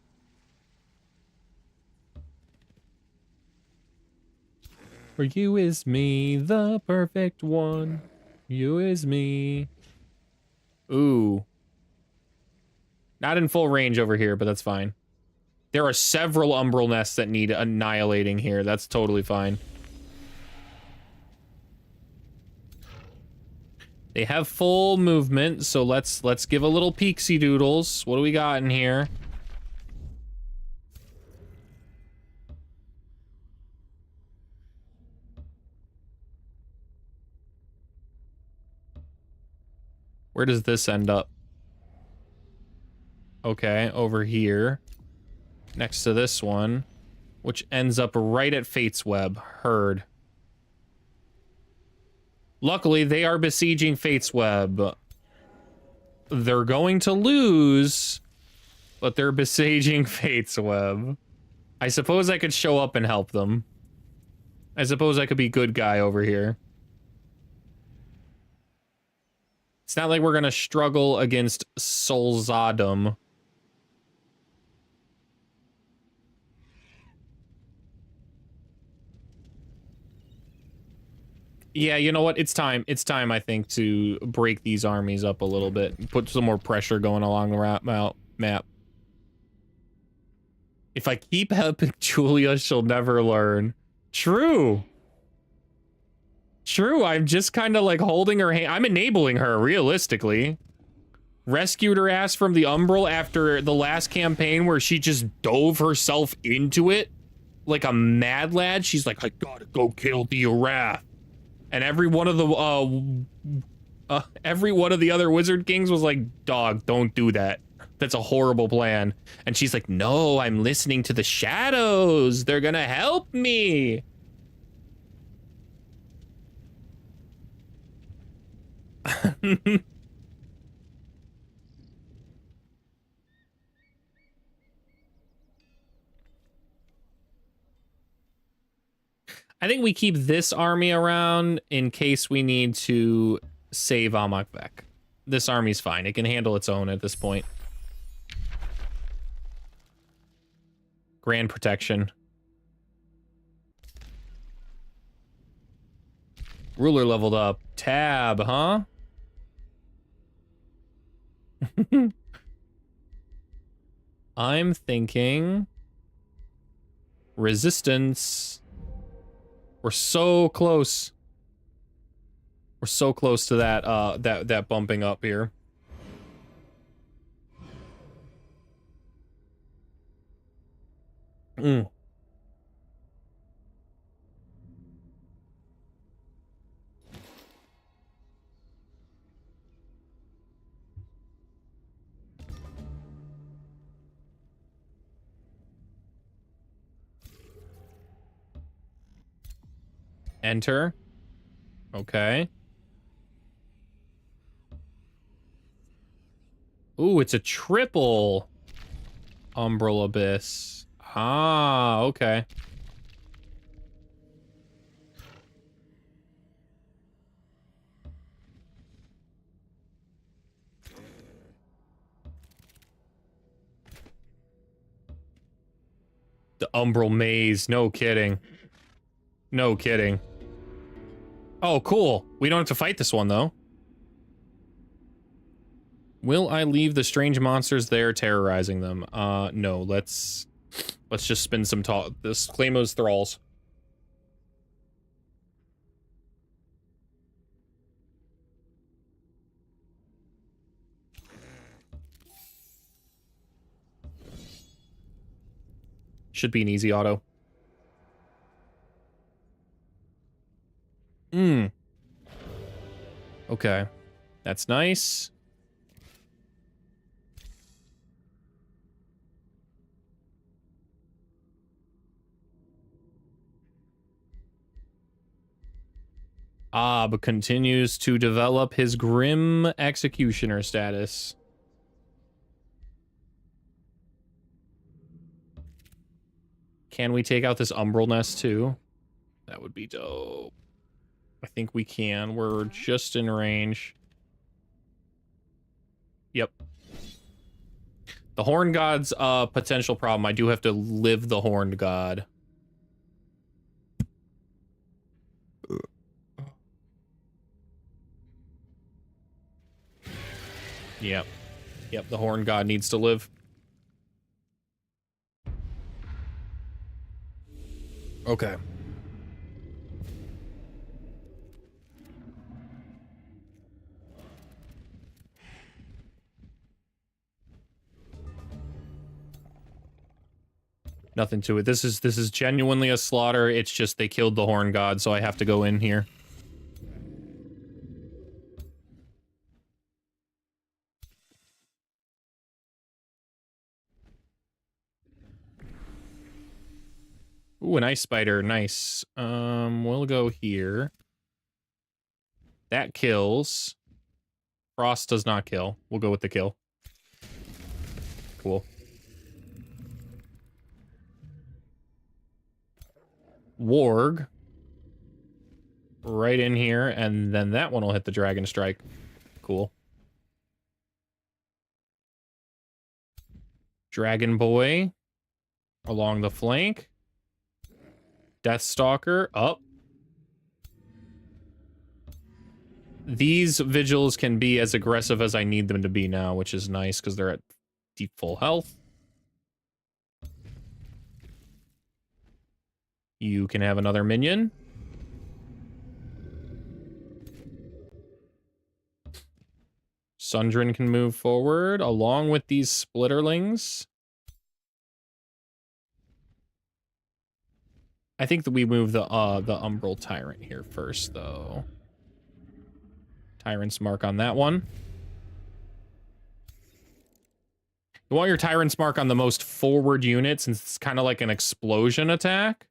For you is me, the perfect one. You is me. Ooh. Not in full range over here, but that's fine. There are several umbral nests that need annihilating here. That's totally fine. They have full movement, so let's give a little peeksy doodles. What do we got in here? Where does this end up? Okay, over here. Next to this one, which ends up right at Fate's Web. Heard. Luckily, they are besieging Fate's Web. They're going to lose, but they're besieging Fate's Web. I suppose I could show up and help them. I suppose I could be good guy over here. It's not like we're gonna struggle against Solzadum. Yeah, you know what? It's time. It's time, I think, to break these armies up a little bit. Put some more pressure going along the map. If I keep helping Julia, she'll never learn. True. True, I'm just kind of like holding her hand. I'm enabling her, realistically. Rescued her ass from the Umbral after the last campaign where she just dove herself into it. Like a mad lad. She's like, I gotta go kill the Wrath. And every one of the other Wizard Kings was like, dog, don't do that. That's a horrible plan. And she's like, no, I'm listening to the shadows. They're gonna help me. I think we keep this army around in case we need to save Amakvek. This army's fine. It can handle its own at this point. Grand protection. Ruler leveled up. Tab, huh? I'm thinking resistance. We're so close. We're so close to that that bumping up here. Enter. Okay. Ooh, it's a triple Umbral Abyss. Ah, okay. The Umbral Maze. No kidding. No kidding. Oh, cool. We don't have to fight this one, though. Will I leave the strange monsters there terrorizing them? No. Let's just spin some this Clamo's Thralls. Should be an easy auto. Okay. That's nice. But continues to develop his Grim Executioner status. Can we take out this Umbral Nest too? That would be dope. I think we can. We're just in range. Yep. The Horn God's a potential problem. I do have to live the Horned God. Yep. Yep, the Horned God needs to live. Okay. Nothing to it. This is genuinely a slaughter. It's just they killed the Horn God, so I have to go in here. Ooh, an ice spider. Nice. We'll go here. That kills. Frost does not kill. We'll go with the kill. Cool. Warg. Right in here, and then that one will hit the Dragon Strike. Cool. Dragon Boy. Along the flank. Deathstalker up. These vigils can be as aggressive as I need them to be now, which is nice because they're at deep full health. You can have another minion. Sundrin can move forward along with these splitterlings. I think that we move the Umbral Tyrant here first, though. Tyrant's Mark on that one. You want your Tyrant's Mark on the most forward unit, since it's kind of like an explosion attack.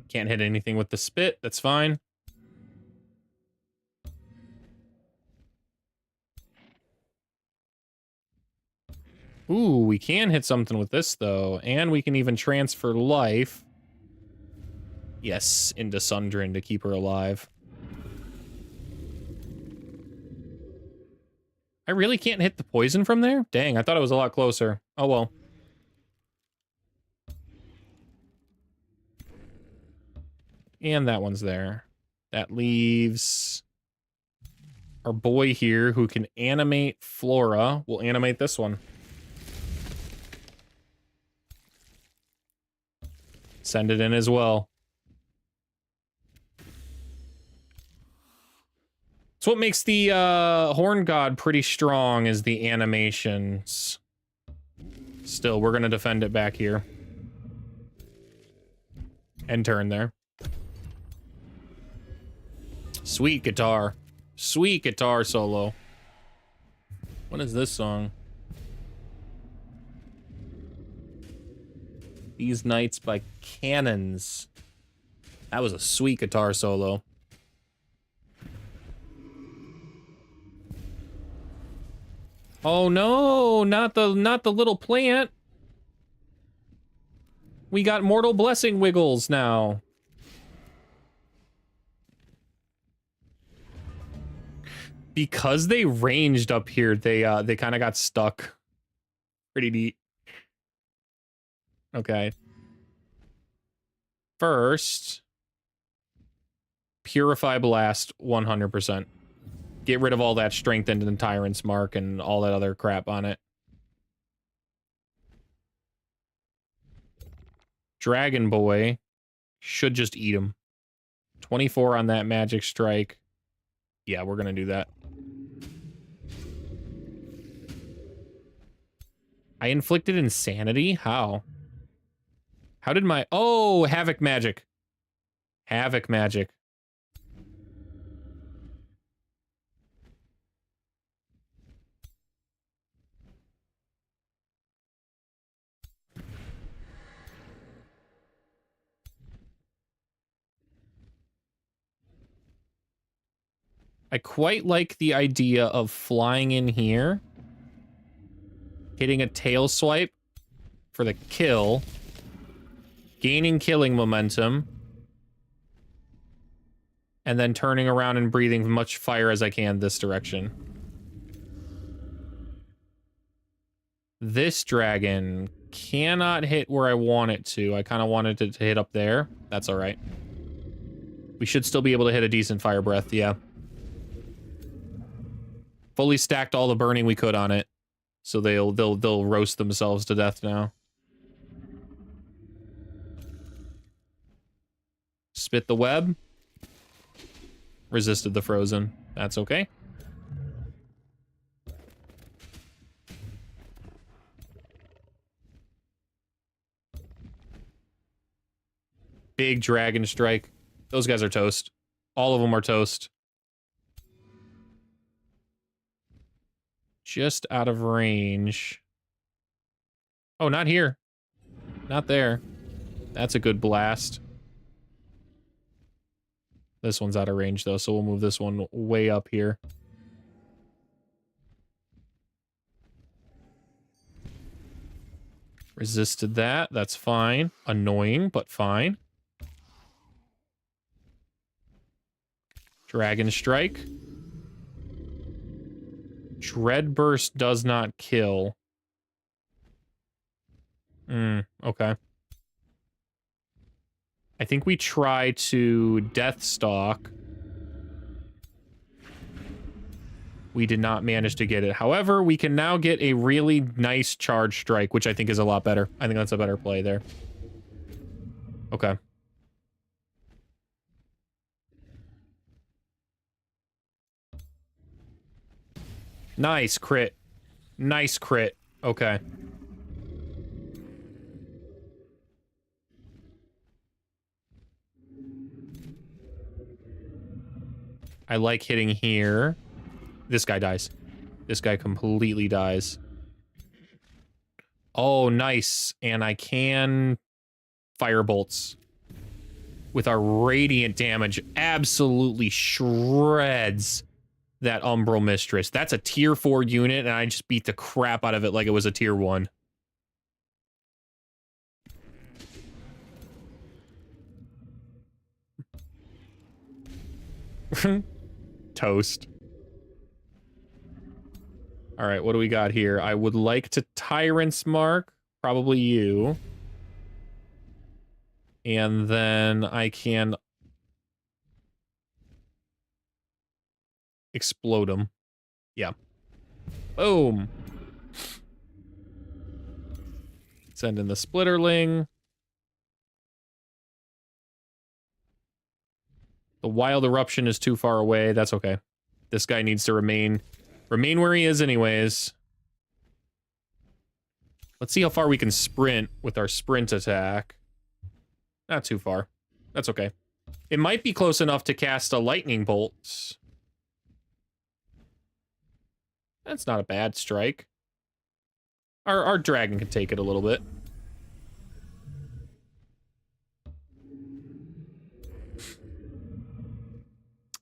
Can't hit anything with the spit, that's fine. Ooh, we can hit something with this, though. And we can even transfer life. Yes, into Sundrin to keep her alive. I really can't hit the poison from there? Dang, I thought it was a lot closer. Oh, well. And that one's there. That leaves our boy here who can animate Flora. We'll animate this one. Send it in as well. So what makes the Horn God pretty strong is the animations. Still, we're going to defend it back here. End turn there. Sweet guitar. Sweet guitar solo. What is this song? These Nights by Cannons. That was a sweet guitar solo. Oh no, not the little plant. We got Mortal Blessing Wiggles now. Because they ranged up here, they kind of got stuck. Pretty neat. Okay. First, Purify Blast 100%. Get rid of all that Strengthened and Tyrant's Mark and all that other crap on it. Dragon Boy should just eat him. 24 on that Magic Strike. Yeah, we're gonna do that. I inflicted Insanity? How? How did my... Oh, Havoc Magic. Havoc Magic. I quite like the idea of flying in here, hitting a tail swipe for the kill, gaining killing momentum, and then turning around and breathing as much fire as I can this direction. This dragon cannot hit where I want it to. I kind of wanted it to hit up there. That's all right. We should still be able to hit a decent fire breath, yeah. Fully stacked all the burning we could on it, so they'll roast themselves to death now. Spit the web. Resisted the frozen. That's okay. Big dragon strike. Those guys are toast. All of them are toast. Just out of range. Oh, not here. Not there. That's a good blast. This one's out of range, though, so we'll move this one way up here. Resisted that. That's fine. Annoying, but fine. Dragon Strike. Dread Burst does not kill. Okay. I think we try to Deathstalk. We did not manage to get it. However, we can now get a really nice Charge Strike, which I think is a lot better. I think that's a better play there. Okay. Nice crit. Nice crit. Okay. I like hitting here. This guy dies. This guy completely dies. Oh, nice. And I can fire bolts with our radiant damage. Absolutely shreds that Umbral Mistress. That's a tier 4 unit, and I just beat the crap out of it like it was a tier 1. Toast. All right, what do we got here? I would like to Tyrant's Mark. Probably you. And then I can explode him. Yeah. Boom. Send in the Splitterling. The Wild Eruption is too far away. That's okay. This guy needs to remain where he is anyways. Let's see how far we can sprint with our sprint attack. Not too far. That's okay. It might be close enough to cast a lightning bolt. That's not a bad strike. Our dragon can take it a little bit.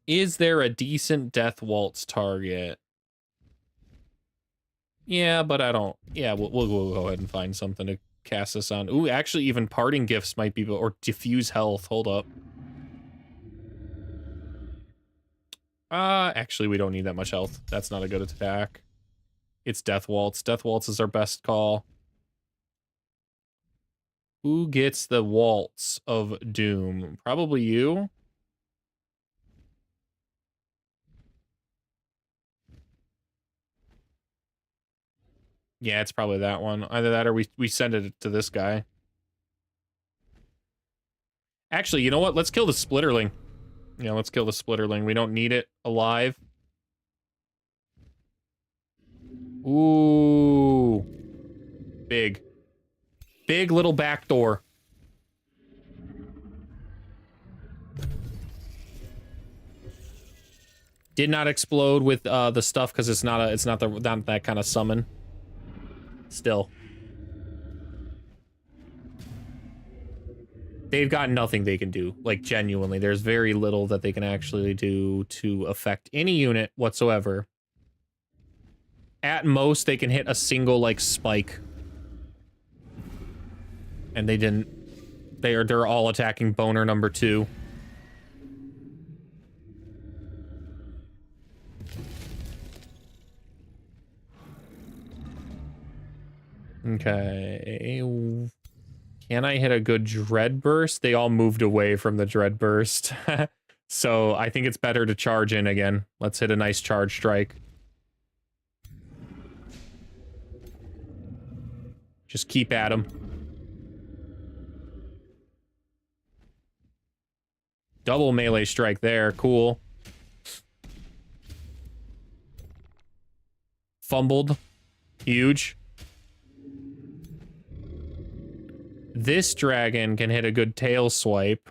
Is there a decent Death Waltz target? Yeah, but I don't... Yeah, we'll go ahead and find something to cast this on. Ooh, actually, even Parting Gifts might be... Or Diffuse Health. Hold up. Actually, we don't need that much health. That's not a good attack. It's Death Waltz. Death Waltz is our best call. Who gets the Waltz of Doom? Probably you? Yeah, it's probably that one. Either that or we send it to this guy. Actually, you know what? Let's kill the Splitterling. Yeah, let's kill the Splitterling. We don't need it alive. Ooh. Big. Big little back door. Did not explode with the stuff because it's not that kind of summon. Still. They've got nothing they can do. Like, genuinely, there's very little that they can actually do to affect any unit whatsoever. At most, they can hit a single, like, spike. And they didn't. They're all attacking Boner number 2. Okay. Can I hit a good Dread Burst? They all moved away from the Dread Burst. So I think it's better to charge in again. Let's hit a nice charge strike. Just keep at him. Double melee strike there. Cool. Fumbled. Huge. This dragon can hit a good tail swipe.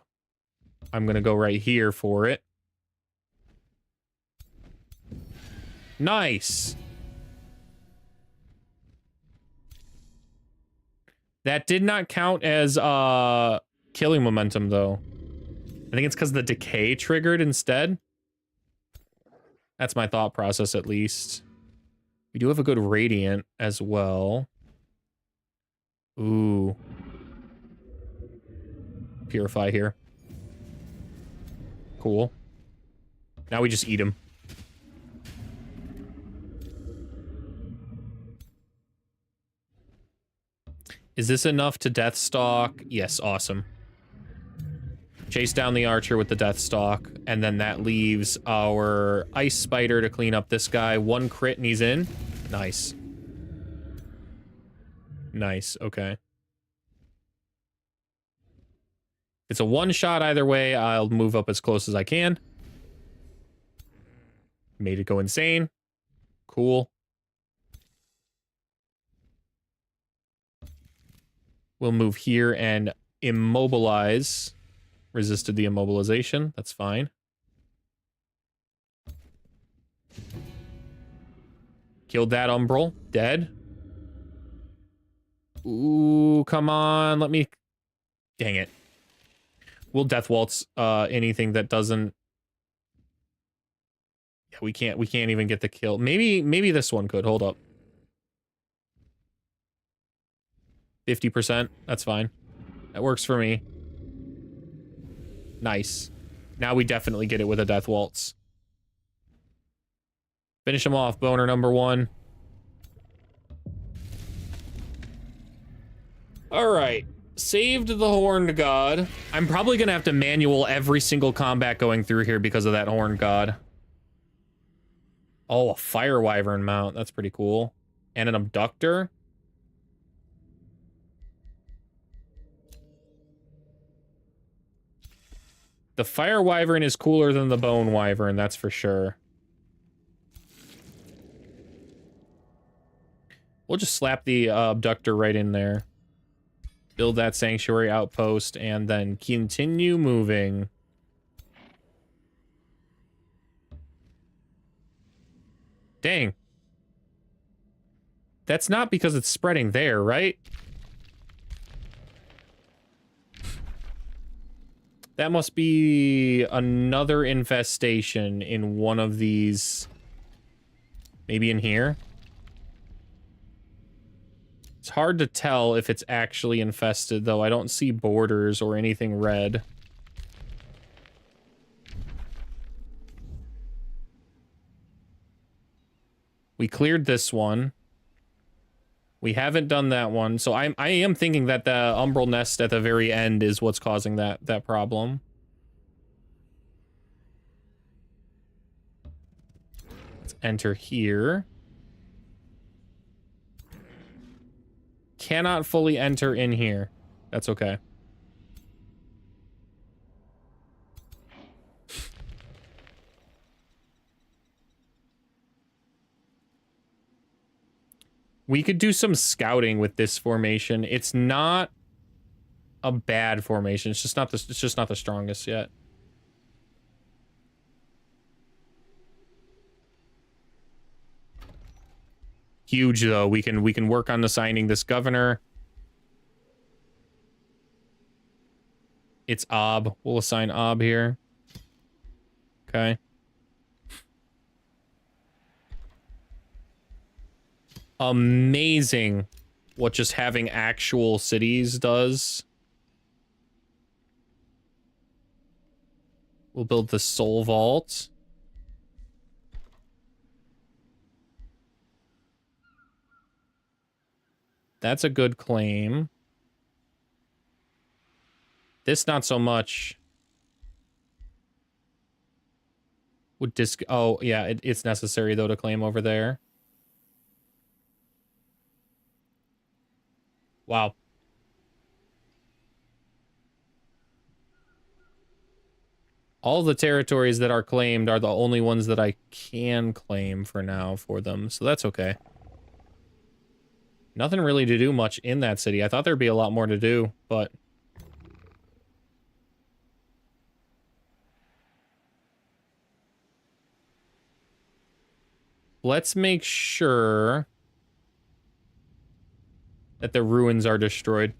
I'm gonna go right here for it. Nice. That did not count as killing momentum though. I think it's because the decay triggered instead. That's my thought process at least. We do have a good radiant as well. Ooh. Purify here. Cool. Now we just eat him. Is this enough to Deathstalk? Yes, awesome. Chase down the archer with the Deathstalk, and then that leaves our Ice Spider to clean up this guy. 1 crit and he's in. Nice. Nice, okay. It's a 1-shot either way. I'll move up as close as I can. Made it go insane. Cool. We'll move here and immobilize. Resisted the immobilization. That's fine. Killed that Umbral. Dead. Ooh, come on. Let me... Dang it. We'll Death Waltz anything that doesn't... Yeah, we can't even get the kill. Maybe this one could. Hold up. 50%. That's fine. That works for me. Nice. Now we definitely get it with a Death Waltz. Finish him off, Boner number 1. Alright. Saved the Horned God. I'm probably gonna have to manual every single combat going through here because of that Horned God. Oh, a Fire Wyvern mount. That's pretty cool. And an Abductor. The Fire Wyvern is cooler than the Bone Wyvern, that's for sure. We'll just slap the Abductor right in there. Build that Sanctuary Outpost, and then continue moving. Dang. That's not because it's spreading there, right? That must be another infestation in one of these. Maybe in here? It's hard to tell if it's actually infested, though. I don't see borders or anything red. We cleared this one. We haven't done that one, so I am thinking that the umbral nest at the very end is what's causing that problem. Let's enter here. Cannot fully enter in here. That's okay. We could do some scouting with this formation. It's not a bad formation. It's just not the strongest yet. Huge though. We can work on assigning this governor. It's Ob. We'll assign Ob here. Okay. Amazing what just having actual cities does. We'll build the Soul Vault. That's a good claim. This not so much. Would oh yeah, it's necessary though to claim over there. Wow. All the territories that are claimed are the only ones that I can claim for now for them, so that's okay. Nothing really to do much in that city. I thought there'd be a lot more to do, but... Let's make sure that the ruins are destroyed.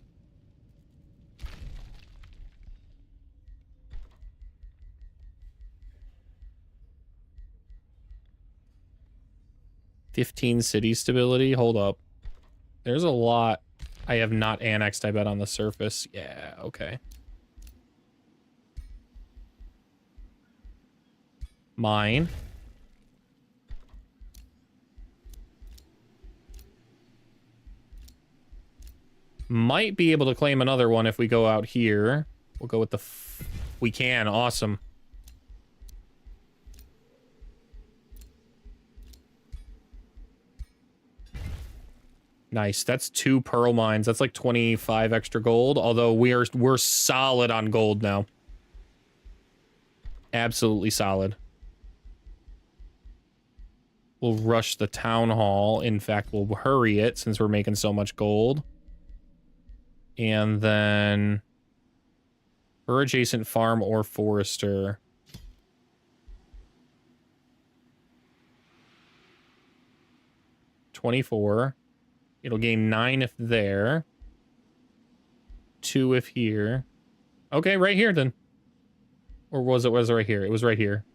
"15 city stability." Hold up. There's a lot I have not annexed, I bet, on the surface. Yeah, okay. Mine. Might be able to claim another one if we go out here. We'll go with the... we can. Awesome. Nice. That's 2 pearl mines. That's like 25 extra gold. Although we're solid on gold now. Absolutely solid. We'll rush the town hall. In fact, we'll hurry it since we're making so much gold. And then per adjacent farm or forester. $24. It'll gain 9 if there. 2 if here. Okay, right here then. Or was it right here? It was right here.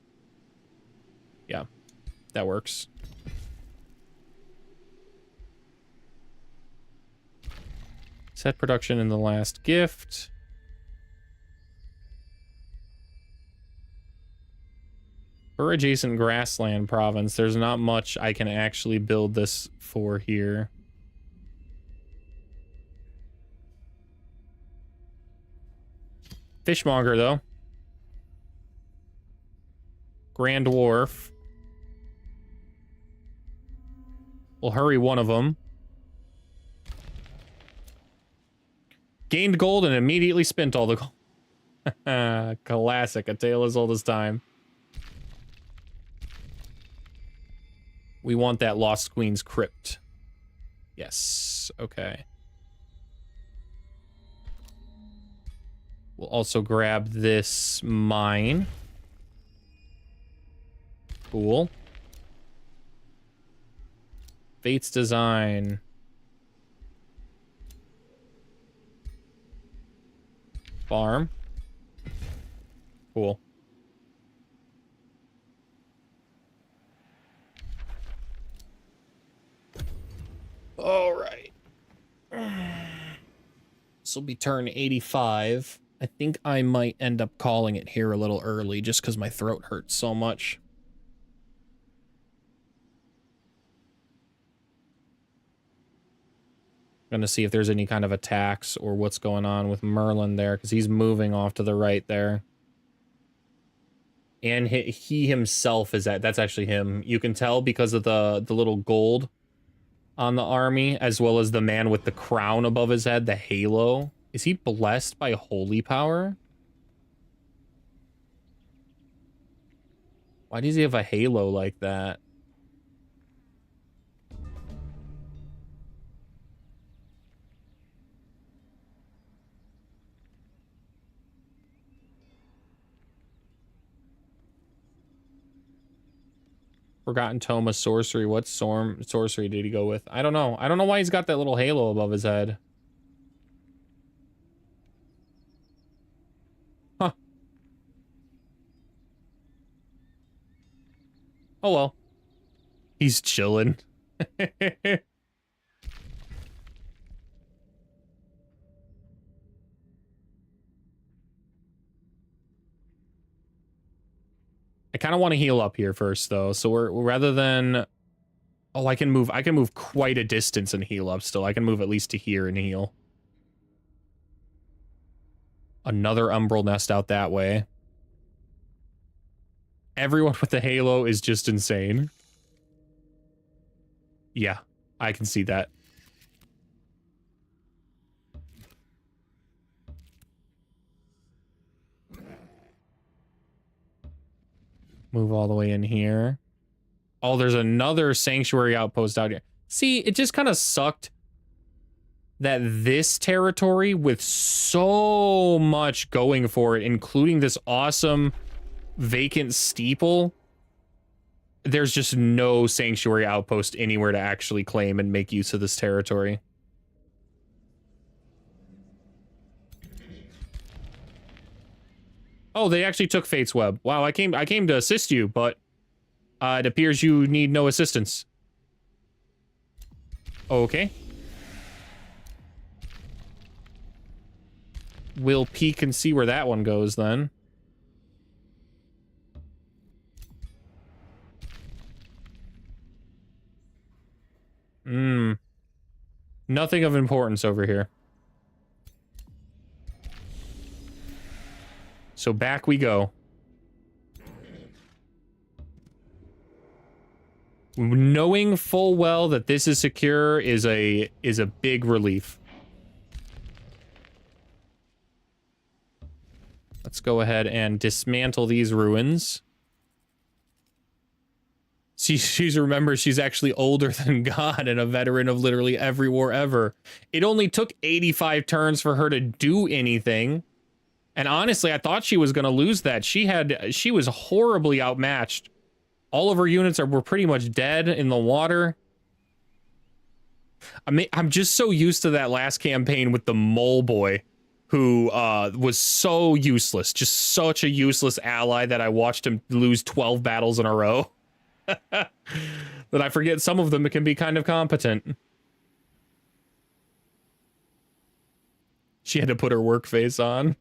Yeah, that works. Set production in the last gift. For adjacent grassland province, there's not much I can actually build this for here. Fishmonger, though. Grand Wharf. We'll hurry one of them. Gained gold and immediately spent all the gold. Classic. A tale as old as time. We want that Lost Queen's Crypt. Yes. Okay. We'll also grab this mine. Cool. Fate's Design. Farm. Cool. All right. This will be turn 85. I think I might end up calling it here a little early just because my throat hurts so much. Gonna see if there's any kind of attacks or what's going on with Merlin there, because he's moving off to the right there. And he himself is that's actually him. You can tell because of the little gold on the army, as well as the man with the crown above his head, the halo. Is he blessed by holy power? Why does he have a halo like that? Forgotten Tome of Sorcery. What sorcery did he go with? I don't know. I don't know why he's got that little halo above his head. Huh. Oh well. He's chilling. I kind of want to heal up here first, though. So we're rather than... Oh, I can move quite a distance and heal up still. I can move at least to here and heal. Another Umbral Nest out that way. Everyone with the halo is just insane. Yeah, I can see that. Move all the way in here. Oh, there's another sanctuary outpost out here. See, it just kind of sucked that this territory with so much going for it, including this awesome vacant steeple, there's just no sanctuary outpost anywhere to actually claim and make use of this territory. Oh, they actually took Fate's Web. Wow, I came to assist you, but it appears you need no assistance. Okay. We'll peek and see where that one goes then. Nothing of importance over here. So back we go. Knowing full well that this is secure is a big relief. Let's go ahead and dismantle these ruins. Remember, she's actually older than God and a veteran of literally every war ever. It only took 85 turns for her to do anything. And honestly, I thought she was going to lose that. She was horribly outmatched. All of her units were pretty much dead in the water. I'm just so used to that last campaign with the mole boy, who was so useless, just such a useless ally that I watched him lose 12 battles in a row. That I forget some of them can be kind of competent. She had to put her work face on.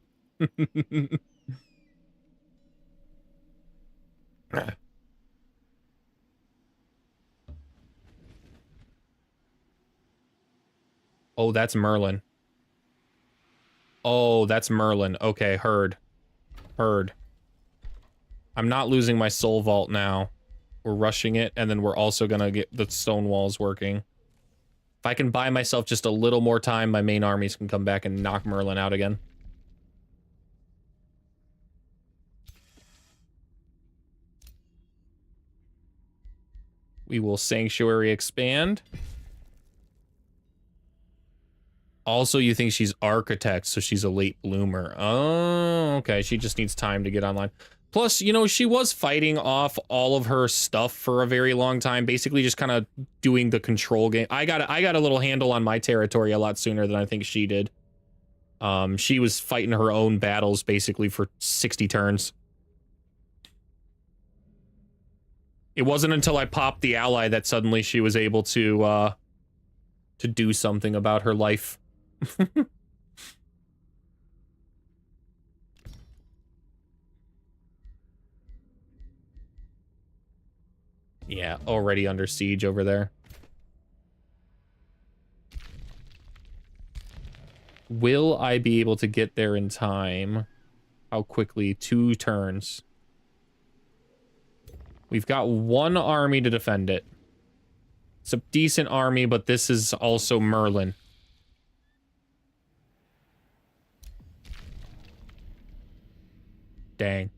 Oh, that's Merlin. Oh, that's Merlin. Okay, heard. Heard. I'm not losing my soul vault now. We're rushing it, and then we're also gonna get the stone walls working. If I can buy myself just a little more time, my main armies can come back and knock Merlin out again. We will sanctuary expand. Also, you think she's architect, so she's a late bloomer. Oh, okay. She just needs time to get online. Plus, you know, she was fighting off all of her stuff for a very long time, basically just kind of doing the control game. I got a little handle on my territory a lot sooner than I think she did. She was fighting her own battles basically for 60 turns. It wasn't until I popped the ally that suddenly she was able to do something about her life. Yeah, already under siege over there. Will I be able to get there in time? How quickly? 2 turns. We've got 1 army to defend it. It's a decent army, but this is also Merlin. Dang.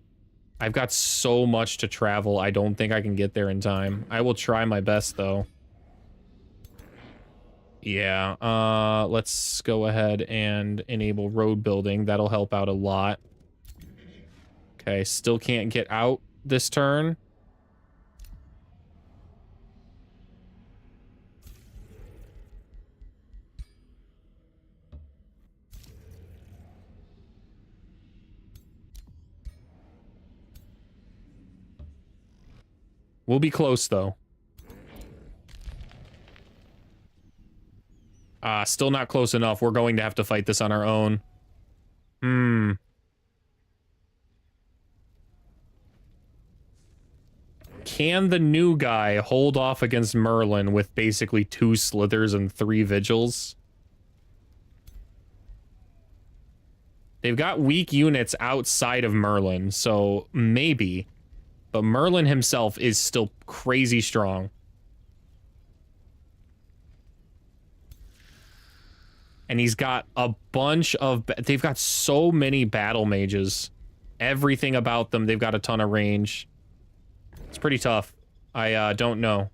I've got so much to travel, I don't think I can get there in time. I will try my best, though. Yeah, let's go ahead and enable road building. That'll help out a lot. Okay, still can't get out this turn. We'll be close, though. Still not close enough. We're going to have to fight this on our own. Can the new guy hold off against Merlin with basically 2 slithers and 3 vigils? They've got weak units outside of Merlin, so maybe. But Merlin himself is still crazy strong. And he's got a bunch of... They've got so many battle mages. Everything about them, they've got a ton of range. It's pretty tough. I don't know.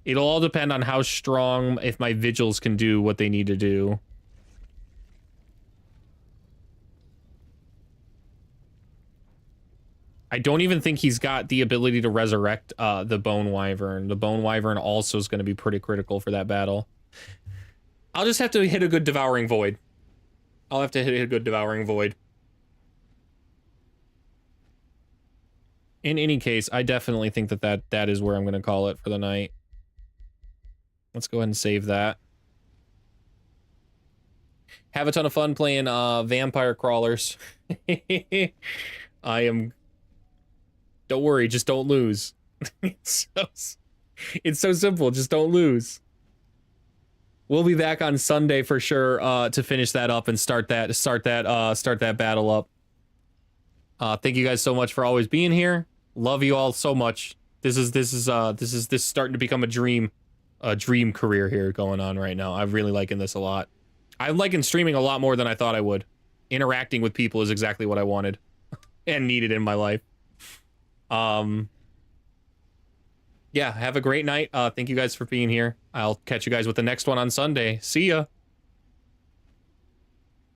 It'll all depend on how strong, if my vigils can do what they need to do. I don't even think he's got the ability to resurrect the Bone Wyvern. The Bone Wyvern also is going to be pretty critical for that battle. I'll just have to hit a good Devouring Void. I'll have to hit a good Devouring Void. In any case, I definitely think that is where I'm going to call it for the night. Let's go ahead and save that. Have a ton of fun playing Vampire Crawlers. I am... Don't worry, just don't lose. It's so simple, just don't lose. We'll be back on Sunday for sure to finish that up and start that battle up. Thank you guys so much for always being here. Love you all so much. This is starting to become a dream career here going on right now. I'm really liking this a lot. I'm liking streaming a lot more than I thought I would. Interacting with people is exactly what I wanted and needed in my life. Yeah, have a great night. Thank you guys for being here. I'll catch you guys with the next one on Sunday. See ya.